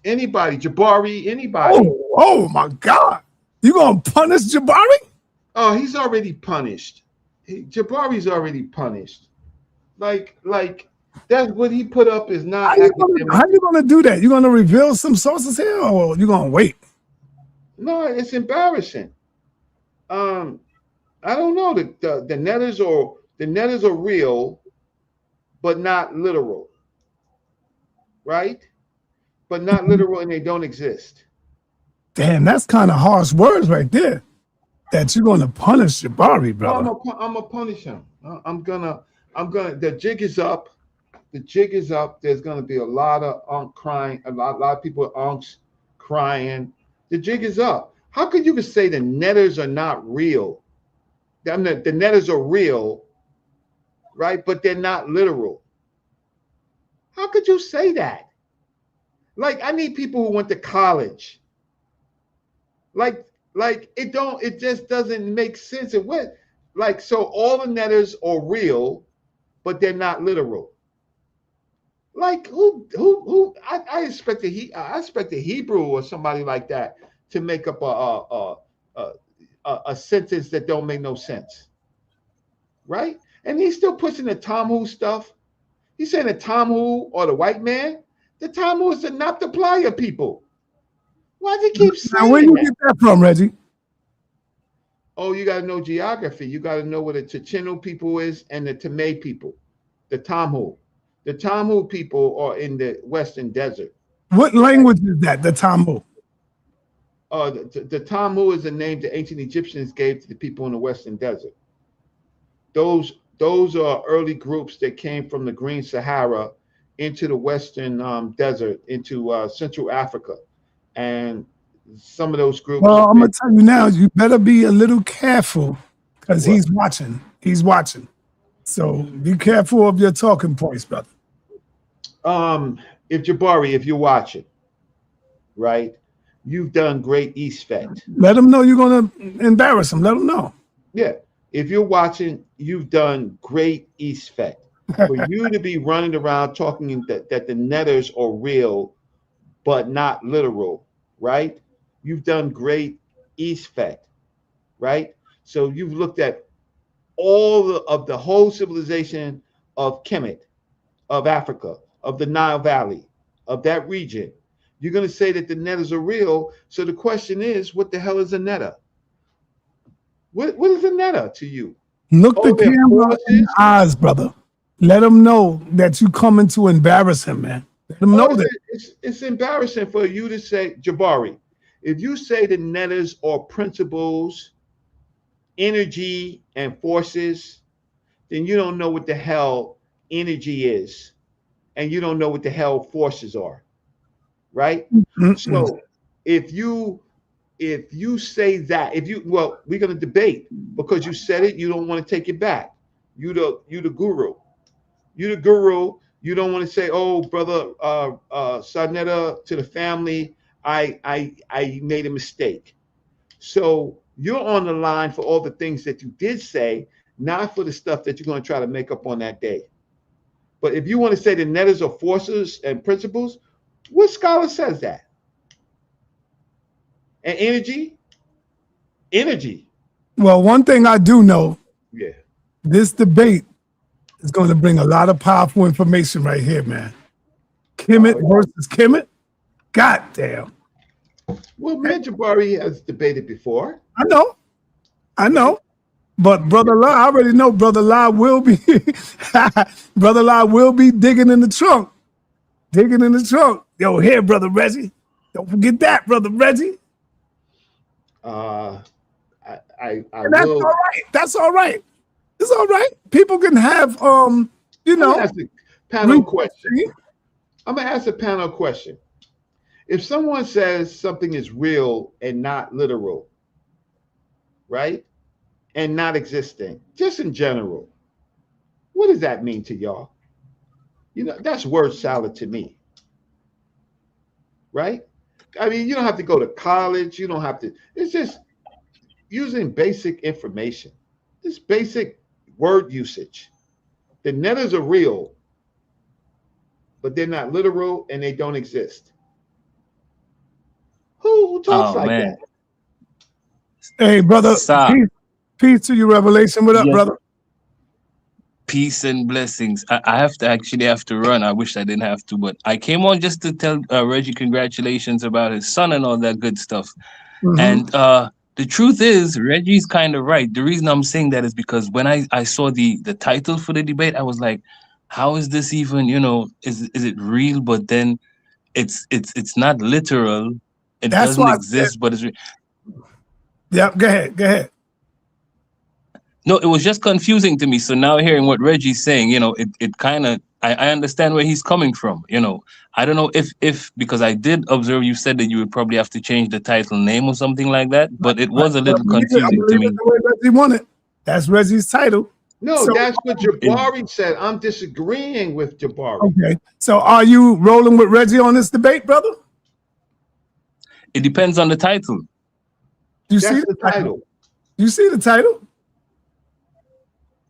anybody, Jabari, anybody. Oh my God. You gonna punish Jabari? Oh, he's already punished. Jabari's already punished. Like that's what he put up is not academic. How you gonna do that? You gonna reveal some sources here, or you gonna wait? No, it's embarrassing. I don't know. The netters are real, but not literal. Right? But not literal, and they don't exist. Damn, that's kind of harsh words right there. That you're gonna punish Jabari, brother. I'm gonna punish him. I'm gonna. The jig is up. The jig is up. There's gonna be a lot of crying. A lot of people unks crying. The jig is up. How could you say the netters are not real? The netters are real, right? But they're not literal. How could you say that? Like, I need people who went to college. Like it just doesn't make sense. So all the netters are real, but they're not literal. Like who I expect a Hebrew or somebody like that to make up a sentence that don't make no sense. Right? And he's still pushing the Talmud stuff. He's saying the Talmud or the white man. The Talmud is the Naphtaliah people. Why does he keep saying that? Where you get that from, Reggie? Oh, you got to know geography. You got to know what the Tichenor people is and the Temei people, the Talmud. The Talmud people are in the Western Desert. What language is that, the Talmud? The Talmud is a name the ancient Egyptians gave to the people in the Western Desert. Those are early groups that came from the Green Sahara into the Western desert, into Central Africa. And some of those groups. Well, I'm going to tell you now, you better be a little careful because he's watching. He's watching. So be careful of your talking points, brother. If you're watching, right, you've done great Eastfet. Let them know you're going to embarrass them. Let them know. Yeah. If you're watching, you've done great Eastfet. For you to be running around talking that the netters are real, but not literal, right? You've done great Eastfet, right? So you've looked at all of the whole civilization of Kemet, of Africa, of the Nile Valley, of that region. You're going to say that the netters are real. So the question is, what the hell is a netter? What is a netter to you? Look the camera in the eyes, brother. Let him know that you coming to embarrass him, man. Let him know that. It's embarrassing for you to say, Jabari, if you say the netters are principles, energy, and forces, then you don't know what the hell energy is, and you don't know what the hell forces are, right? So if you say that, we're gonna debate because you said it, you don't want to take it back. You the guru. You the guru. You don't want to say, oh, brother, sa.neter, to the family, I made a mistake. So you're on the line for all the things that you did say, not for the stuff that you're going to try to make up on that day. But if you want to say the netters are forces and principles, what scholar says that? And energy? Energy. Well, one thing I do know, Yeah. this debate is going to bring a lot of powerful information right here, man. Kemet versus Kemet? God damn. Well, me and Jabari has debated before. I know. But Brother La, I already know Brother La will be Brother La will be digging in the trunk. Digging in the trunk. Yo, here, Brother Reggie. Don't forget that, Brother Reggie. I And that's will. all right. That's all right. It's all right. People can have you know. That's a panel question. I'm gonna ask a panel question. If someone says something is real and not literal, right? And not existing, just in general, what does that mean to y'all? You know, that's word salad to me. Right? I mean, you don't have to go to college, you don't have to, it's just using basic information. This basic word usage. The netters are real, but they're not literal and they don't exist. Who talks like that? Hey, brother, peace to you, Revelation. What up, brother? Peace and blessings. I have to run. I wish I didn't have to, but I came on just to tell Reggie congratulations about his son and all that good stuff. And the truth is, Reggie's kind of right. The reason I'm saying that is because when I saw the title for the debate, I was like, how is this even, is it real? But then it's not literal. It doesn't exist, but it's real. Yeah, go ahead. No, it was just confusing to me. So now hearing what Reggie's saying, it kind of, I understand where he's coming from. I don't know if because I did observe you said that you would probably have to change the title name or something like that, but it was a little confusing to me. The way Reggie wanted it. That's Reggie's title. No, that's what Jabari said. I'm disagreeing with Jabari. Okay. So are you rolling with Reggie on this debate, brother? It depends on the title. You see the title? You see the title?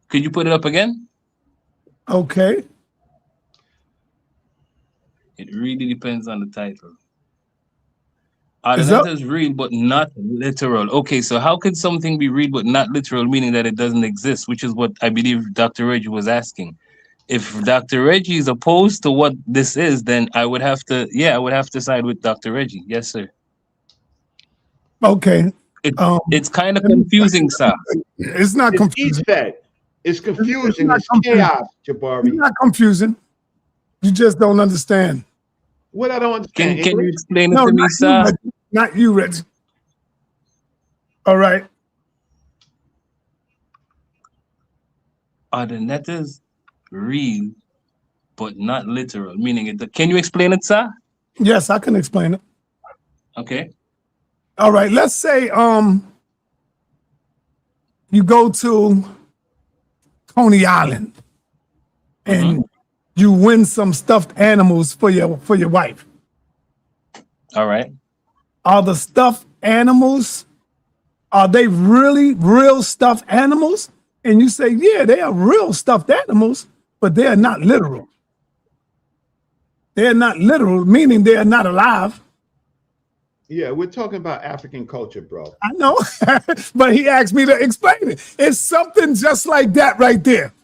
Could you put it up again? Okay. It really depends on the title. That is real, but not literal. Okay, so how could something be real but not literal, meaning that it doesn't exist, which is what I believe Dr. Reggie was asking. If Dr. Reggie is opposed to what this is, then I would have to side with Dr. Reggie. Yes, sir. Okay. It's kind of confusing, sir. It's not confusing. It's confusing. It's chaos, Jabari. It's not confusing. You just don't understand. What I don't understand. Can you explain it to me, sir? Not you, Reggie. All right. Are the netters real, but not literal? Meaning it. Can you explain it, sir? Yes, I can explain it. Okay. All right. Let's say you go to Coney Island and you win some stuffed animals for your wife. All right. Are the stuffed animals, are they really real stuffed animals? And you say, yeah, they are real stuffed animals, but they are not literal. They are not literal, meaning they are not alive. Yeah, we're talking about African culture, bro. I know, but he asked me to explain it. It's something just like that right there.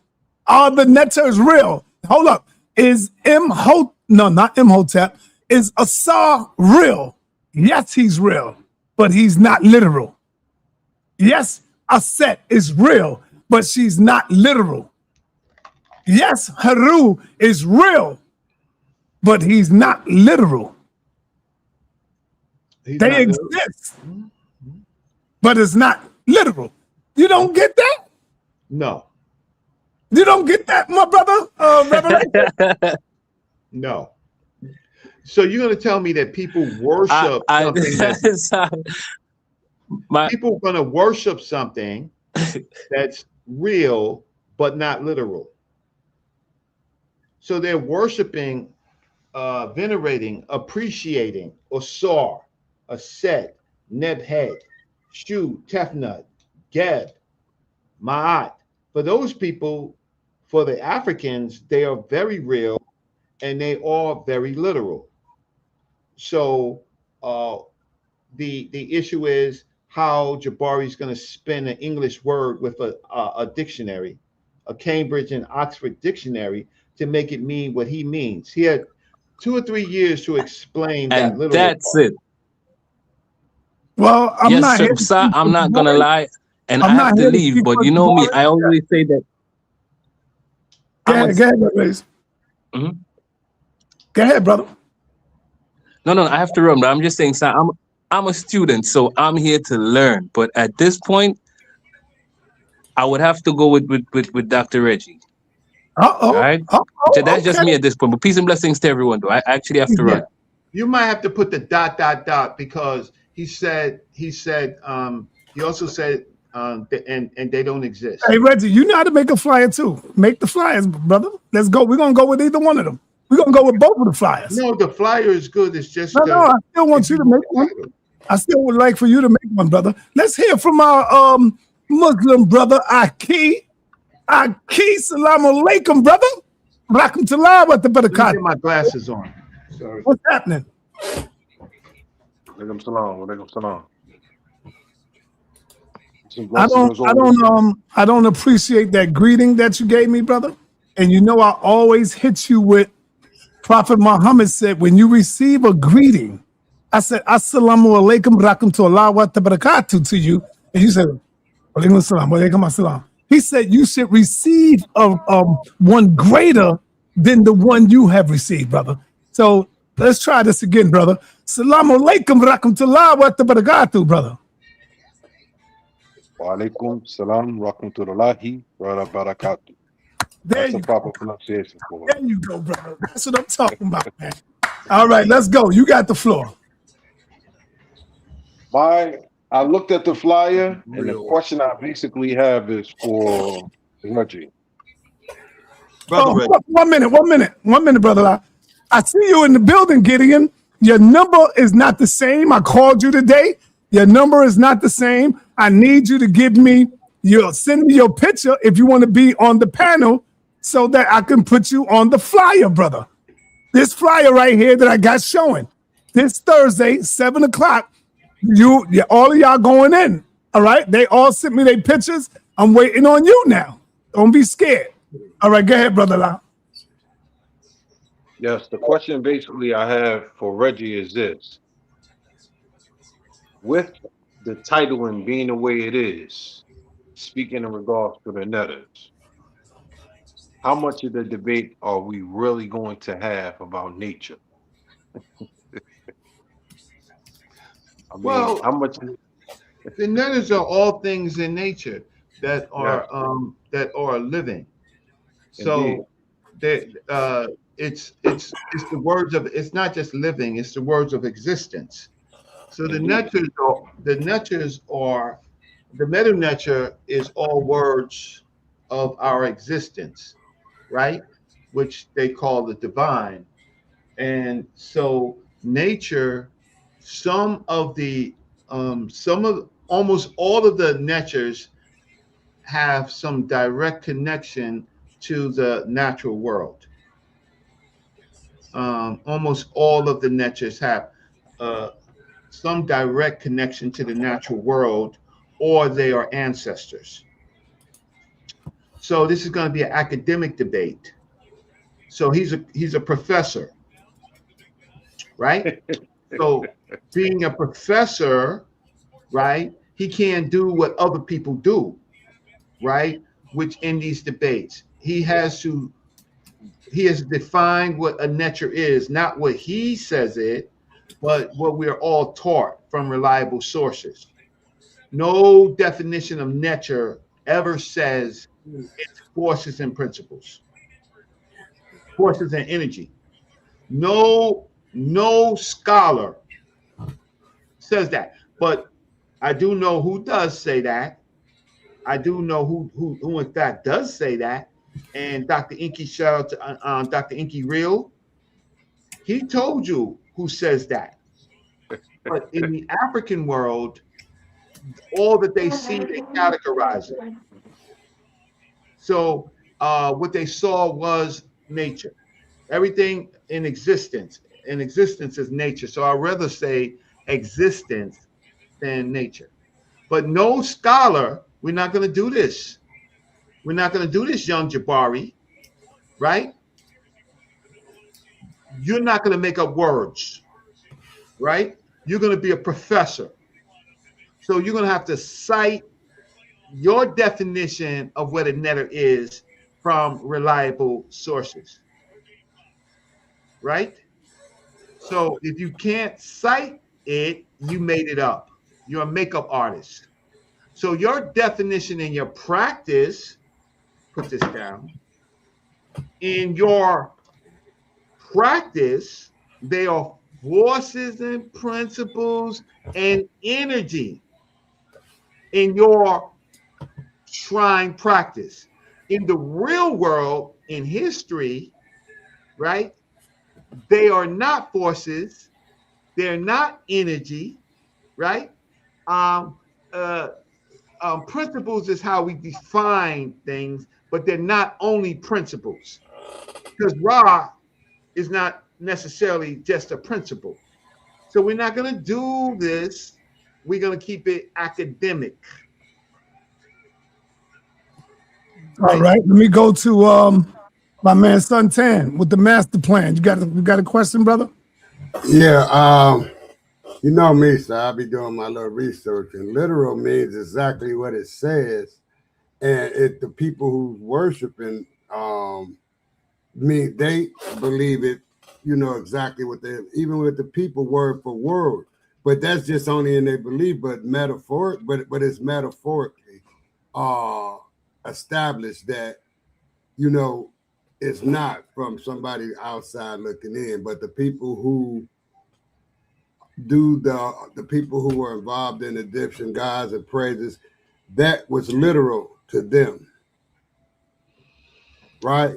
Are the netters real? Hold up. Is not Imhotep. Is Asa real? Yes, he's real, but he's not literal. Yes, Aset is real, but she's not literal. Yes, Haru is real, but he's not literal. He's They not literal. exist, but it's not literal. You don't get that? No, You don't get that, my brother? Revelation? no. So you're going to tell me that people worship something people are going to worship something that's real but not literal. So they're worshiping, venerating, appreciating Osar, Aset, Nebhed, Shu, Tefnut, Geb, Ma'at. For those people, for the Africans, they are very real and they are very literal. So the issue is how Jabari is going to spin an English word with a dictionary, a Cambridge and Oxford dictionary, to make it mean what he means. He had 2 or 3 years to explain that literal that's part. it. Well, I'm not here. Sir, I'm not gonna lie, and I have to leave. But you know me, I always say that. Go ahead, please. Mm-hmm. Go ahead, brother. No, I have to run. But I'm just saying, sir, I'm a student, so I'm here to learn. But at this point, I would have to go with Dr. Reggie. Right? So that's just me at this point. But peace and blessings to everyone, though. I actually have to run. You might have to put the ... because he also said and they don't exist. Hey, Reggie, you know how to make a flyer too. Make the flyers, brother. Let's go. We're gonna go with either one of them. We're gonna go with both of the flyers. No, the flyer is good. It's just no. I still want you to make one. I still would like for you to make one, brother. Let's hear from our Muslim brother Aki. Aki, salam alaikum, brother. Rakum talab with the barakat. Get my glasses on. Sorry. What's happening? Walaikum salam. Walaikum salam. I don't appreciate that greeting that you gave me, brother. And you know I always hit you with Prophet Muhammad said, when you receive a greeting, I said, Assalamu alaikum rahmatullah wa barakatuh to you. And you said, Walaikum assalam, walaikum assalam. He said you should receive one greater than the one you have received, brother. So let's try this again, brother. Assalamu alaikum rahmatullah wa barakatuh, brother. Wa alaikum salam rahmatullahi wa barakatuh. That's the proper pronunciation for it. There you go, brother. That's what I'm talking about, man. All right, let's go. You got the floor. I looked at the flyer, and the question I basically have is for Reggie. Oh, 1 minute, brother. I see you in the building, Gideon. Your number is not the same. I called you today. Your number is not the same. I need you to send me your picture if you want to be on the panel so that I can put you on the flyer, brother. This flyer right here that I got showing. This Thursday, 7 o'clock, all of y'all going in, all right? They all sent me their pictures. I'm waiting on you now. Don't be scared. All right, go ahead, brother La. Yes, the question basically I have for Reggie is this. With the title and being the way it is, speaking in regards to the netters, how much of the debate are we really going to have about nature? How much? The netters are all things in nature that are living. So it's the words of, it's not just living, it's the words of existence. So the meta nature is all words of our existence, right? Which they call the divine. And so nature, almost all of the natures have some direct connection to the natural world. Almost all of the natures have some direct connection to the natural world, or they are ancestors. So this is going to be an academic debate. So he's a professor, right? So being a professor, right, he can't do what other people do, right? Which in these debates, he has defined what a neter is, not what he says it, but what we are all taught from reliable sources. No definition of neter ever says it's forces and principles, forces and energy. No scholar says that. But I do know who does say that. I do know who in fact does say that. And Dr. Inky, shout out to Dr. Inky Real. He told you who says that. But in the African world, all that they see, they categorize it. So what they saw was nature. Everything in existence is nature. So I'd rather say existence than nature. But no scholar, we're not going to do this. We're not going to do this, young Jabari, right? You're not going to make up words, right? You're going to be a professor. So you're going to have to cite your definition of what a neter is from reliable sources, right? So if you can't cite it, you made it up. You're a makeup artist. So your definition in your practice, put this down, in your practice, they are forces and principles and energy in your shrine practice. In the real world, in history, right, they are not forces, they're not energy, right? Principles is how we define things, but they're not only principles, because Ra is not necessarily just a principle. So we're not going to do this. We're going to keep it academic. All right, let me go to my man Suntan with the master plan. You got a question, brother? Yeah, you know me, so I'll be doing my little research, and literal means exactly what it says. And the people who's worshiping they believe it, exactly what they, even with the people word for word. But that's just only in their belief, but metaphoric, but it's metaphorically established that, it's not from somebody outside looking in, but the people who do the people who were involved in Egyptian gods and praises, that was literal to them, right?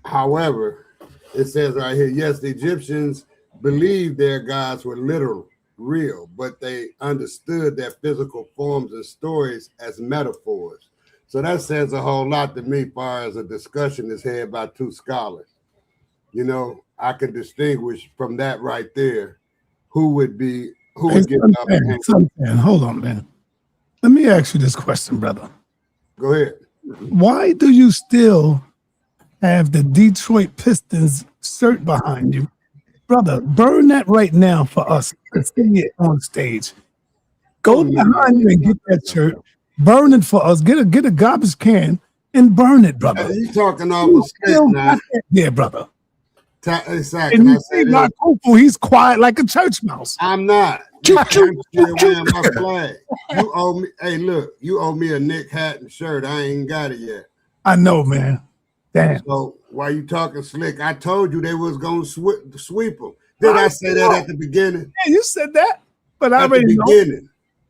However, it says right here, yes, the Egyptians believed their gods were literal, real, but they understood their physical forms and stories as metaphors. So that says a whole lot to me as far as a discussion is had by two scholars. I can distinguish from that right there who would get up and hold on, man. Let me ask you this question, brother. Go ahead. Why do you still have the Detroit Pistons shirt behind you? Brother, burn that right now for us to see it on stage. Go behind you and get that shirt. Burn it for us. Get a garbage can and burn it, brother. Hey, you talking all now? Yeah, brother. Exactly. And you see Kufu, he's quiet like a church mouse. I'm not. I'm still wearing my flag. You owe me. Hey, look, you owe me a Nick hat and shirt. I ain't got it yet. I know, man. Damn. So why you talking slick? I told you they was gonna sweep them. Did I say that at the beginning? Yeah, you said that, but I at already the beginning.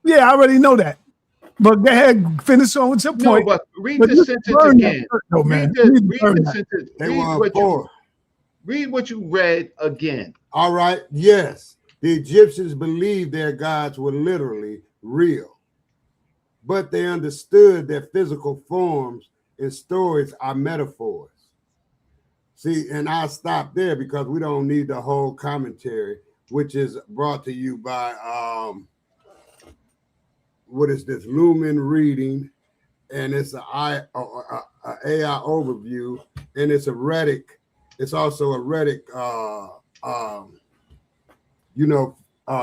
know. Yeah, I already know that. But go ahead, finish on with your point. No, but read the sentence again. Read what you read again. All right. Yes, the Egyptians believed their gods were literally real, but they understood their physical forms and stories are metaphors. See, and I'll stop there because we don't need the whole commentary, which is brought to you by what is this? Lumen Reading, and it's an AI overview, and it's a Reddit. It's also a Reddit,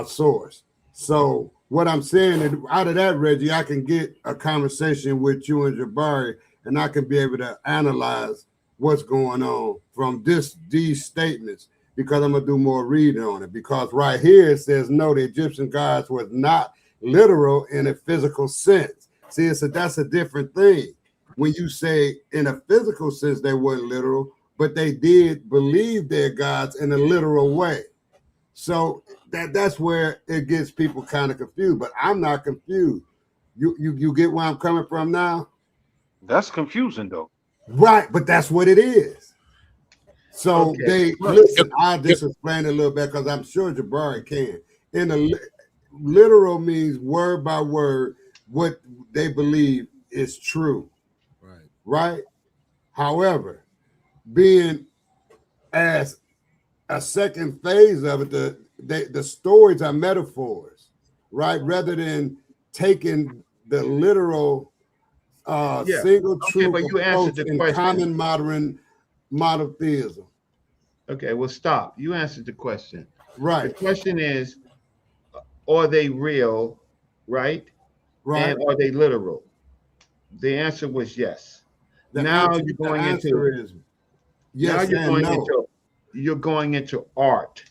source. So what I'm saying is, out of that, Reggie, I can get a conversation with you and Jabari and I can be able to analyze what's going on from these statements, because I'm gonna do more reading on it. Because right here it says no, the Egyptian gods was not literal in a physical sense. See, that's a different thing. When you say in a physical sense they weren't literal, but they did believe their gods in a literal way. So that's where it gets people kind of confused. But I'm not confused. You get where I'm coming from now? That's confusing though. Right, but that's what it is. So they listen. I'll just explain it a little bit because I'm sure Jabari can. In a literal means word by word what they believe is true. Right. However, being as a second phase of it, the stories are metaphors, right? Rather than taking the literal single truth but you answered the in question. common modern monotheism. Okay, well, stop. You answered the question. Right. The question is, are they real, right? Right. And are they literal? The answer was yes. Now you're going into you're going into art.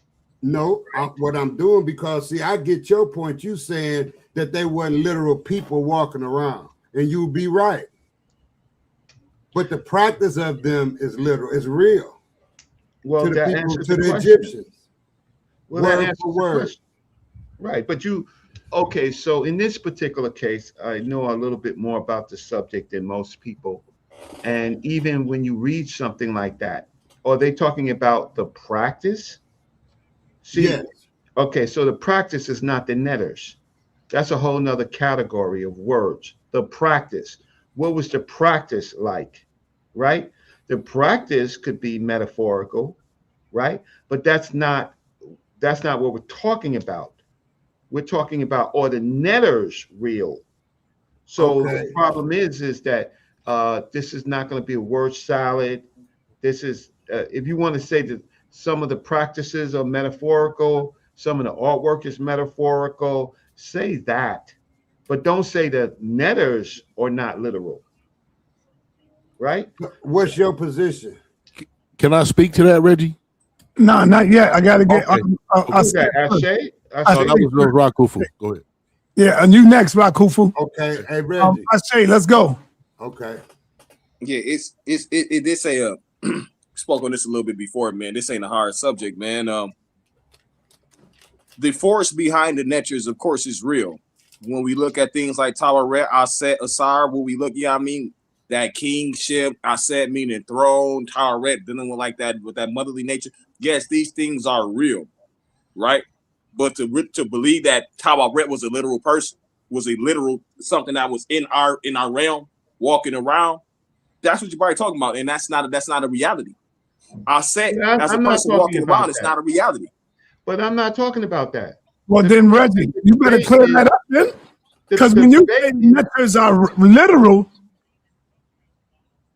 No, what I'm doing, because see, I get your point. You saying that they weren't literal people walking around, and you'll be right. But the practice of them is literal, is real. Well, to the that people, answers to the question. Egyptians. Well, word that answers for the word. question. Right, but okay, so in this particular case, I know a little bit more about the subject than most people. And even when you read something like that, are they talking about the practice? See, yes. Okay, so the practice is not the netters. That's a whole nother category of words. The practice. What was the practice like? Right? The practice could be metaphorical, right? But that's not what we're talking about. We're talking about, are the netters real? So the problem is that this is not going to be a word salad. This is, if you want to say that some of the practices are metaphorical, some of the artwork is metaphorical, say that. But don't say that netters are not literal. Right? What's your position? Can I speak to that, Reggie? No, not yet. I got to get. Okay. Ashay? That was Rakufu. Go ahead. Yeah, and you next, Rakufu. Okay, hey Reggie. Ashay, let's go. Okay. Yeah, it did say spoke on this a little bit before, man. This ain't a hard subject, man. The force behind the neters, of course, is real. When we look at things like Tawaret, Aset, Asar, when we look, I mean, that kingship, Aset meaning throne, Tawaret dealing with like that, with that motherly nature. Yes, these things are real, right? But to believe that Tawaret was a literal person, was a literal something that was in our realm, walking around, that's what Jabari talking about, and that's not a reality. Aset, as a person walking around, it's not a reality. But I'm not talking about that. Well, then, Reggie, you better clear that up then. Because when you say neters are literal,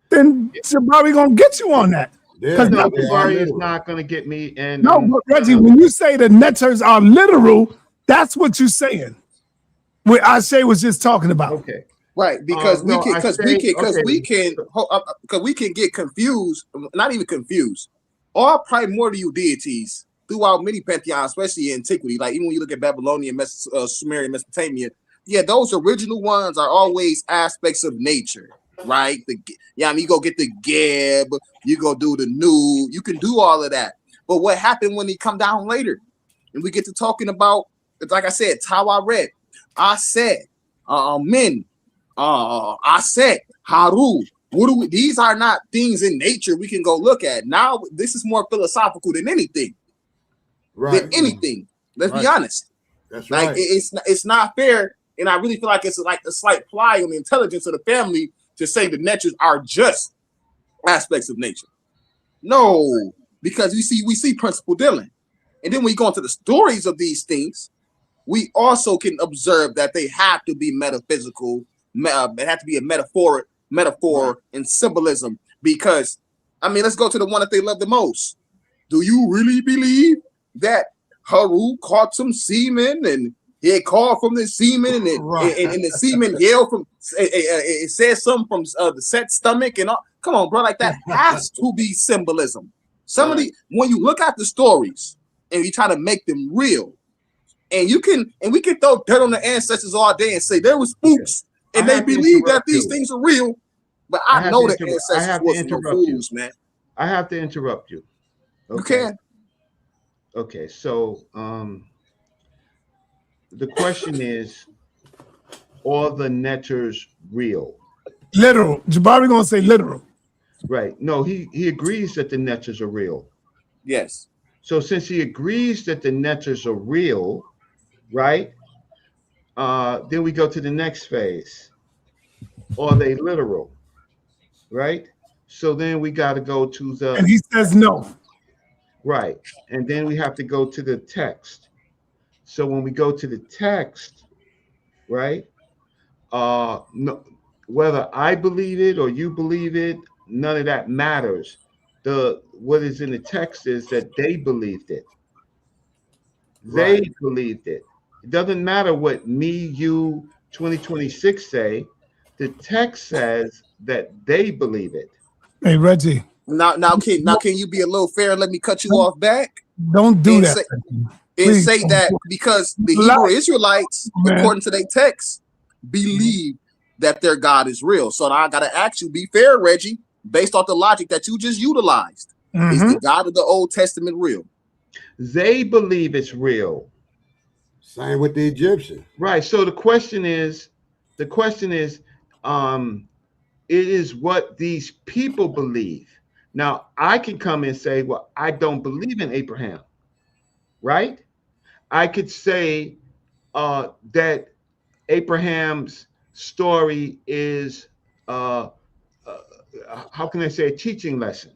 then Jabari going to get you on that. Because Jabari is not going to get me. And no, but Reggie, when you say the neters are literal, that's what you're saying. What Ashay was just talking about. Okay. Right, because we can get confused, not even confused. All primordial deities throughout many pantheons, especially in antiquity, like even when you look at Babylonian, Sumerian, Mesopotamia, yeah, those original ones are always aspects of nature, right? You go get the Geb, you go do the new, you can do all of that. But what happened when they come down later? And we get to talking about, like I said, Tawaret, Aset, Men, Aset, Haru. These are not things in nature we can go look at. Now, this is more philosophical than anything. Right. Than anything. Let's be honest. That's like, right. It's not fair, and I really feel like it's like a slight ply on the intelligence of the family to say the natures are just aspects of nature. No, because we see principle dealing, and then when you go into the stories of these things, we also can observe that they have to be metaphysical. It have to be a metaphor and symbolism. Because I mean, let's go to the one that they love the most. Do you really believe that Haru caught some semen and He had called from the semen, and the semen yelled from. It says something from the set stomach and all. Come on, bro, like that has to be symbolism. Some of the when you look at the stories and you try to make them real, and we can throw dirt on the ancestors all day and say there was spooks and they believe that these things are real, but I know the ancestors wasn't no fools, man. I have to interrupt you. Okay. You can. Okay, so the question is, are the netters real? Literal. Jabari gonna say literal. Right. No, he agrees that the netters are real. Yes. So since he agrees that the netters are real, right? Then we go to the next phase. Are they literal? Right? So then we got to go to the. And he says no. Right. And then we have to go to the text. So when we go to the text, right? No, whether I believe it or you believe it, none of that matters. What is in the text is that they believed it. They believed it. It doesn't matter what me, you, 2026 say. The text says that they believe it. Hey, Reggie. Now, can you be a little fair and let me cut you off back? Don't do that. And say that because the Hebrew Israelites, according to their text, believe that their God is real. So now I gotta ask you, be fair, Reggie, based off the logic that you just utilized. Is the God of the Old Testament real? They believe it's real. Same with the Egyptians. Right. So the question is, it is what these people believe. Now, I can come and say, well, I don't believe in Abraham, right? I could say that Abraham's story is, how can I say, a teaching lesson.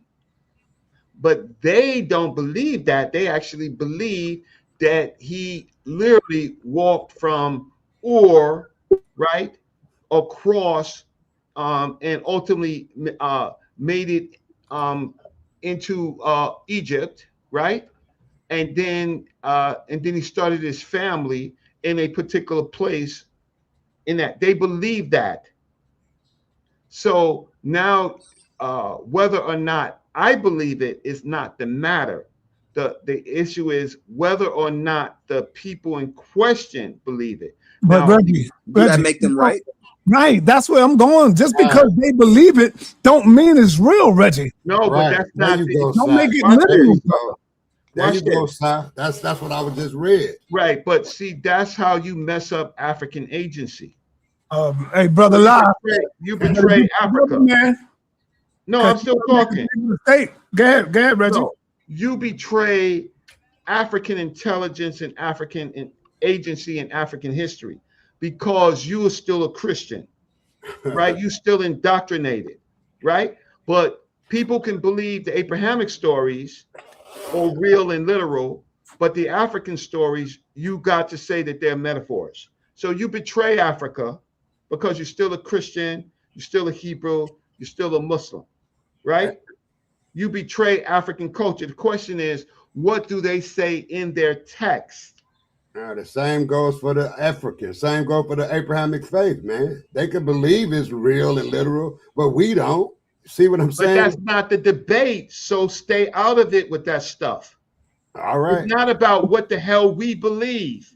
But they don't believe that. They actually believe that he literally walked from Ur, right, across, and ultimately made it into Egypt, right? And then he started his family in a particular place. In that they believe that. So now, whether or not I believe it is not the matter. The issue is whether or not the people in question believe it. But now, Reggie, that make them right? Right, that's where I'm going. Just because they believe it, don't mean it's real, Reggie. No, but that's not. Don't make it literal. There you go, sir. That's what I was just read. Right, but see, that's how you mess up African agency. Hey, brother, you betray Africa, man. No, I'm still talking. Go ahead, Reggie. No, you betray African intelligence and African agency and African history because you are still a Christian, right? You still indoctrinated, right? But people can believe the Abrahamic stories are real and literal, but the African stories, you got to say that they're metaphors. So you betray Africa because you're still a Christian, you're still a Hebrew, you're still a Muslim, right? You betray African culture. The question is, what do they say in their text? The same goes for the African. Same goes for the Abrahamic faith, man. They could believe it's real and literal, but we don't. See what I'm saying? But that's not the debate, so stay out of it with that stuff. All right. It's not about what the hell we believe.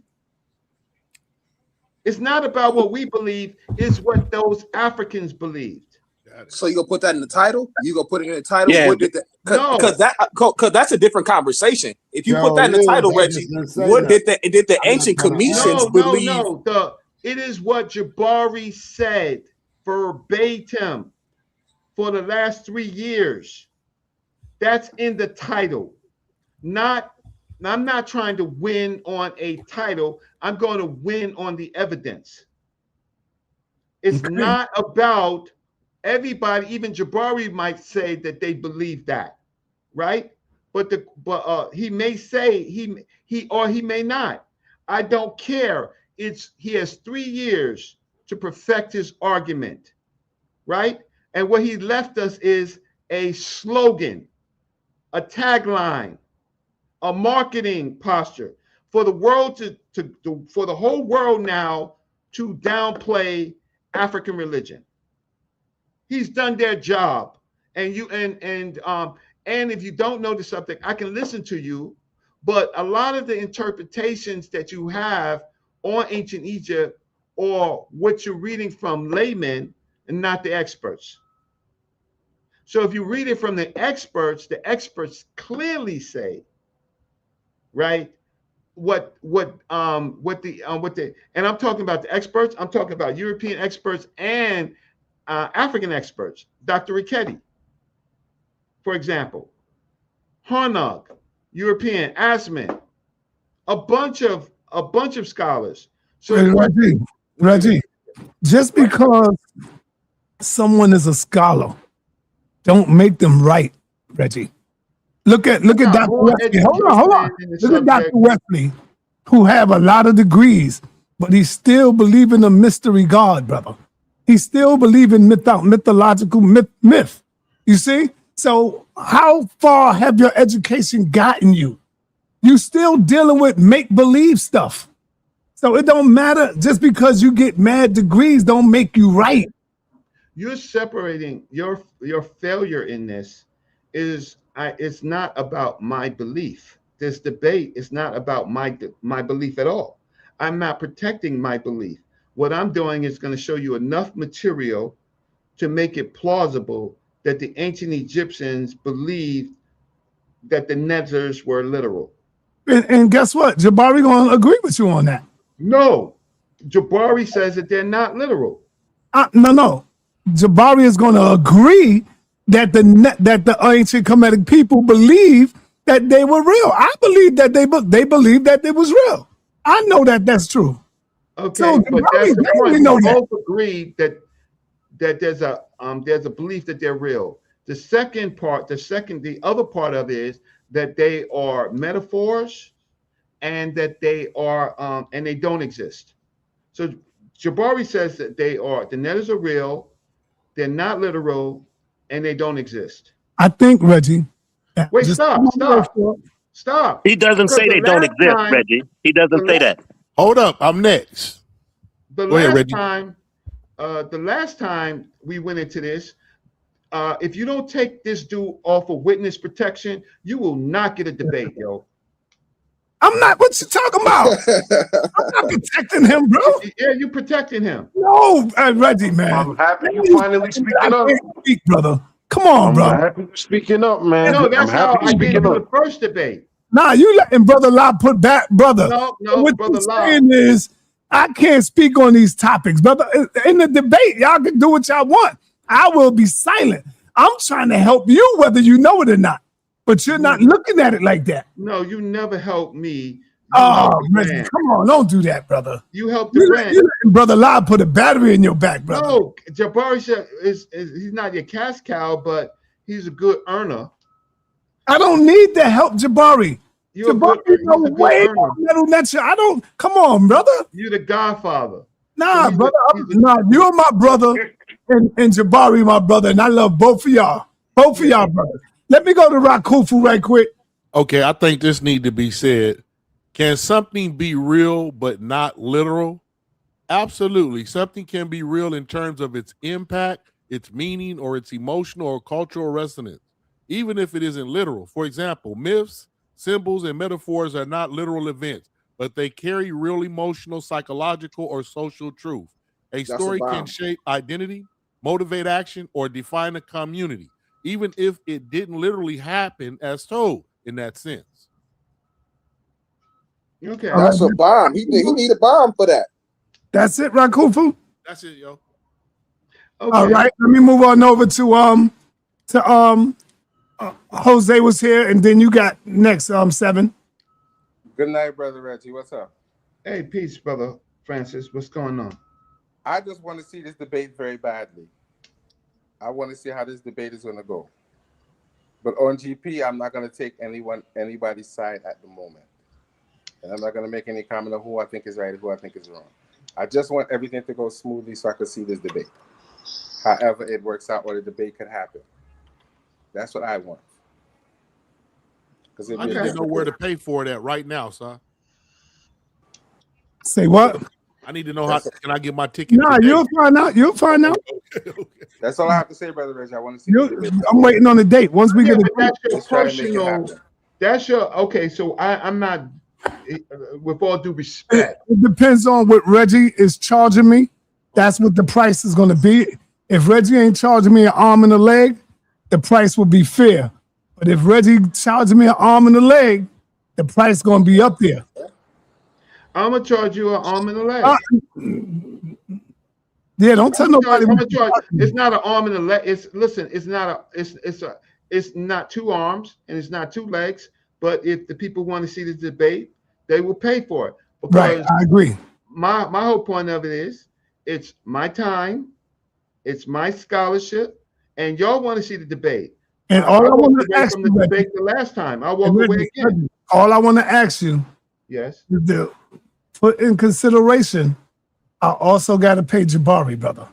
It's not about what we believe. It's what those Africans believed. So you gonna put that in the title? You gonna put it in the title? Yeah. Because that's a different conversation. If you put that in the title, Reggie, what did the ancient Commissions believe? No. It is what Jabari said verbatim for the last 3 years. That's in the title. I'm not trying to win on a title. I'm going to win on the evidence. It's not about everybody. Even Jabari might say that they believe that, right? But he may say he may not. I don't care. He has 3 years to perfect his argument, right? And what he left us is a slogan, a tagline, a marketing posture. for the world for the whole world now to downplay African religion. He's done their job. And if you don't know the subject, I can listen to you. But a lot of the interpretations that you have on ancient Egypt or what you're reading from laymen and not the experts. So if you read it from the experts clearly say, right, what the and I'm talking about the experts, I'm talking about European experts and African experts, Dr. Ricchetti, for example, Harnog, European, Asman, a bunch of scholars. So Reggie, just because someone is a scholar, don't make them right, Reggie. Look at Dr. Wesley. Hold on. Look at Dr. Wesley, who have a lot of degrees, but he still believe in a mystery God, brother. He still believe in mythological myth. You see? So how far have your education gotten you? You still dealing with make-believe stuff. So it don't matter. Just because you get mad degrees don't make you right. You're separating your failure in this is it's not about my belief. This debate is not about my belief at all. I'm not protecting my belief. What I'm doing is going to show you enough material to make it plausible that the ancient Egyptians believed that the Netters were literal. And guess what? Jabari gonna agree with you on that. No, Jabari says that they're not literal. No. Jabari is going to agree that the ancient Kemetic people believe that they were real. I believe that they believe that it was real. I know that that's true. Okay, so but that's the point. We that. both agree that there's a belief that they're real. The other part of it is that they are metaphors and that they are and they don't exist. So Jabari says that the Netters are real, they're not literal, and they don't exist. I think, Reggie. Wait, stop. He doesn't say they don't exist, Reggie. He doesn't say that. Hold up, I'm next. The last time we went into this, if you don't take this dude off of witness protection, you will not get a debate, yo. I'm not. What you talking about? I'm not protecting him, bro. Yeah, you protecting him. No, Reggie, man. I'm happy you finally speaking up. Speak, brother. Come on, bro. I'm happy you speaking up, man. No, that's how I did in the up. first debate. Nah, you letting Brother Lob put back, brother. No, what Brother you're saying is, I can't speak on these topics, brother. In the debate, y'all can do what y'all want. I will be silent. I'm trying to help you, whether you know it or not. But you're not looking at it like that. No, you never helped me. Reggie, come on, don't do that, brother. You helped the brand. You letting Brother Lob put a battery in your back, brother. No, Jabari he's not your cash cow, but he's a good earner. I don't need the help, Jabari. Jabari is way more metal than you. I don't. Come on, brother. You're the Godfather. Nah, brother. You're my brother, and Jabari, my brother, and I love both of y'all. Both of y'all, brothers. Let me go to Rakufu right quick. Okay, I think this need to be said. Can something be real but not literal? Absolutely. Something can be real in terms of its impact, its meaning, or its emotional or cultural resonance, even if it isn't literal. For example, myths, symbols, and metaphors are not literal events, but they carry real emotional, psychological, or social truth. A story can shape identity, motivate action, or define a community, even if it didn't literally happen as told in that sense. Okay. That's a bomb. He need a bomb for that. That's it, Rakufu? That's it, yo. Okay. All right, let me move on over to Jose was here, and then you got next, 7. Good night, Brother Reggie. What's up? Hey, peace, Brother Francis. What's going on? I just want to see this debate very badly. I want to see how this debate is going to go. But on GP, I'm not going to take anybody's side at the moment. And I'm not going to make any comment on who I think is right and who I think is wrong. I just want everything to go smoothly so I can see this debate. However it works out or the debate could happen. That's what I want. I need to know where to pay for that right now, son. Say what? I need to know how can I get my ticket? Nah, today? you'll find out. You'll find out. That's all I have to say, Brother Reggie. I want to see. I'm waiting on the date. Once we get but the that's your Let's try to make it personal. happen. That's your okay. So I'm not. With all due respect, it depends on what Reggie is charging me. That's what the price is going to be. If Reggie ain't charging me an arm and a leg, the price will be fair. But if Reggie charging me an arm and a leg, the price going to be up there. I'm gonna charge you an arm and a leg. Yeah, don't tell nobody. It's not an arm and a leg. It's not two arms and it's not two legs. But if the people want to see the debate, they will pay for it. Right, I agree. My whole point of it is, it's my time, it's my scholarship, and y'all want to see the debate. And all I want to ask you, the debate the last time, I walk away again. All I want to ask you, yes, is to put in consideration, I also got to pay Jabari, brother.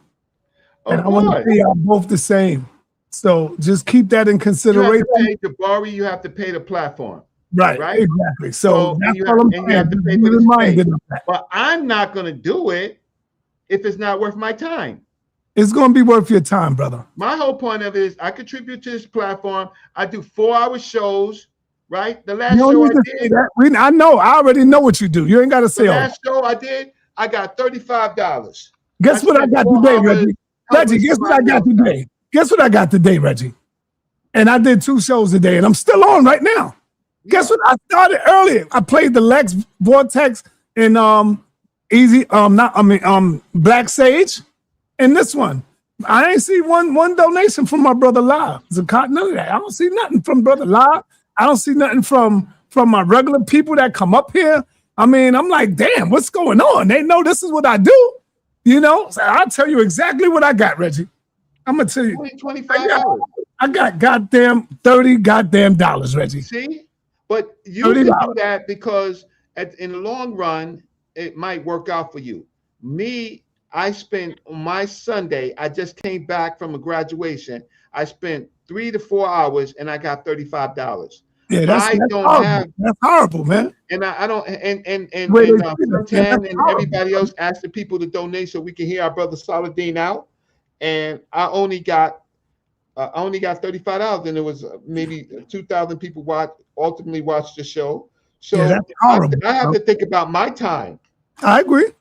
And I want to pay y'all both the same. So just keep that in consideration. You have to pay Jabari, you have to pay the platform. Right, exactly. So that's all I'm saying. You have to pay for the space. But I'm not going to do it if it's not worth my time. It's going to be worth your time, brother. My whole point of it is I contribute to this platform. I do 4-hour shows, right? The last show I did. I know. I already know what you do. You ain't got to say the all last show I did, I got $35. Guess what I got today, Reggie? Reggie, guess what I got today? Guess what I got today, Reggie? And I did 2 shows today, and I'm still on right now. Guess what? I started earlier. I played the Lex Vortex and Black Sage, and this one. I ain't see one donation from my brother Live. Zakat, none of that. I don't see nothing from brother Live. I don't see nothing from my regular people that come up here. I mean, I'm like, damn, what's going on? They know this is what I do. You know, so I'll tell you exactly what I got, Reggie. I'm gonna tell you. $25. I got goddamn $30 goddamn dollars, Reggie. See, but you can do that because in the long run, it might work out for you. Me, I spent on my Sunday. I just came back from a graduation. I spent 3 to 4 hours, and I got $35. Yeah, that's horrible, man. And I don't, and everybody else asked the people to donate so we can hear our brother Saladin out. And I only got $35, and there was maybe 2,000 people ultimately watched the show. So I have to think about my time. I agree.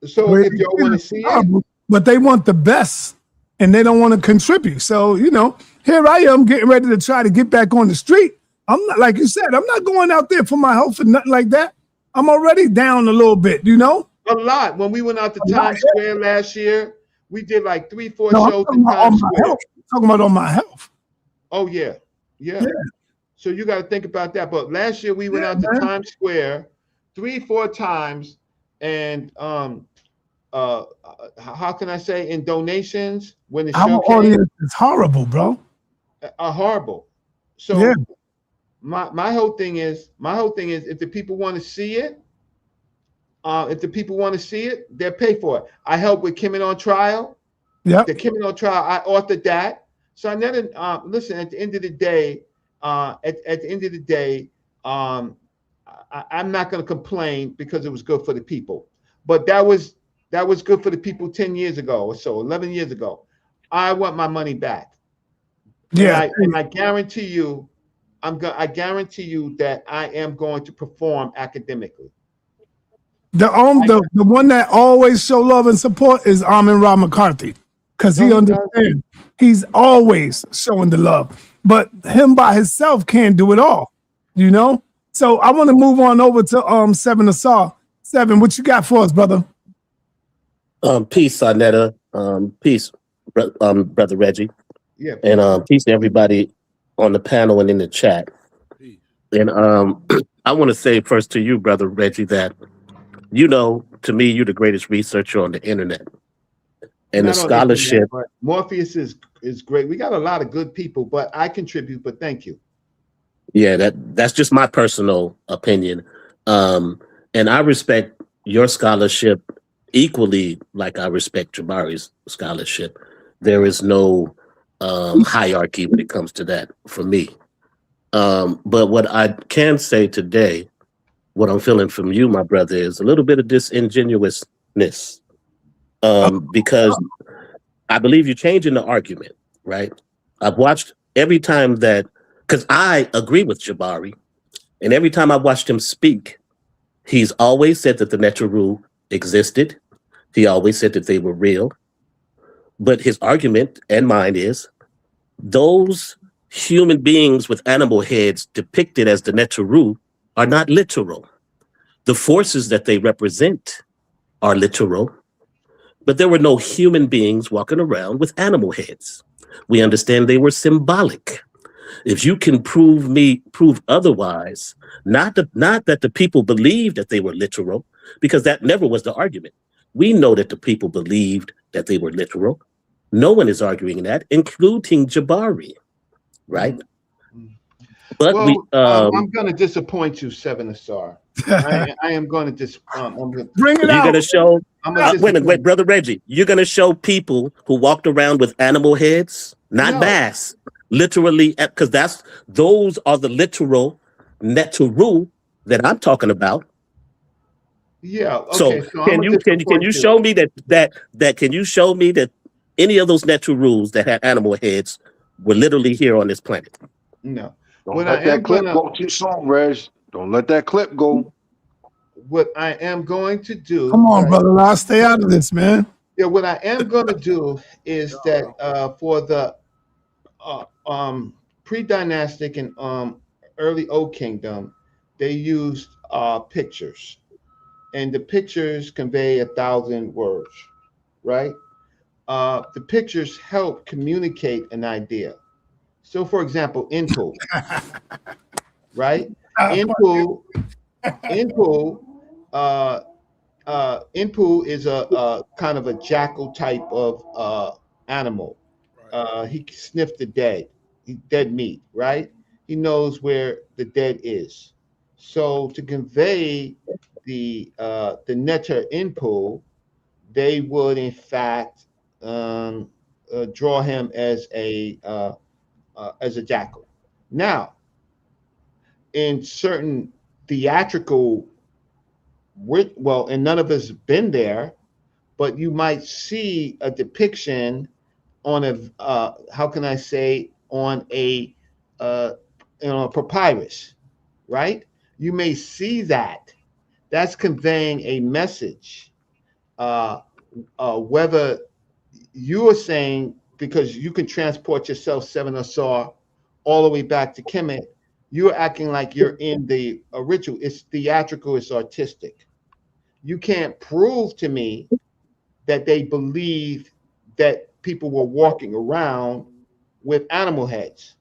So if y'all want to see it, but they want the best, and they don't want to contribute. So here I am getting ready to try to get back on the street. I'm not, like you said, I'm not going out there for my health or nothing like that. I'm already down a little bit, A lot. When we went out to Times Square last year, we did like 3-4 shows in Times Square. Talking about on my health. Oh yeah. So you got to think about that. But last year we went out to Times Square 3-4 times, and how can I say, in donations when the show came, audience is horrible, bro. Horrible. So my whole thing is if the people want to see it, they'll pay for it. I helped with Kim on Trial. Yeah. The Kim on Trial, I authored that. So I never listen. At the end of the day, I'm not going to complain because it was good for the people. But that was good for the people 10 years ago or so, 11 years ago. I want my money back. Yeah, and I guarantee you, I guarantee you that I am going to perform academically. The one that always show love and support is Amin Ra McCarthy, because he understands. He's always showing the love, but him by himself can't do it all, So I want to move on over to sa.neter. 7, what you got for us, brother? Peace, sa.neter. Peace, brother Reggie. Yeah. And peace to everybody on the panel and in the chat. And I want to say first to you, brother Reggie, that to me, you're the greatest researcher on the internet. And the scholarship. Morpheus is great. We got a lot of good people, but I contribute. But thank you. Yeah, that's just my personal opinion. And I respect your scholarship equally, like I respect Jabari's scholarship. There is no hierarchy when it comes to that for me. But what I can say today what I'm feeling from you, my brother, is a little bit of disingenuousness. Because I believe you're changing the argument, right? I've watched every time that, because I agree with Jabari, and every time I watched him speak, he's always said that the Neteru existed. He always said that they were real. But his argument and mine is those human beings with animal heads depicted as the Neteru are not literal. The forces that they represent are literal, but there were no human beings walking around with animal heads. We understand they were symbolic. If you can prove otherwise, not that the people believed that they were literal, because that never was the argument. We know that the people believed that they were literal. No one is arguing that, including Jabari, right? But well, I'm going to disappoint you, Seven Asar. I am going to bring it out. You're going to show. Wait, Brother Reggie. You're going to show people who walked around with animal heads, not mass, literally, because those are the literal Neteru that I'm talking about. Yeah. Okay. So can you show me that can you show me that any of those Neterus that had animal heads were literally here on this planet? No. Don't let that clip go too soon, Reg. Don't let that clip go. What I am going to do. Come on, brother. I'll stay out of this, man. Yeah. What I am going to do is that for the pre-dynastic and early Old Kingdom, they used pictures, and the pictures convey 1,000 words, right? The pictures help communicate an idea. So, for example, Inpu, right? Inpu is a kind of a jackal type of animal. He sniffed the dead meat, right? He knows where the dead is. So to convey the neter Inpu, they would in fact draw him as a jackal. Now, in certain theatrical, and none of us have been there, but you might see a depiction on how can I say, on a papyrus, right? You may see that. That's conveying a message. Whether you are saying, because you can transport yourself 7 Asar all the way back to Kemet, you're acting like you're in the ritual. It's theatrical, it's artistic. You can't prove to me that they believe that people were walking around with animal heads.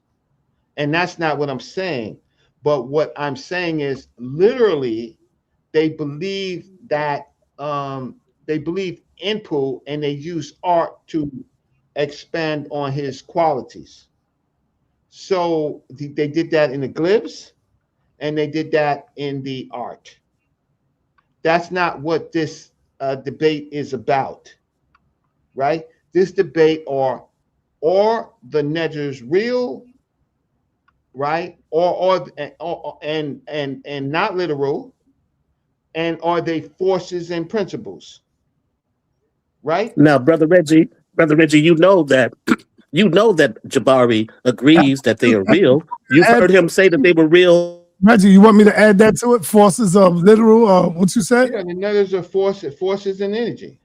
And that's not what I'm saying. But what I'm saying is literally they believe that they believe Inpu, and they use art to expand on his qualities. So they did that in the glyphs, and they did that in the art. That's not what this debate is about, right? This debate are the Neters real, right? Or not literal, and are they forces and principles, right? Now, Brother Reggie, you know that Jabari agrees that they are real. You've heard him say that they were real. Reggie, you want me to add that to it? Forces of literal, what you said? Yeah, the Neters are forces and energy.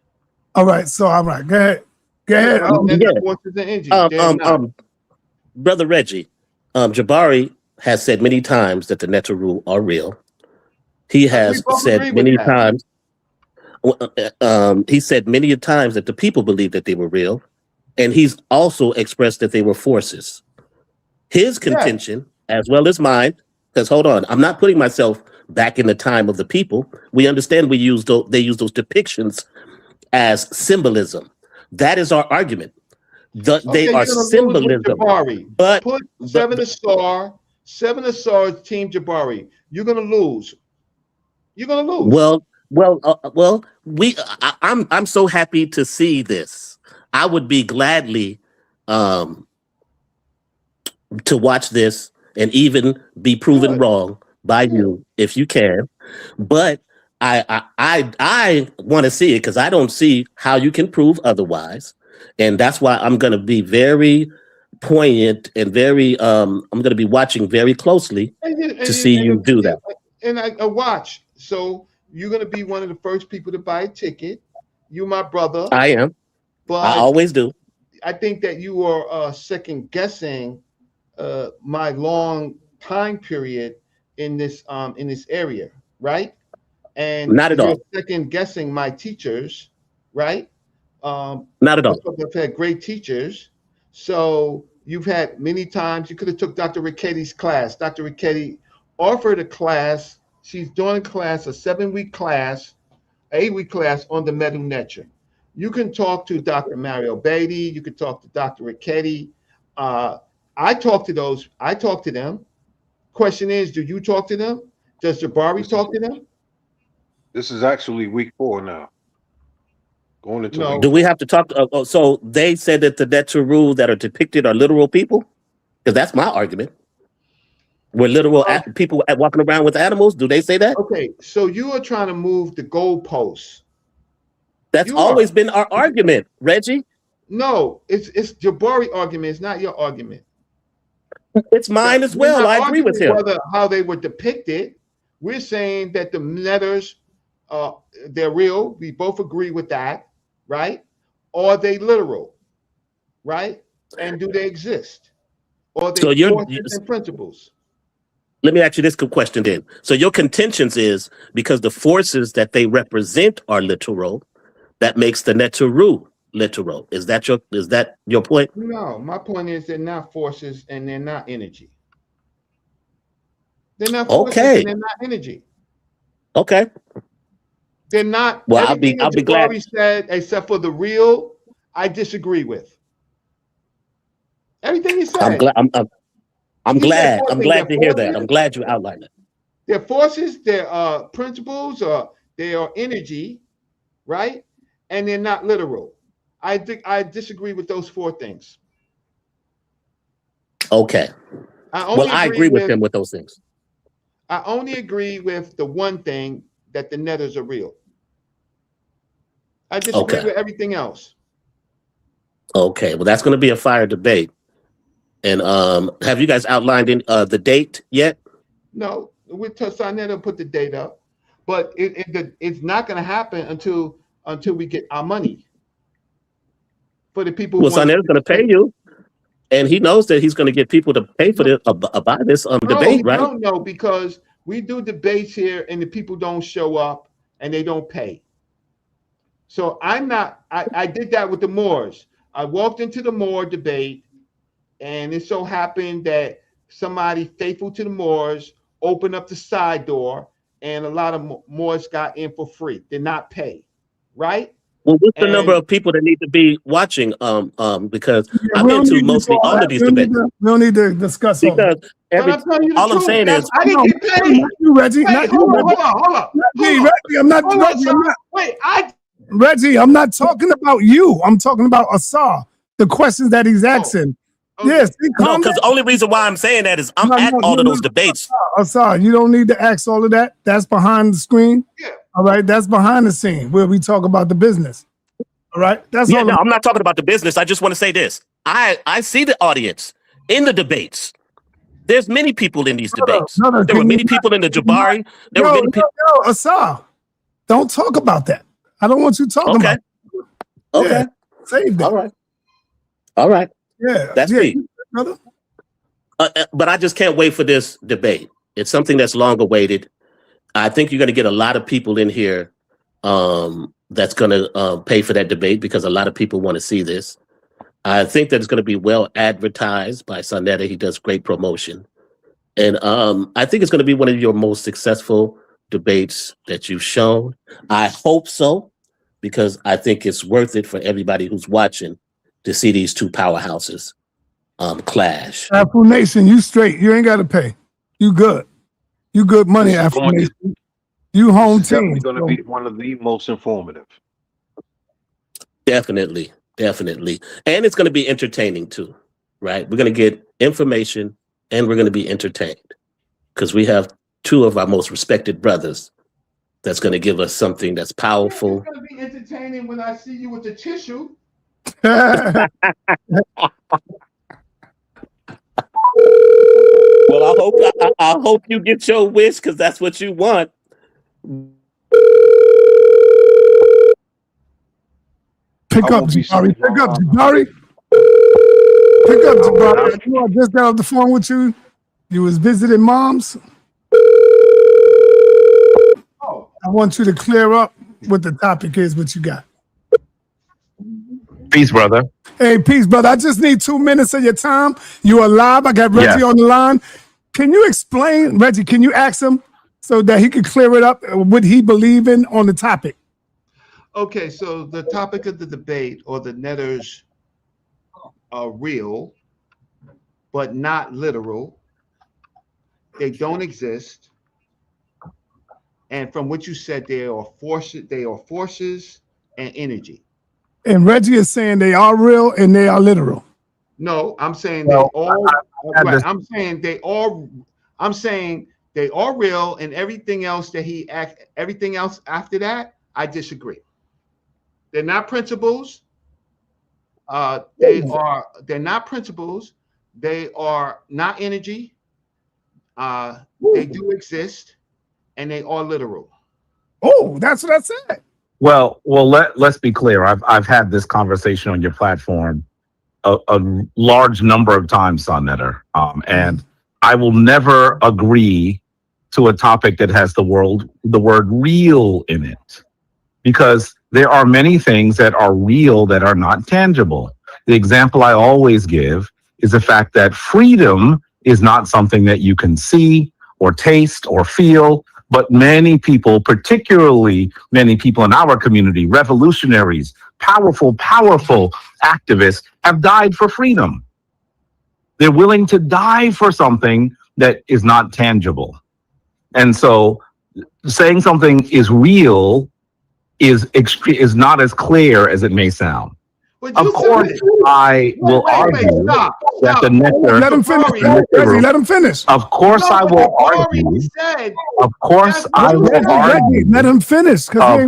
All right, so all right, go ahead. Go ahead. Forces and energy. Brother Reggie, Jabari has said many times that the Neteru are real. He has said many times. He said many times that the people believed that they were real, and he's also expressed that they were forces. His contention, as well as mine, because hold on, I'm not putting myself back in the time of the people. We understand they use those depictions as symbolism. That is our argument. They are symbolism. But put 7 Asar, Team Jabari. You're gonna lose. You're gonna lose. I'm so happy to see this. I would be gladly to watch this and even be proven wrong by you if you can. But I want to see it because I don't see how you can prove otherwise, and that's why I'm going to be very poignant and very I'm going to be watching very closely to see you do that. And I watch. So you're gonna be one of the first people to buy a ticket. You're my brother. I am. But I always do. I think that you are second guessing my long time period in this area, right? And not at all. Second guessing my teachers, right? Not at all. I've had great teachers. So you've had many times. You could have took Dr. Ricchetti's class. Dr. Richetti offered a class. She's doing a class, a 7-week class, 8-week class on the metal nature. You can talk to Dr. Mario Beatty. You can talk to Dr. Richetti. I talk to them. Question is, do you talk to them? Does Jabari talk to them? This is actually week 4 now. Going into No. Do we have to talk? So they said that the Neter rule that are depicted are literal people? Because that's my argument. We're literal people walking around with animals. Do they say that? Okay, so you are trying to move the goalposts. That's always been our argument, Reggie. No, it's Jabari argument. It's not your argument. It's mine as well. I agree with him. How they were depicted. We're saying that the Neters, they're real. We both agree with that, right? Or are they literal, right? And do they exist? Or are they forces and principles? Let me ask you this question then. So your contentions is because the forces that they represent are literal, that makes the Neter rule literal. Is that your point? No, my point is they're not forces and they're not energy. They're not forces and they're not energy. Okay. They're not. Well, I'll be glad. Jabari said, except for the real, I disagree with. Everything he said. I'm glad to hear that. I'm glad you outlined it. They're forces, they're principles, they are energy, right? And they're not literal. I think I disagree with those 4 things. Okay. I agree with him with those things. I only agree with the one thing, that the Neters are real. I disagree with everything else. Okay. Well, that's going to be a fire debate. And have you guys outlined the date yet? No, with sa.neter put the date up, but it's not going to happen until we get our money. For the people. Well, sa.neter's going to pay you, and he knows that he's going to get people to pay for this buy this debate, right? No, no, because we do debates here, and the people don't show up, and they don't pay. So I'm not. I did that with the Moors. I walked into the Moor debate, and it so happened that somebody faithful to the Moors opened up the side door, and a lot of Moors got in for free, did not pay, right? Well, what's the number of people that need to be watching? Because I've been to mostly all of these debates. We don't need to discuss all that. All I'm saying is, I didn't get paid. Not you, Reggie. Wait, hold on. Reggie, I'm not. Wait, Reggie, I'm not talking about you. I'm talking about Asar. The questions that he's asking. Okay. Yes. No, because the only reason why I'm saying that is I'm at all of those debates. Asar, you don't need to ask all of that. That's behind the screen. Yeah. All right. That's behind the scene where we talk about the business. All right. That's all. No, I'm not talking about the business. I just want to say this. I see the audience in the debates. There's many people in these debates. There were many people in the Jabari. There were many people. Asar, don't talk about that. I don't want you talking about it. Okay. Yeah, save that. All right. Yeah. That's me. Brother. But I just can't wait for this debate. It's something that's long awaited. I think you're going to get a lot of people in here that's going to pay for that debate because a lot of people want to see this. I think that it's going to be well advertised by sa.neter. He does great promotion. And I think it's going to be one of your most successful debates that you've shown. I hope so, because I think it's worth it for everybody who's watching to see these two powerhouses clash. Afro Nation, you straight. You ain't got to pay. You good. You good money, Afro Nation. You home team. It's going to be one of the most informative. Definitely. And it's going to be entertaining too, right? We're going to get information and we're going to be entertained because we have two of our most respected brothers that's going to give us something that's powerful. It's going to be entertaining when I see you with the tissue. Well, I hope you get your wish, because that's what you want. Pick up, Jabari. Pick up, Jabari. Pick up, Jabari. You know, I just got off the phone with you. You was visiting moms. I want you to clear up what the topic is, what you got. Peace, brother. Hey, peace, brother. I just need 2 minutes of your time. You are live. I got Reggie on the line. Can you explain, Reggie, can you ask him so that he could clear it up, what he believe in on the topic? Okay, so the topic of the debate, or the netters are real, but not literal. They don't exist. And from what you said, they are forces and energy. And Reggie is saying they are real and they are literal. No, I'm saying they all right. I'm saying they are real, and everything else that everything else after that, I disagree. They're not principles. They're not principles. They are not energy. They do exist, and they are literal. Oh, that's what I said. Well, let's be clear. I've had this conversation on your platform a large number of times, sa.neter, and I will never agree to a topic that has the word real in it, because there are many things that are real that are not tangible. The example I always give is the fact that freedom is not something that you can see or taste or feel. But many people, particularly many people in our community, revolutionaries, powerful activists, have died for freedom. They're willing to die for something that is not tangible. And so saying something is real is not as clear as it may sound. Of course, I will argue that the netter. Let him finish. Reggie, let him finish. Of course, I will argue. Of course, I will argue. Let him finish, because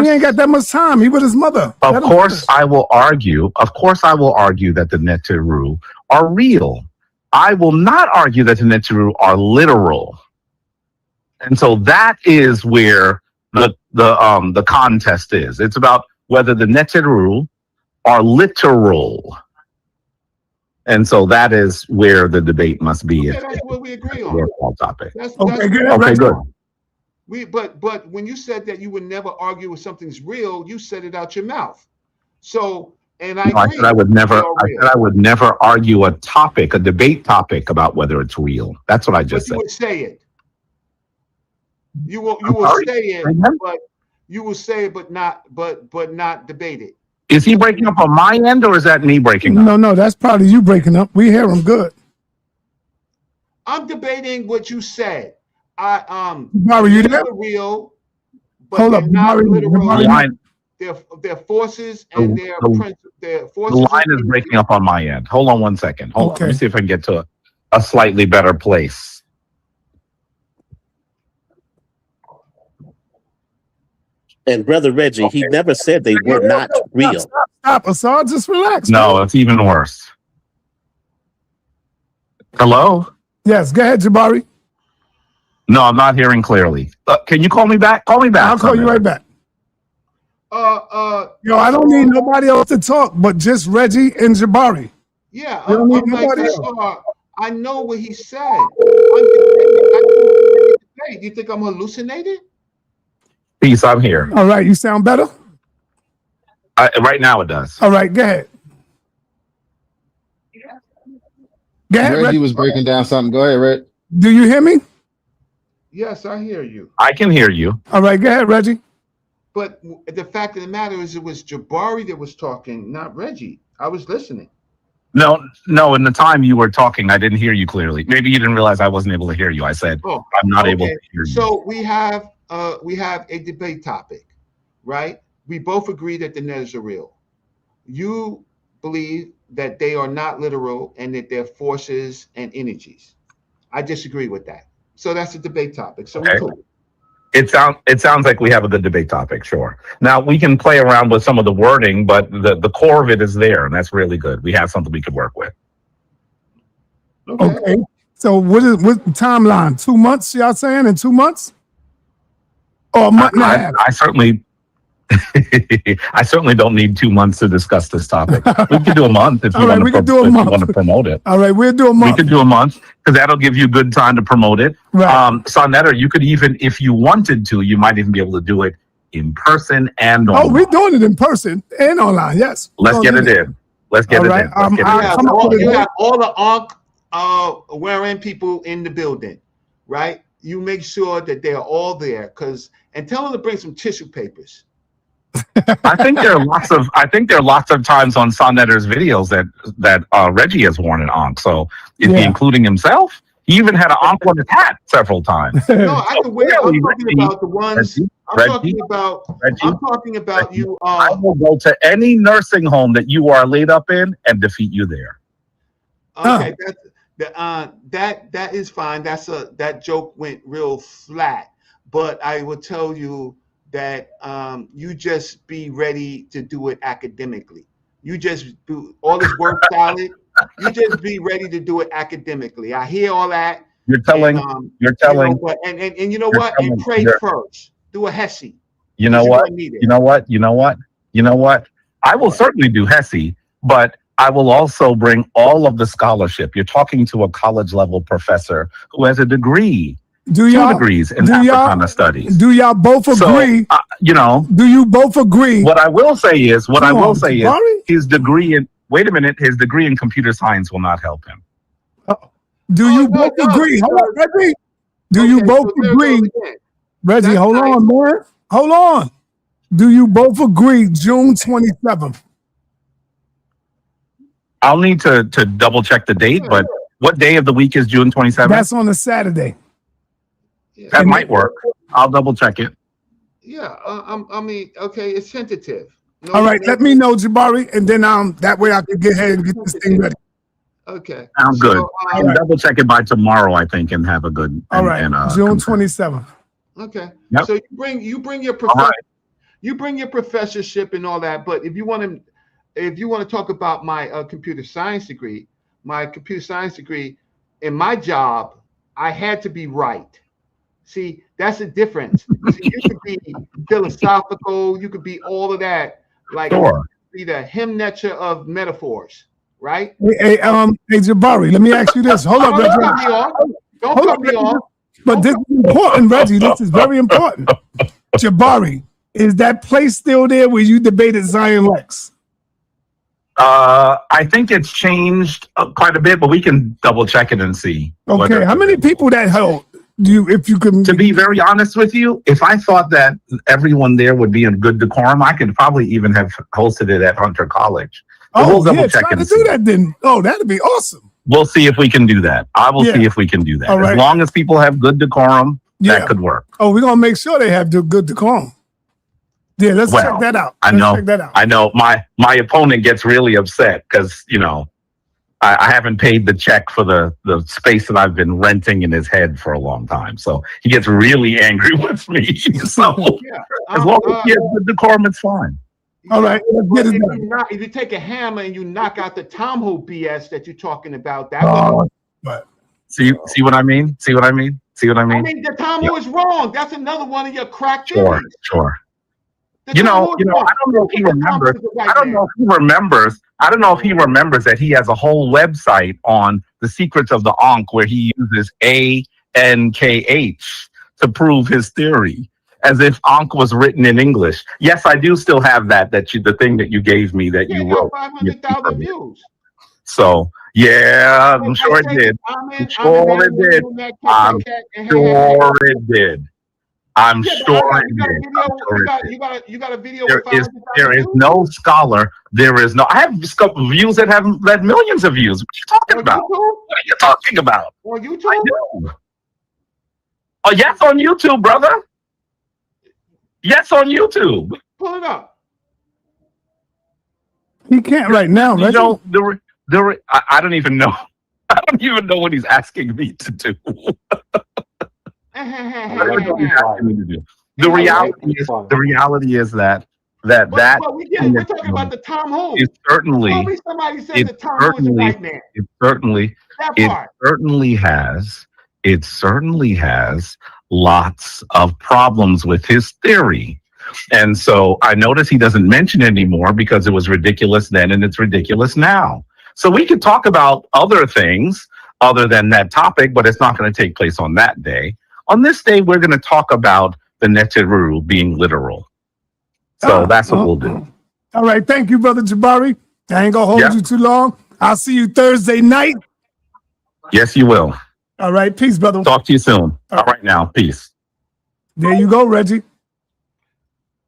he ain't got that much time. He with his mother. Of course, I will argue. Of course, I will argue that the neteru are real. I will not argue that the neteru are literal. And so that is where the contest is. It's about whether the neteru are literal. And so that is where the debate must be. Okay, that's what we agree on. Topic. Okay, good. But when you said that you would never argue if something's real, you said it out your mouth. So, and I agree. I said I would never argue a debate topic about whether it's real. That's what I just said. You would say it. You will say it, but not debate it. Is he breaking up on my end, or is that me breaking up? No, that's probably you breaking up. We hear him good. I'm debating what you said. Jabari, you there? Real, but hold up, not Jabari. They're forces, and they're forces. The line is breaking up on my end. Hold on 1 second. Hold on. Let me see if I can get to a slightly better place. And Brother Reggie, he never said they were not real. Stop, Osaze, just relax. No, it's even worse. Hello? Yes, go ahead, Jabari. No, I'm not hearing clearly. Can you call me back? Call me back. I'll call you right back. Yo, I don't need nobody else to talk, but just Reggie and Jabari. Yeah, else. I know what he said. You think I'm hallucinating? Peace, I'm here. All right, you sound better? Right now it does. All right, go ahead. Go ahead, Reggie was breaking down something. Go ahead, Red. Do you hear me? Yes, I hear you. I can hear you. All right, go ahead, Reggie. But the fact of the matter is, it was Jabari that was talking, not Reggie. I was listening. No. In the time you were talking, I didn't hear you clearly. Maybe you didn't realize I wasn't able to hear you. I said, I'm not able to hear you. So we have a debate topic, right? We both agree that the netters are real. You believe that they are not literal and that they're forces and energies. I disagree with that. So that's a debate topic. So Okay. we cool. It sounds like we have a good debate topic. Sure. Now we can play around with some of the wording, but the core of it is there, and that's really good. We have something we could work with. Okay. So what timeline? 2 months, y'all saying in 2 months? Or a month and a half? I certainly I certainly don't need 2 months to discuss this topic. We could do a month if you want to promote it. All right, we'll do a month. We could do a month because that'll give you good time to promote it. Right. sa.neter, you could even, if you wanted to, you might even be able to do it in person and online. Oh, we're doing it in person and online. Yes. Let's get it in. Let's get it in. You have all the ANC wearing people in the building, right? You make sure that they are all there, and tell them to bring some tissue papers. I think there are lots of times on sa.neter's videos that Reggie has worn an ankh. So is he including himself? He even had an ankh on his hat several times. No, I can wear. I'm talking about the ones. I'm talking about you. I will go to any nursing home that you are laid up in and defeat you there. Okay, that is fine. That joke went real flat, but I will tell you that you just be ready to do it academically. You just do all this work salad. You just be ready to do it academically. I hear all that. You're telling. And you know what? And pray first. Do a Hesse. You know what? I will certainly do Hesse, but I will also bring all of the scholarship. You're talking to a college level professor who has a degree. Two degrees in Africana studies. Do y'all both agree? So, do you both agree? What I will say is, his degree in, wait a minute, his degree in computer science will not help him. Do you both agree? Hold on, Reggie. Do you both agree? Reggie, hold on, man. Hold on. Do you both agree June 27th? I'll need to double check the date, but what day of the week is June 27th? That's on a Saturday. That might work. I'll double check it. Yeah, I mean, okay, it's tentative. All right, let me know, Jabari, and then that way I can get ahead and get this thing ready. Okay. Sounds good. I can double check it by tomorrow, I think, and have a good. All right, June 27th. Okay. Yep. So you bring your professor, you bring your professorship and all that, but if you want to talk about my computer science degree, in my job, I had to be right. See, that's the difference. See, you could be philosophical, you could be all of that, like be the hymn-netcher of metaphors, right? Hey, Jabari, let me ask you this. Hold up, Reggie. Don't cut me off. But this is important, Reggie. This is very important. Jabari, is that place still there where you debated Zion Lex? I think it's changed quite a bit, but we can double check it and see. Okay, how many people that held? To be very honest with you, if I thought that everyone there would be in good decorum, I could probably even have hosted it at Hunter College. But we'll double check and do that then. Oh, that'd be awesome. We'll see if we can do that. I will see if we can do that. All right. As long as people have good decorum, that could work. Oh, we're gonna make sure they have good decorum. Yeah, let's check that out. I know. My opponent gets really upset because I haven't paid the check for the space that I've been renting in his head for a long time. So he gets really angry with me. So as long as he has good decorum, it's fine. All right. If you take a hammer and you knock out the Tom Ho BS that you're talking about, that would. See what I mean? See what I mean? I mean, the Tom Ho is wrong. That's another one of your crack theories. Sure. I don't know if he remembers. I don't know if he remembers that he has a whole website on the secrets of the Ankh where he uses ANKH to prove his theory, as if Ankh was written in English. Yes, I do still have the thing that you gave me that you wrote. 500,000 views. So yeah, I'm sure it did. I'm sure it did. I'm sure it did. You got a video. There is no scholar. There is no. I have views that have led millions of views. What are you talking about? What are you talking about? On YouTube? I do. Oh yes, on YouTube, brother. Yes, on YouTube. Pull it up. He can't right now, right? I don't even know. I don't even know what he's asking me to do. Whatever he's asking me to do. The reality is that But we're talking about the Tom Who. is certainly Tell me somebody says that Tom Who is a white man. it certainly That part. it certainly has lots of problems with his theory. And so I notice he doesn't mention it anymore because it was ridiculous then and it's ridiculous now. So we could talk about other things other than that topic, but it's not going to take place on that day. On this day, we're going to talk about the Neteru being literal. So that's what we'll do. All right. Thank you, Brother Jabari. I ain't going to hold you too long. I'll see you Thursday night. Yes, you will. All right. Peace, brother. Talk to you soon. All right, now. Peace. There you go, Reggie.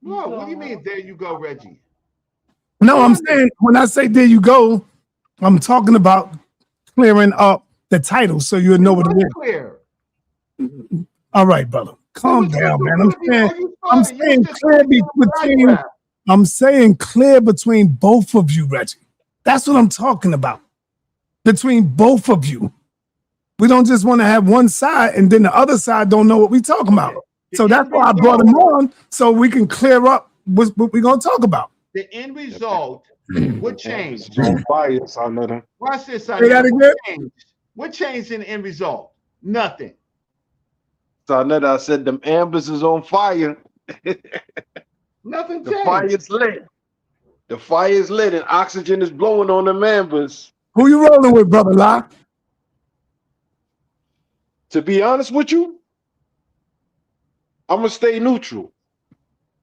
Whoa, what do you mean, there you go, Reggie? No, I'm saying, when I say there you go, I'm talking about clearing up the title so you'll know what it is. Clear. All right, brother. Calm down, man. I'm saying clear between. I'm saying clear between both of you, Reggie. That's what I'm talking about. Between both of you. We don't just want to have one side and then the other side don't know what we're talking about. So that's why I brought him on, so we can clear up what we're going to talk about. The end result would change. Watch this. Say that again? What changed in the end result? Nothing. sa.neter, I said them ambers is on fire. Nothing The changed. fire is lit. The fire is lit and oxygen is blowing on them ambers. Who you rolling with, brother La? To be honest with you, I'm gonna stay neutral.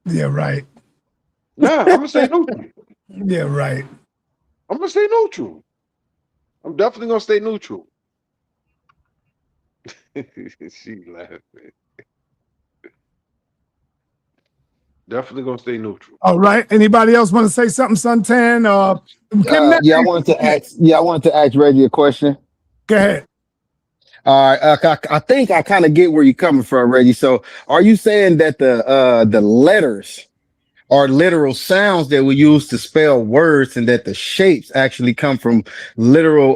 Yeah, right. Nah, I'm gonna stay neutral. Yeah, right. I'm gonna stay neutral. I'm definitely gonna stay neutral. She laughing. Definitely gonna stay neutral. All right. Anybody else want to say something, Suntan? I wanted to ask Reggie a question. Go ahead. All right, I think I kind of get where you're coming from, Reggie. So, are you saying that the letters are literal sounds that we use to spell words, and that the shapes actually come from literal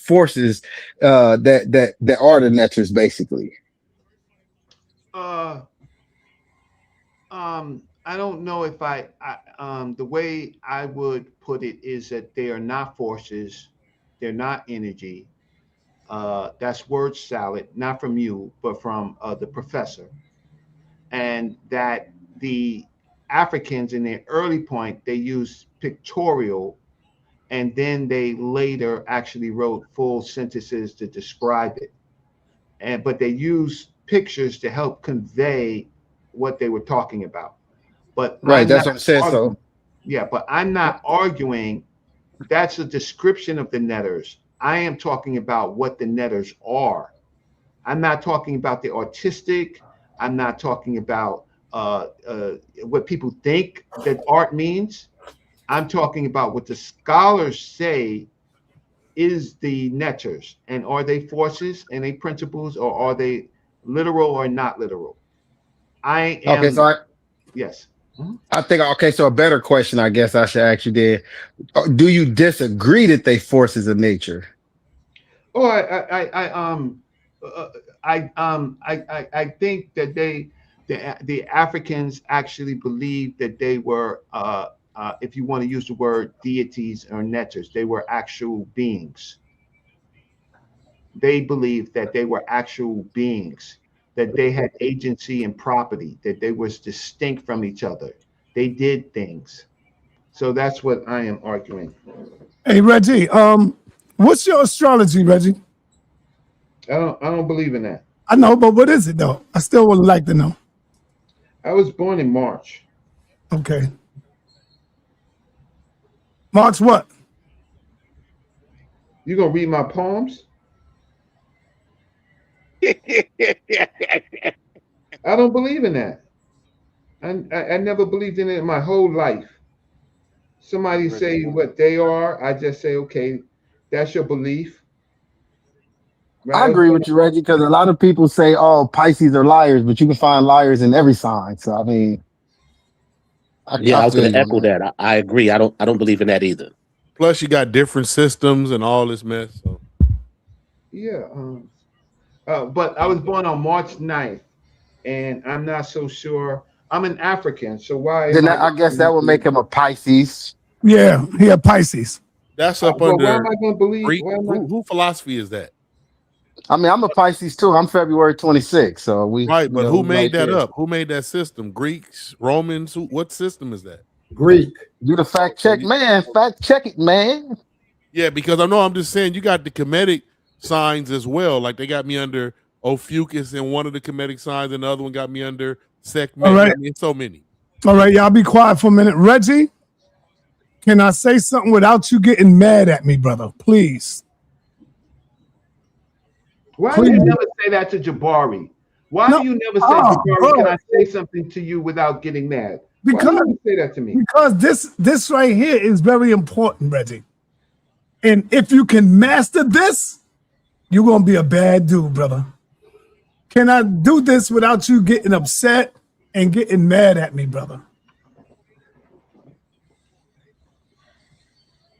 forces that are the letters, basically? I don't know if the way I would put it is that they are not forces, they're not energy. That's word salad, not from you, but from the professor. And that the Africans in their early point, they used pictorial, and then they later actually wrote full sentences to describe it. But they used pictures to help convey what they were talking about. But right, that's what I'm saying. So yeah, but I'm not arguing that's a description of the netters. I am talking about what the netters are. I'm not talking about the artistic. I'm not talking about what people think that art means. I'm talking about what the scholars say is the netters. And are they forces and they principles, or are they literal or not literal? I am. Okay, so yes. I think, okay, so a better question I guess I should ask you there. Do you disagree that they forces of nature? Oh, I think that the Africans actually believed that they were, if you want to use the word deities or netters, they were actual beings. They believed that they were actual beings, that they had agency and property, that they was distinct from each other. They did things. So that's what I am arguing. Hey, Reggie, what's your astrology, Reggie? I don't believe in that. I know, but what is it though? I still would like to know. I was born in March. Okay. March what? You gonna read my poems? I don't believe in that. I never believed in it in my whole life. Somebody say what they are, I just say, okay, that's your belief. Right? I agree with you, Reggie, because a lot of people say, oh, Pisces are liars, but you can find liars in every sign. So I mean, I was going to echo that. I agree. I don't believe in that either. Plus, you got different systems and all this mess. So. Yeah. But I was born on March 9th, and I'm not so sure. I'm an African, so why Then am I? I guess that would make him a Pisces. Yeah, he a Pisces. That's up Well, why am under I going to believe? Greek. Why am I? Who philosophy is that? I mean, I'm a Pisces too. I'm February 26th, so we Right, but you know, who we made right that there. up? Who made that system? Greeks, Romans? What system is that? Greek. You the fact check man. Fact check it, man. Yeah, because I'm just saying you got the Kemetic signs as well. Like they got me under Ophiuchus in one of the Kemetic signs, and the other one got me under Sekhmet. All right. I mean, so many. All right, y'all be quiet for a minute. Reggie, can I say something without you getting mad at me, brother? Please. Why do you never say that to Jabari? Why do you never say, Jabari, can I say something to you without getting mad? Why do you say that to me? Because this right here is very important, Reggie. And if you can master this, you're going to be a bad dude, brother. Can I do this without you getting upset and getting mad at me, brother?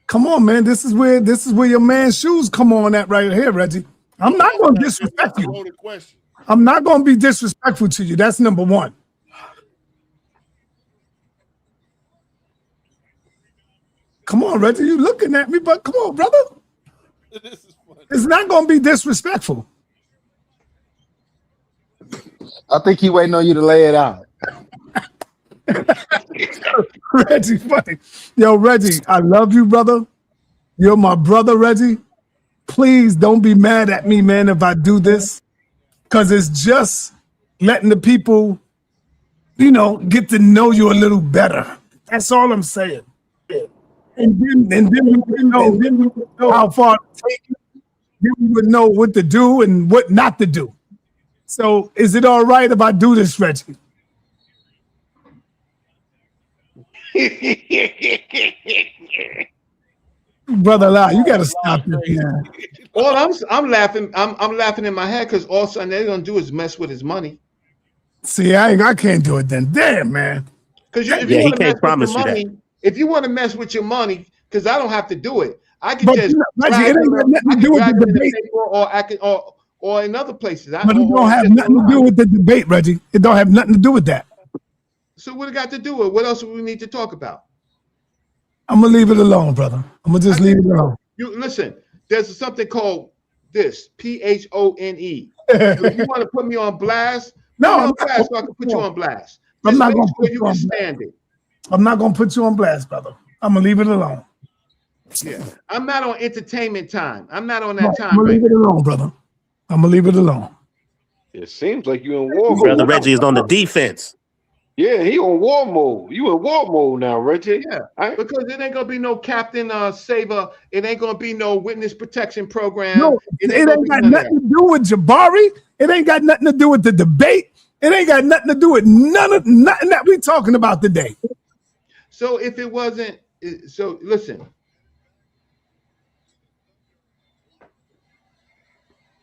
Come on, man. This is where your man's shoes come on at right here, Reggie. I'm not going to disrespect you. I'm not going to be disrespectful to you. That's number one. Come on, Reggie. You looking at me, but come on, brother. It's not going to be disrespectful. I think he waiting on you to lay it out. Reggie, funny. Yo, Reggie, I love you, brother. You're my brother, Reggie. Please don't be mad at me, man, if I do this. Because it's just letting the people, get to know you a little better. That's all I'm saying. And then we would know how far to take it. Then we would know what to do and what not to do. So is it all right if I do this, Reggie? Brother Lau, you gotta stop this, man. All I'm laughing. I'm laughing in my head because all of a sudden they're gonna do is mess with his money. See, I can't do it then. Damn, man. Because if you want to mess with your money, if you want to mess with your money, because I don't have to do it. I can just Reggie, it ain't got nothing to do with the debate. Or in other places. But it don't have nothing to do with the debate, Reggie. It don't have nothing to do with that. So what it got to do with? What else do we need to talk about? I'm gonna leave it alone, brother. I'm gonna just leave it alone. You listen. There's something called this PHONE. So if you want to put me on blast, so I can put you on blast. I'm not gonna put you on stand it. I'm not gonna put you on blast, brother. I'm gonna leave it alone. Yeah, I'm not on entertainment time. I'm not on that time. I'm gonna leave it alone, brother. I'm gonna leave it alone. It seems like you in war mode. Brother Reggie is on the defense. Yeah, he on war mode. You in war mode now, Reggie. Yeah, because it ain't gonna be no Captain Saver. It ain't gonna be no witness protection program. No, it ain't got nothing to do with Jabari. It ain't got nothing to do with the debate. It ain't got nothing to do with nothing that we talking about today. So if it wasn't, so listen.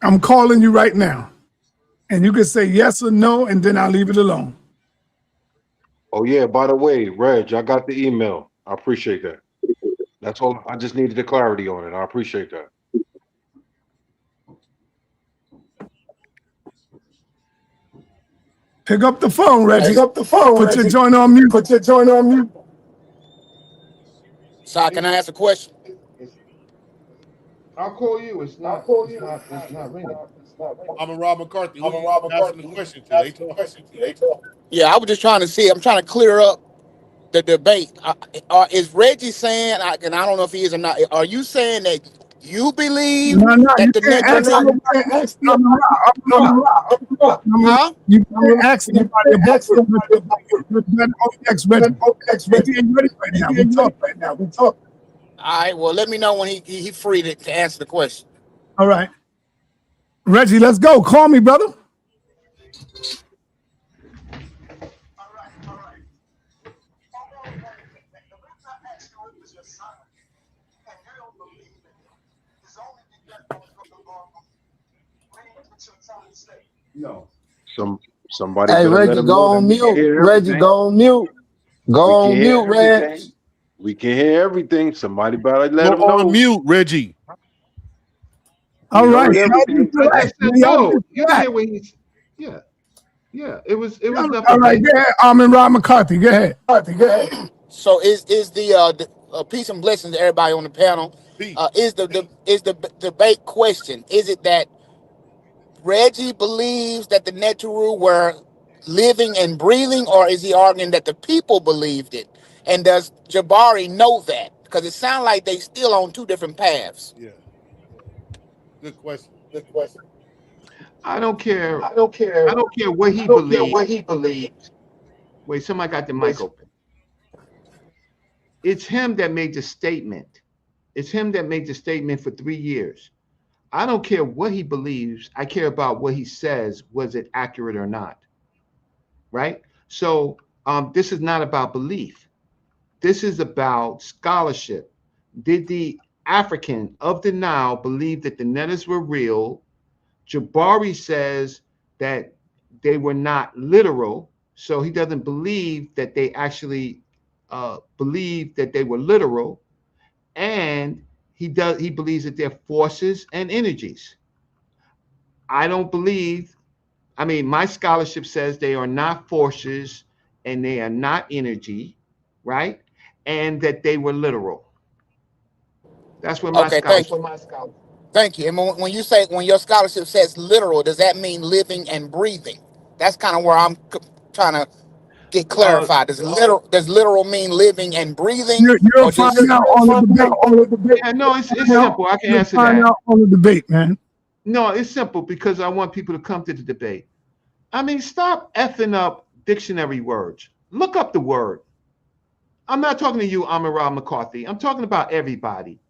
I'm calling you right now, and you can say yes or no, and then I'll leave it alone. Oh yeah, by the way, Reg, I got the email. I appreciate that. That's all. I just needed the clarity on it. I appreciate that. Pick up the phone, Reggie. Pick up the phone, Put Reggie. your joint on mute. Put your joint on mute. So can I ask a question? I'll call you. It's not ringing. I'm a Rob McCarthy. I'm a Rob McCarthy. The question to Yeah, I was just trying to see. I'm trying to clear up the debate. Is Reggie saying, and I don't know if he is or not, are you saying that you believe that the next Huh? You can't ask anybody about We talk. All right, well, let me know when he free to answer the question. All right. Reggie, let's go. Call me, brother. No. Somebody. Hey, Reggie, go on mute. Reggie, go on mute. Go on mute, Reg. We can hear everything. Somebody better let Go him know. on mute, Reggie. All right. See, Y'all be I just correct. said Y'all be no. You didn't correct. hear what he's. Yeah, yeah. It was All nothing right. Go major. ahead, Rob McCarthy. Go ahead. So is the peace and blessings to everybody on the panel? Peace. Is the debate question? Is it that Reggie believes that the Neteru were living and breathing, or is he arguing that the people believed it? And does Jabari know that? Because it sounds like they still on two different paths. Yeah. Good question. I don't care. I don't I care. don't care what I he don't care believes. what he believes. Wait, somebody got the mic open. It's him that made the statement. It's him that made the statement for 3 years. I don't care what he believes. I care about what he says. Was it accurate or not? Right? So this is not about belief. This is about scholarship. Did the African of the Nile believe that the Netters were real? Jabari says that they were not literal, so he doesn't believe that they actually believe that they were literal, and he believes that they're forces and energies. I don't believe. I mean, my scholarship says they are not forces and they are not energy, right? And that they were literal. That's what my Okay, thank scholarship. you. Thank you. And when you say when your scholarship says literal, does that mean living and breathing? That's kind of where I'm trying to get Uh, clarified. Does literal mean living and breathing, You'll or find just out on the debate. yeah, no, it's Find out- simple. I can You'll answer find that. out on the debate, man. No, it's simple because I want people to come to the debate. I mean, stop effing up dictionary words. Look up the word. I'm not talking to you, Amara McCarthy. I'm talking about everybody.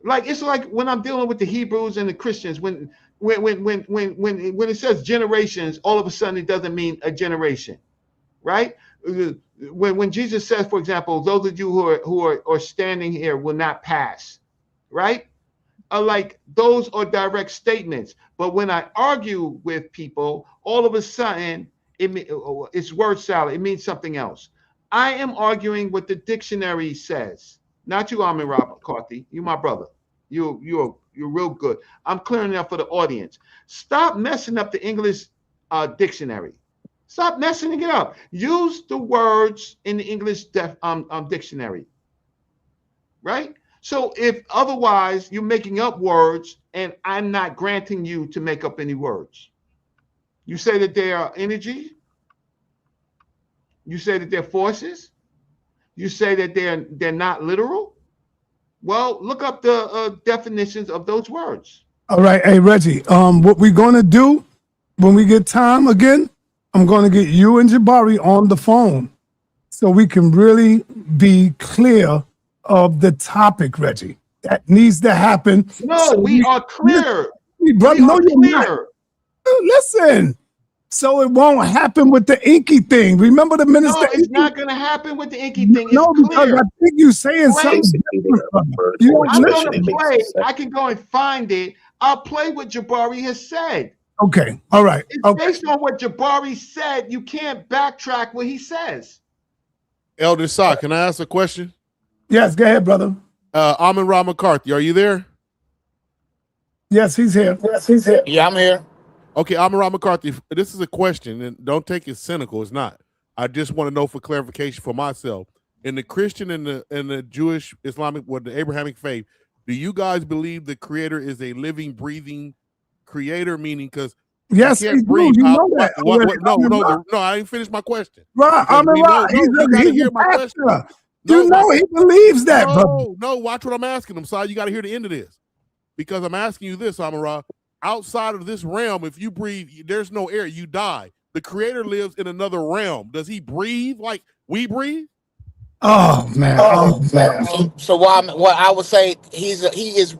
Like it's like when I'm dealing with the Hebrews and the Christians, when it says generations, all of a sudden it doesn't mean a generation, right? When Jesus says, for example, those of you who are standing here will not pass, right? Like those are direct statements. But when I argue with people, all of a sudden it's word salad. It means something else. I am arguing what the dictionary says, not you, Armin Rob McCarthy. You my brother. You're real good. I'm clearing it up for the audience. Stop messing up the English dictionary. Stop messing it up. Use the words in the English dictionary, right? So if otherwise you're making up words and I'm not granting you to make up any words. You say that they are energy. You say that they're forces. You say that they're not literal. Well, look up the definitions of those words. All right. Hey, Reggie, what we're going to do when we get time again, I'm going to get you and Jabari on the phone so we can really be clear of the topic, Reggie. That needs to happen. No, So we are clear. Brother, We no, are you're not. clear. Listen. So it won't happen with the inky thing. Remember the minister? No, it's not going to happen with the inky thing. It's No, because clear. I think you're saying Play. something different, brother. You don't I'm going listen. to play. I can go and find it. I'll play what Jabari has said. Okay. All right. It's Okay. based on what Jabari said. You can't backtrack what he says. Elder Sa, can I ask a question? Yes, go ahead, brother. Amon Ra McCarthy, are you there? Yes, he's here. Yeah, I'm here. Okay, Amon Ra McCarthy, this is a question, and don't take it cynical. It's not. I just want to know for clarification for myself. In the Christian and the Jewish, Islamic, or the Abrahamic faith, do you guys believe the Creator is a living, breathing Creator? Meaning, because Yes, you he can't do. breathe. You know that. No, I didn't finish my question. I'm We know, he's you got to hear a my question. pastor. You know he believes that, brother. No, watch what I'm asking him, Si. You got to hear the end of this. Because I'm asking you this, Amara. Outside of this realm, if you breathe, there's no air, you die. The Creator lives in another realm. Does he breathe like we breathe? Oh man. So what I would say he is.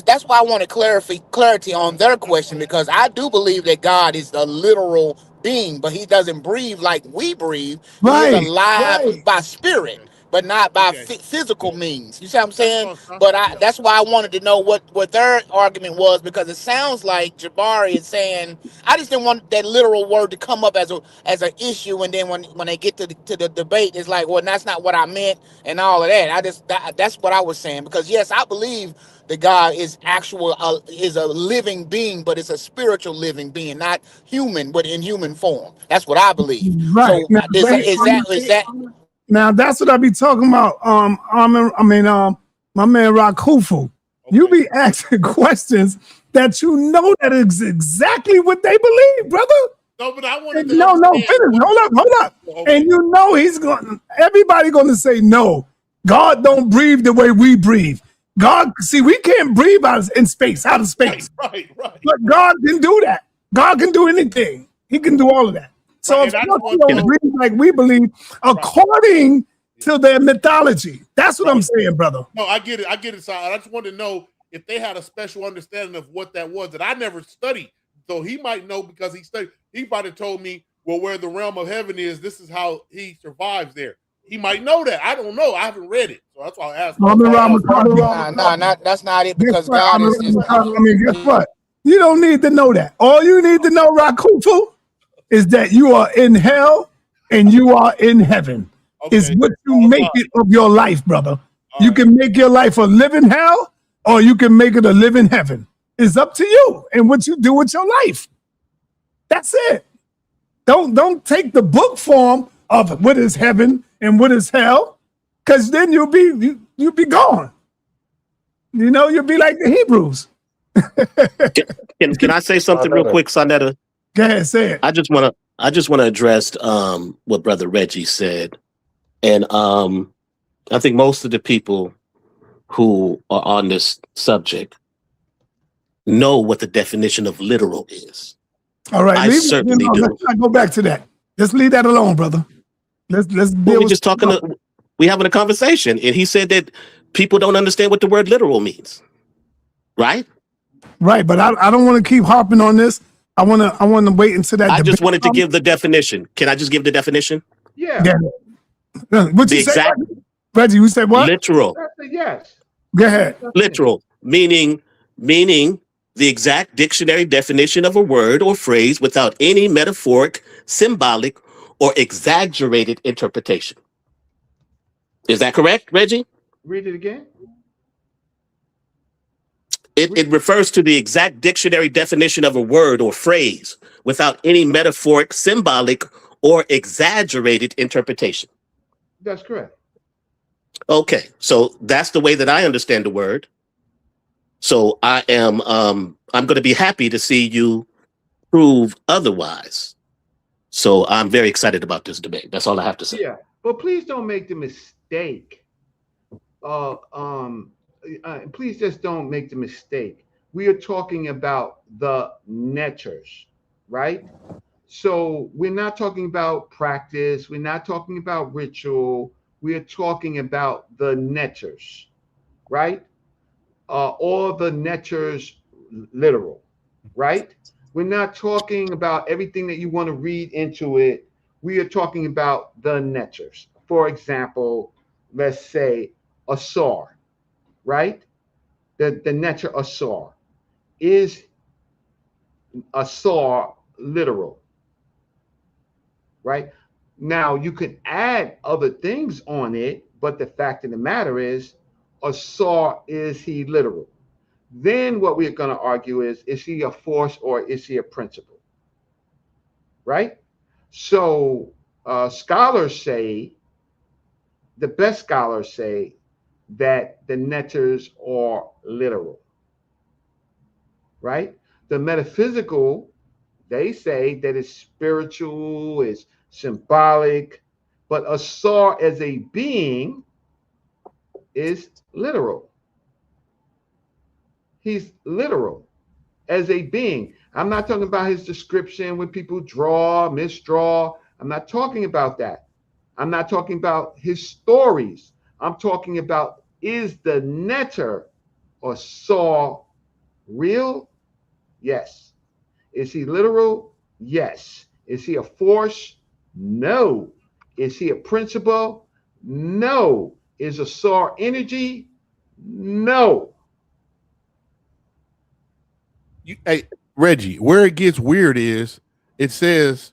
That's why I wanted clarity on their question, because I do believe that God is a literal being, but he doesn't breathe like we breathe. He is alive by spirit, but not by physical means. You see what I'm saying? But that's why I wanted to know what their argument was, because it sounds like Jabari is saying, I just didn't want that literal word to come up as an issue, and then when they get to the debate, it's like, well, that's not what I meant and all of that. That's what I was saying, because yes, I believe that God is is a living being, but it's a spiritual living being, not human, but in human form. That's what I believe. Right. So Now, is that now that's what I be talking about. My man Rakufu. You be asking questions that you know that is exactly what they believe, brother. No, but I wanted to No, understand. finish. Hold up. Okay. And you know everybody gonna say no. God don't breathe the way we breathe. God, see, we can't breathe out in space, out of space. Right. But God can do that. God can do anything. He can do all of that. So of course we don't breathe like we believe according to their mythology. That's what I'm saying, brother. No, I get it. So I just wanted to know if they had a special understanding of what that was that I never studied. So he might know because he studied. He might have told me, well, where the realm of heaven is, this is how he survives there. He might know that. I don't know. I haven't read it. So that's why I asked. That's not it, because God is. Guess what? You don't need to know that. All you need to know, Rakufu, is that you are in hell and you are in heaven. It's what you make it of your life, brother. You can make your life a living hell or you can make it a living heaven. It's up to you and what you do with your life. That's it. Don't take the book form of what is heaven and what is hell, because then you'll be gone. You know, you'll be like the Hebrews. Can I say something real quick, sa.neter? Go ahead, say it. I just want to address what Brother Reggie said, and I think most of the people who are on this subject know what the definition of literal is. All right, I certainly do. Let's not go back to that. Just leave that alone, brother. Let's deal we're just talking. We having a conversation, and he said that people don't understand what the word literal means. Right. Right, but I don't want to keep harping on this. I want to wait until that. I just wanted to give the definition. Can I just give the definition? Yeah. What you say, Reggie? You said what? Literal. Yes. Go ahead. Literal, meaning the exact dictionary definition of a word or phrase without any metaphoric, symbolic, or exaggerated interpretation. Is that correct, Reggie? Read it again. It refers to the exact dictionary definition of a word or phrase without any metaphoric, symbolic, or exaggerated interpretation. That's correct. Okay, so that's the way that I understand the word. So I am I'm going to be happy to see you prove otherwise. So I'm very excited about this debate. That's all I have to say. Yeah, but please don't make the mistake. Please just don't make the mistake. We are talking about the netters, right? So we're not talking about practice. We're not talking about ritual. We are talking about the netters, right? All the netters literal, right? We're not talking about everything that you want to read into it. We are talking about the netters. For example, let's say a saw, right? The netter a saw. Is a saw literal, right? Now you can add other things on it, but the fact of the matter is, a saw, is he literal? Then what we're going to argue is he a force or is he a principle? Right? So scholars say, the best scholars say that the netters are literal. Right? The metaphysical, they say that it's spiritual, it's symbolic, but a saw as a being is literal. He's literal as a being. I'm not talking about his description when people draw, misdraw. I'm not talking about that. I'm not talking about his stories. I'm talking about, is the netter or saw real? Yes. Is he literal? Yes. Is he a force? No. Is he a principle? No. Is a saw energy? No. Hey, Reggie, where it gets weird is it says,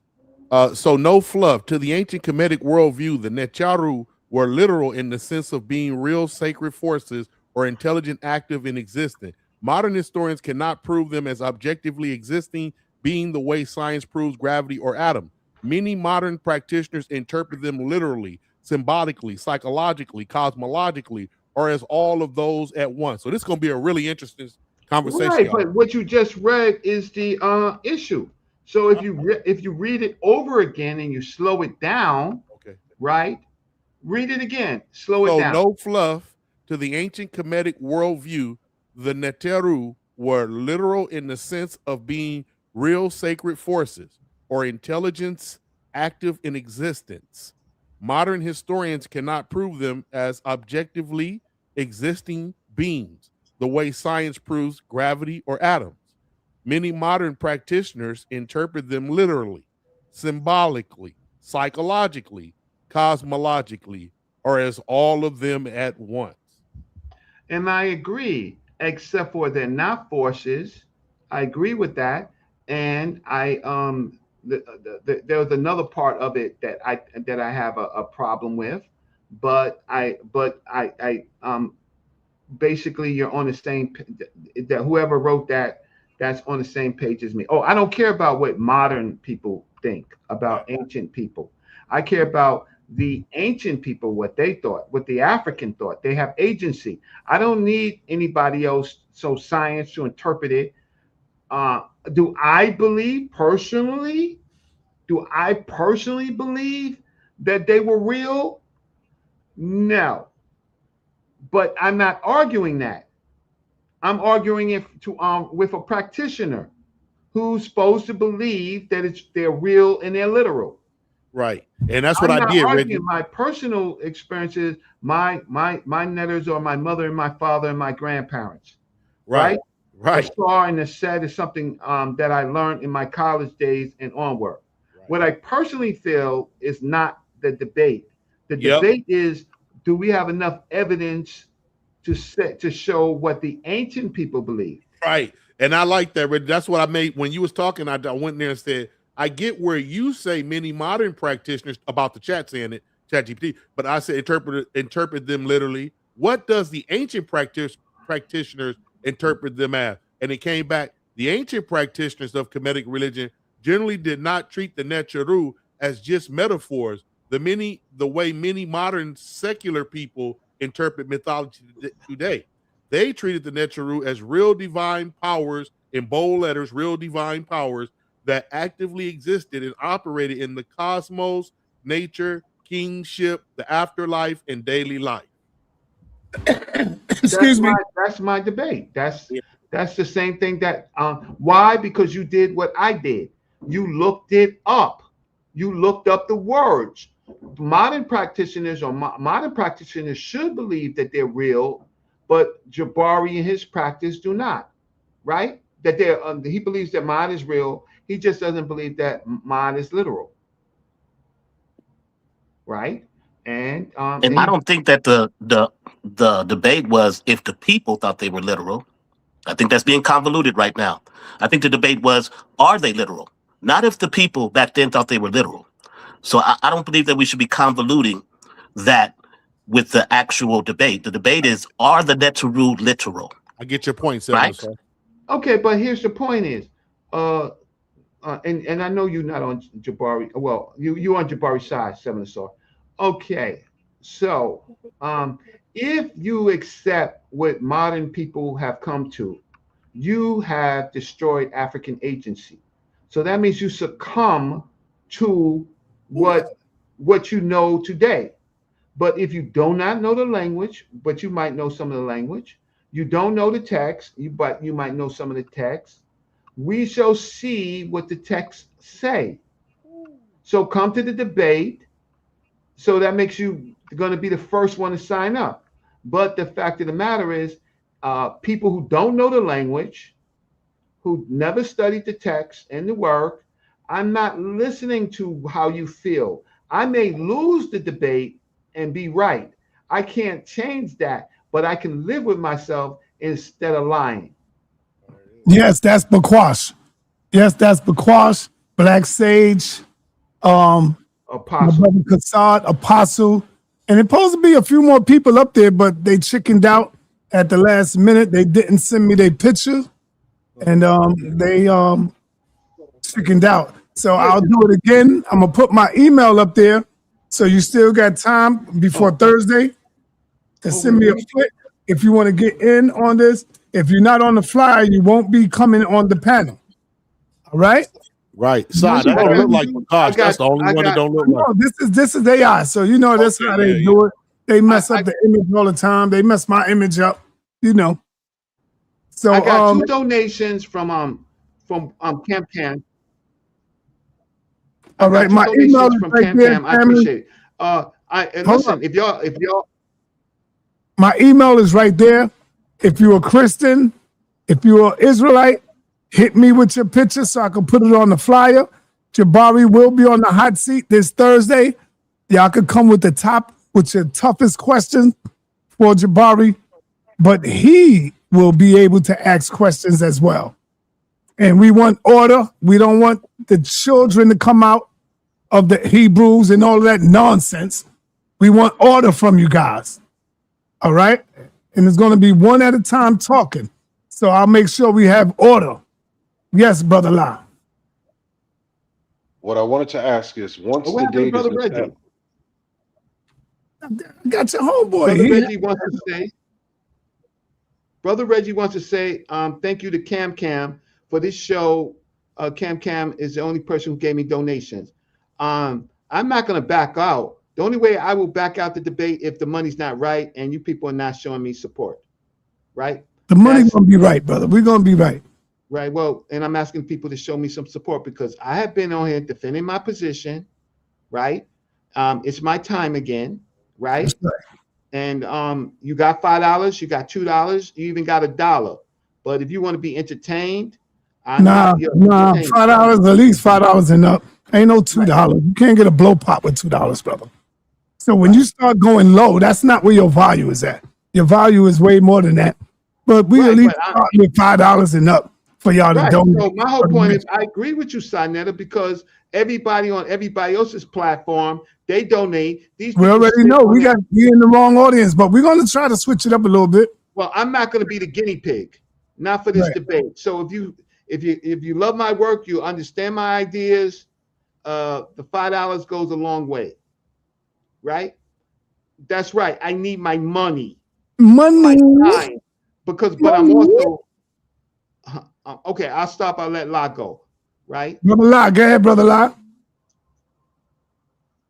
so no fluff. To the ancient Kemetic worldview, the Necharu were literal in the sense of being real sacred forces or intelligent, active, and existent. Modern historians cannot prove them as objectively existing being the way science proves gravity or atoms. Many modern practitioners interpret them literally, symbolically, psychologically, cosmologically, or as all of those at once. So this is going to be a really interesting conversation. Right, but what you just read is the issue. So if you read it over again and you slow it down, okay, right? Read it again, slow it So down. no fluff. To the ancient Kemetic worldview, the Neteru were literal in the sense of being real sacred forces or intelligence active in existence. Modern historians cannot prove them as objectively existing beings, the way science proves gravity or atoms. Many modern practitioners interpret them literally, symbolically, psychologically, cosmologically, or as all of them at once. And I agree, except for they're not forces. I agree with that. And there was another part of it that I have a problem with, but I basically you're on the same that whoever wrote that's on the same page as me. Oh, I don't care about what modern people think about ancient people. I care about the ancient people, what they thought, what the African thought. They have agency. I don't need anybody else, so science to interpret it. Do I personally believe that they were real? No. But I'm not arguing that. I'm arguing with a practitioner who's supposed to believe that they're real and they're literal. Right, and that's what I'm I not did. arguing Reggie. my personal experiences, my netters are my mother and my father and my grandparents. Right. Right. The star and the set is something that I learned in my college days and onward. Right. What I personally feel is not the debate. The debate is, do we have enough evidence to show what the ancient people believe? Right. And I like that, Reggie. That's what I made when you was talking. I went in there and said, I get where you say many modern practitioners about the chat saying it, ChatGPT, but I said interpret them literally. What does the ancient practitioners interpret them as? And it came back, the ancient practitioners of Kemetic religion generally did not treat the Neteru as just metaphors, the way many modern secular people interpret mythology today. They treated the Neteru as real divine powers, in bold letters, real divine powers that actively existed and operated in the cosmos, nature, kingship, the afterlife, and daily life. Excuse me. That's my debate. That's the same thing that why? Because you did what I did. You looked it up. You looked up the words. Modern practitioners should believe that they're real, but Jabari in his practice do not. Right? That he believes that mind is real. He just doesn't believe that mind is literal. Right? And I don't think that the debate was if the people thought they were literal. I think that's being convoluted right now. I think the debate was, are they literal? Not if the people back then thought they were literal. So I don't believe that we should be convoluting that with the actual debate. The debate is, are the Neteru literal? I get your point, right? Sir. Okay, but here's the point is, and I know you're not on Jabari. Well, you on Jabari's side, 7 Star. Okay, so if you accept what modern people have come to, you have destroyed African agency. So that means you succumb to what you know today. But if you do not know the language, but you might know some of the language, you don't know the text, but you might know some of the text, we shall see what the texts say. So come to the debate. So that makes you going to be the first one to sign up. But the fact of the matter is, people who don't know the language, who never studied the text and the work, I'm not listening to how you feel. I may lose the debate and be right. I can't change that, but I can live with myself instead of lying. Yes, that's Bakwash. Yes, that's Bakwash, Black Sage, Apostle. My brother Kassad, Apostle. And it's supposed to be a few more people up there, but they chickened out. at the last minute. They didn't send me their picture, and they chickened out. So I'll do it again. I'm gonna put my email up there, so you still got time before Thursday to send me a flip if you want to get in on this. If you're not on the flyer, you won't be coming on the panel. All right. Right. Side, that don't look like Gosh. That's the only one that don't look like. No, this is AI. So you know that's how they do it. They mess up the image all the time. They mess my image up. You know. So I got 2 donations from Camp Cam. All right, my email is right Cam there. Cam. I appreciate it. And listen, if y'all, my email is right there. If you're a Christian, if you're an Israelite, hit me with your picture so I can put it on the flyer. Jabari will be on the hot seat this Thursday. Y'all could come with your toughest question for Jabari, but he will be able to ask questions as well. And we want order. We don't want the children to come out of the Hebrews and all of that nonsense. We want order from you guys. All right? And it's going to be one at a time talking. So I'll make sure we have order. Yes, Brother La. What I wanted to ask is, once the date is established, I got your homeboy. Brother Reggie wants to say, thank you to Cam Cam for this show. Cam Cam is the only person who gave me donations. I'm not going to back out. The only way I will back out the debate if the money's not right and you people are not showing me support, right? The money's going to be right, brother. We're going to be right. Right. Well, and I'm asking people to show me some support because I have been on here defending my position, right? It's my time again, right? And you got $5, you got $2, you even got $1. But if you want to be entertained, Nah, $5, at least $5 and up. Ain't no $2. You can't get a blow pop with $2, brother. So when you start going low, that's not where your value is at. Your value is way more than that. But we at least start with $5 and up for y'all to donate. So my whole point is I agree with you, sa.neter, because everybody on everybody else's platform, they donate. We already know we in the wrong audience, but we're going to try to switch it up a little bit. Well, I'm not going to be the guinea pig, not for this debate. So if you love my work, you understand my ideas, the $5 goes a long way, right? That's right. I need my money, my time, but I'm also okay. I'll stop. I'll let La go, right? Brother La, go ahead, Brother La.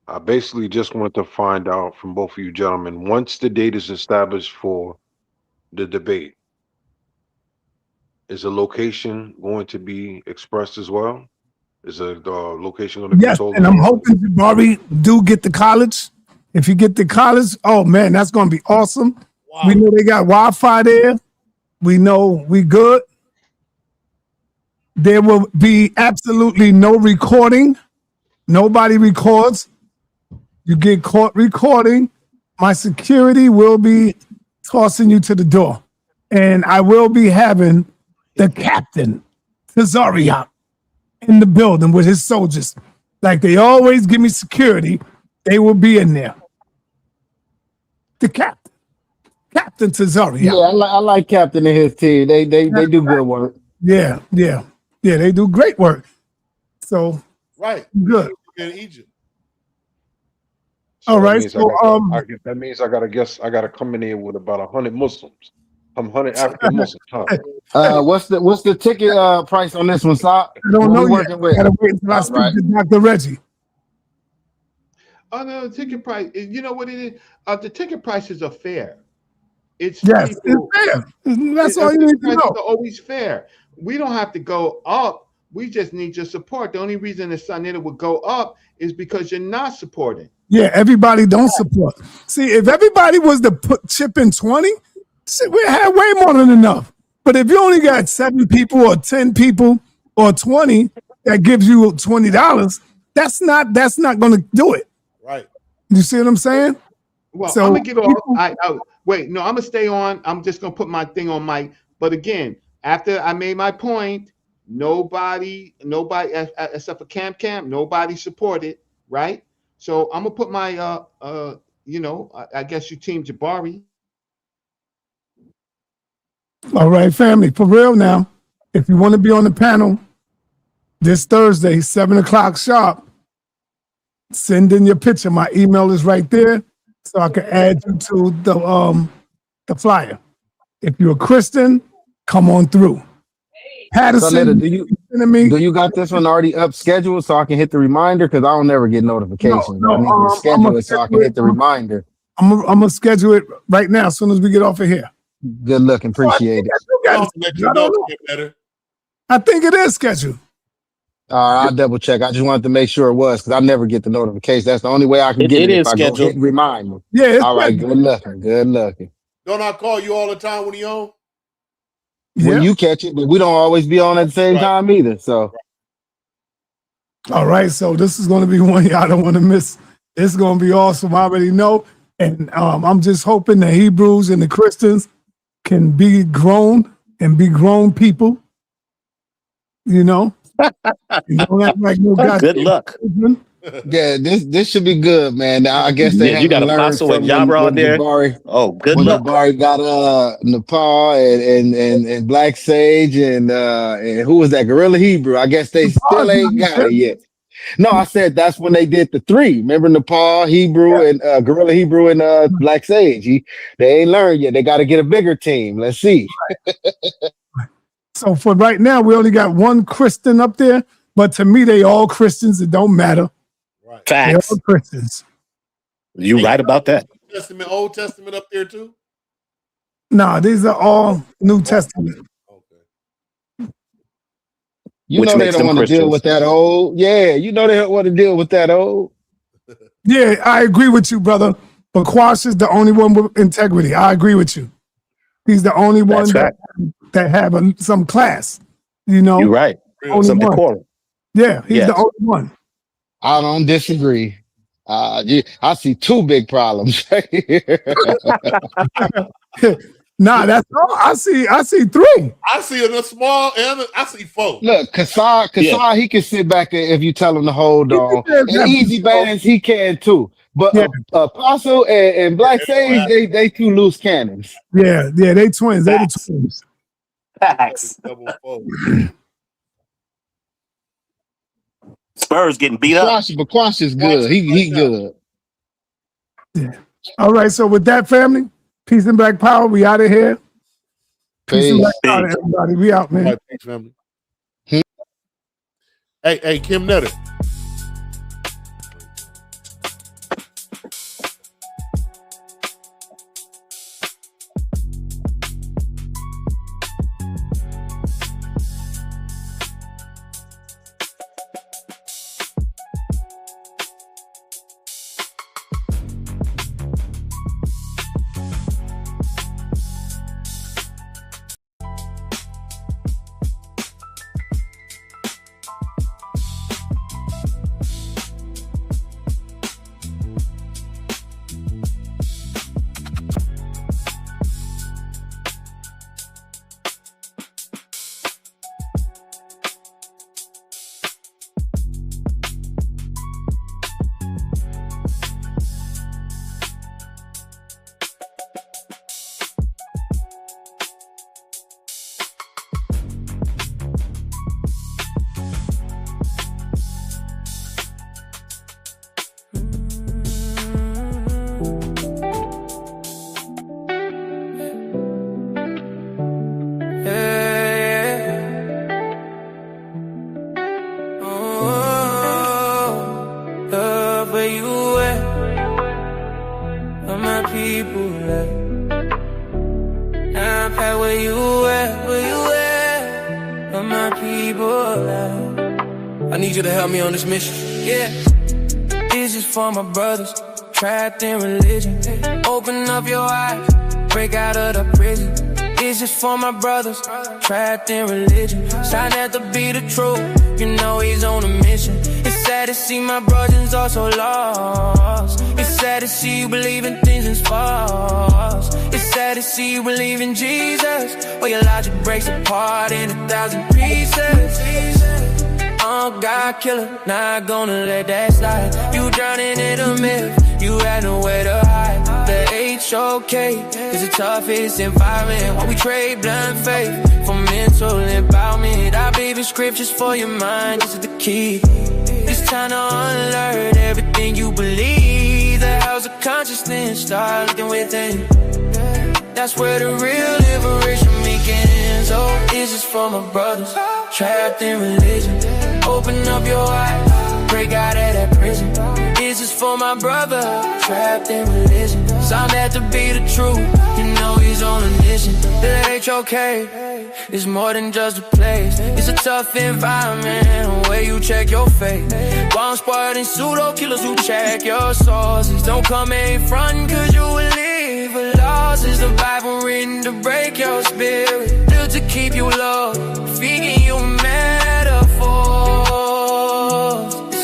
I basically just want to find out from both of you gentlemen, once the date is established for the debate, is a location going to be expressed as well? Is a location going to be told? And I'm hoping Jabari do get to college. If you get to college, oh man, that's going to be awesome. Wow. We know they got Wi-Fi there. We know we good. There will be absolutely no recording. Nobody records. You get caught recording, my security will be tossing you to the door. And I will be having the captain, Tazariak, in the building with his soldiers. Like they always give me security, they will be in there. The captain, Captain Tazariak. Yeah, I like Captain and his team. They do good work. Yeah, they do great work. So good. In Egypt. So all right. That means I gotta come in here with about 100 Muslims. 100 African Muslims. Huh? What's the ticket price on this one, Stop? I don't know yet. Gotta wait until I speak to Dr. Reggie. Oh no, the ticket price. You know what it is? The ticket prices are fair. It's fair. That's all you need to know. Are always fair. We don't have to go up. We just need your support. The only reason the sa.neter would go up is because you're not supporting. Yeah, everybody don't support. See, if everybody was to chip in 20, we had way more than enough. But if you only got 7 people or 10 people or 20 that gives you $20, that's not going to do it. Right. You see what I'm saying? Well, I'm gonna get off. Wait, no, I'm gonna stay on. I'm just gonna put my thing on mic. But again, after I made my point, nobody, except for Cam, nobody supported, right? So I'm gonna put my, I guess you team Jabari. All right, family, for real now. If you want to be on the panel this Thursday, 7 o'clock sharp, send in your picture. My email is right there, so I can add you to the flyer. If you're a Christian, come on through. sa.neter, Patterson, do you got this one already up scheduled so I can hit the reminder? Because I don't never get notifications. I need to schedule it so I can hit the reminder. I'm gonna schedule it right now as soon as we get off of here. Good looking, appreciate it. I think it is scheduled. I'll double check. I just wanted to make sure it was because I never get the notification. That's the only way I can get it if I go hit remind me. Yeah. All right. Good looking. Good looking. Don't I call you all the time when you on? When you catch it, but we don't always be on at the same time either. So. All right. So this is going to be one y'all don't want to miss. It's going to be awesome. I already know. And I'm just hoping the Hebrews and the Christians can be grown and be grown people. You know? You don't act like no Good luck. Yeah, this should be good, man. I guess they you got Apostle and Jabari on there. Jabari, oh, good when luck. Jabari got Nepal and Black Sage and who was that? Gorilla Hebrew. I guess they still ain't got it yet. No, I said that's when they did the three. Remember Nepal, Hebrew, and Gorilla Hebrew and Black Sage. They ain't learned yet. They got to get a bigger team. Let's see. So for right now, we only got one Christian up there, but to me, they all Christians. It don't matter. Facts. They all Christians. You right about that. Testament, Old Testament up there too? Nah, these are all New Testament. You know they don't want to deal with that old. Yeah, you know they don't want to deal with that old. Yeah, I agree with you, brother. But Quash is the only one with integrity. I agree with you. He's the only one that have some class. You know, you're right. Some decorum. Yeah, he's the only one. I don't disagree. I see two big problems. Nah, that's all. I see three. I see a small and I see four. Look, Kasai, he can sit back if you tell him to hold on. And Easy Bands, he can too. But Apostle and Black Sage, they two loose cannons. Yeah, they twins. They the twins. Facts. Spurs getting beat up. But Quash is good. He good. Yeah. All right. So with that, family, peace and black power. We out of here. Peace and black power, everybody. We out, man. Right, thanks, family. Hey, Kim Netter. Trapped in religion, open up your eyes, break out of the prison. It's just for my brothers, trapped in religion. sa.neter be the truth, you know he's on a mission. It's sad to see my brothers all so lost. It's sad to see you believe in things that's false. It's sad to see you believe in Jesus, where your logic breaks apart in 1,000 pieces. Oh, God killer, not gonna let that slide. You drowning in a myth, you had nowhere to hide. The okay. It's the toughest environment while we trade blind faith for mental empowerment. I believe in scriptures for your mind, this is the key. It's time to unlearn everything you believe. The house of consciousness, start looking within. That's where the real liberation begins. Oh, this is for my brothers trapped in religion. Open up your eyes, break out of that prison. This is for my brother trapped in religion. Sa.neter be the truth, you know he's on a mission. The HOK is more than just a place. It's a tough environment where you check your faith. Bomb squad and pseudo killers who check your sources. Don't come in front cause you will leave for losses. The Bible written to break your spirit, built to keep you low, feeding you metaphors,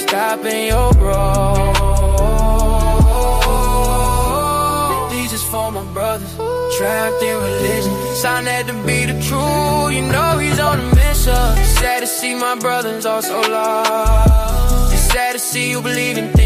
stopping your growth. These is for my brothers trapped in religion. Sa.neter be the truth, you know he's on a mission. Sad to see my brothers all so lost. It's sad to see you believe in things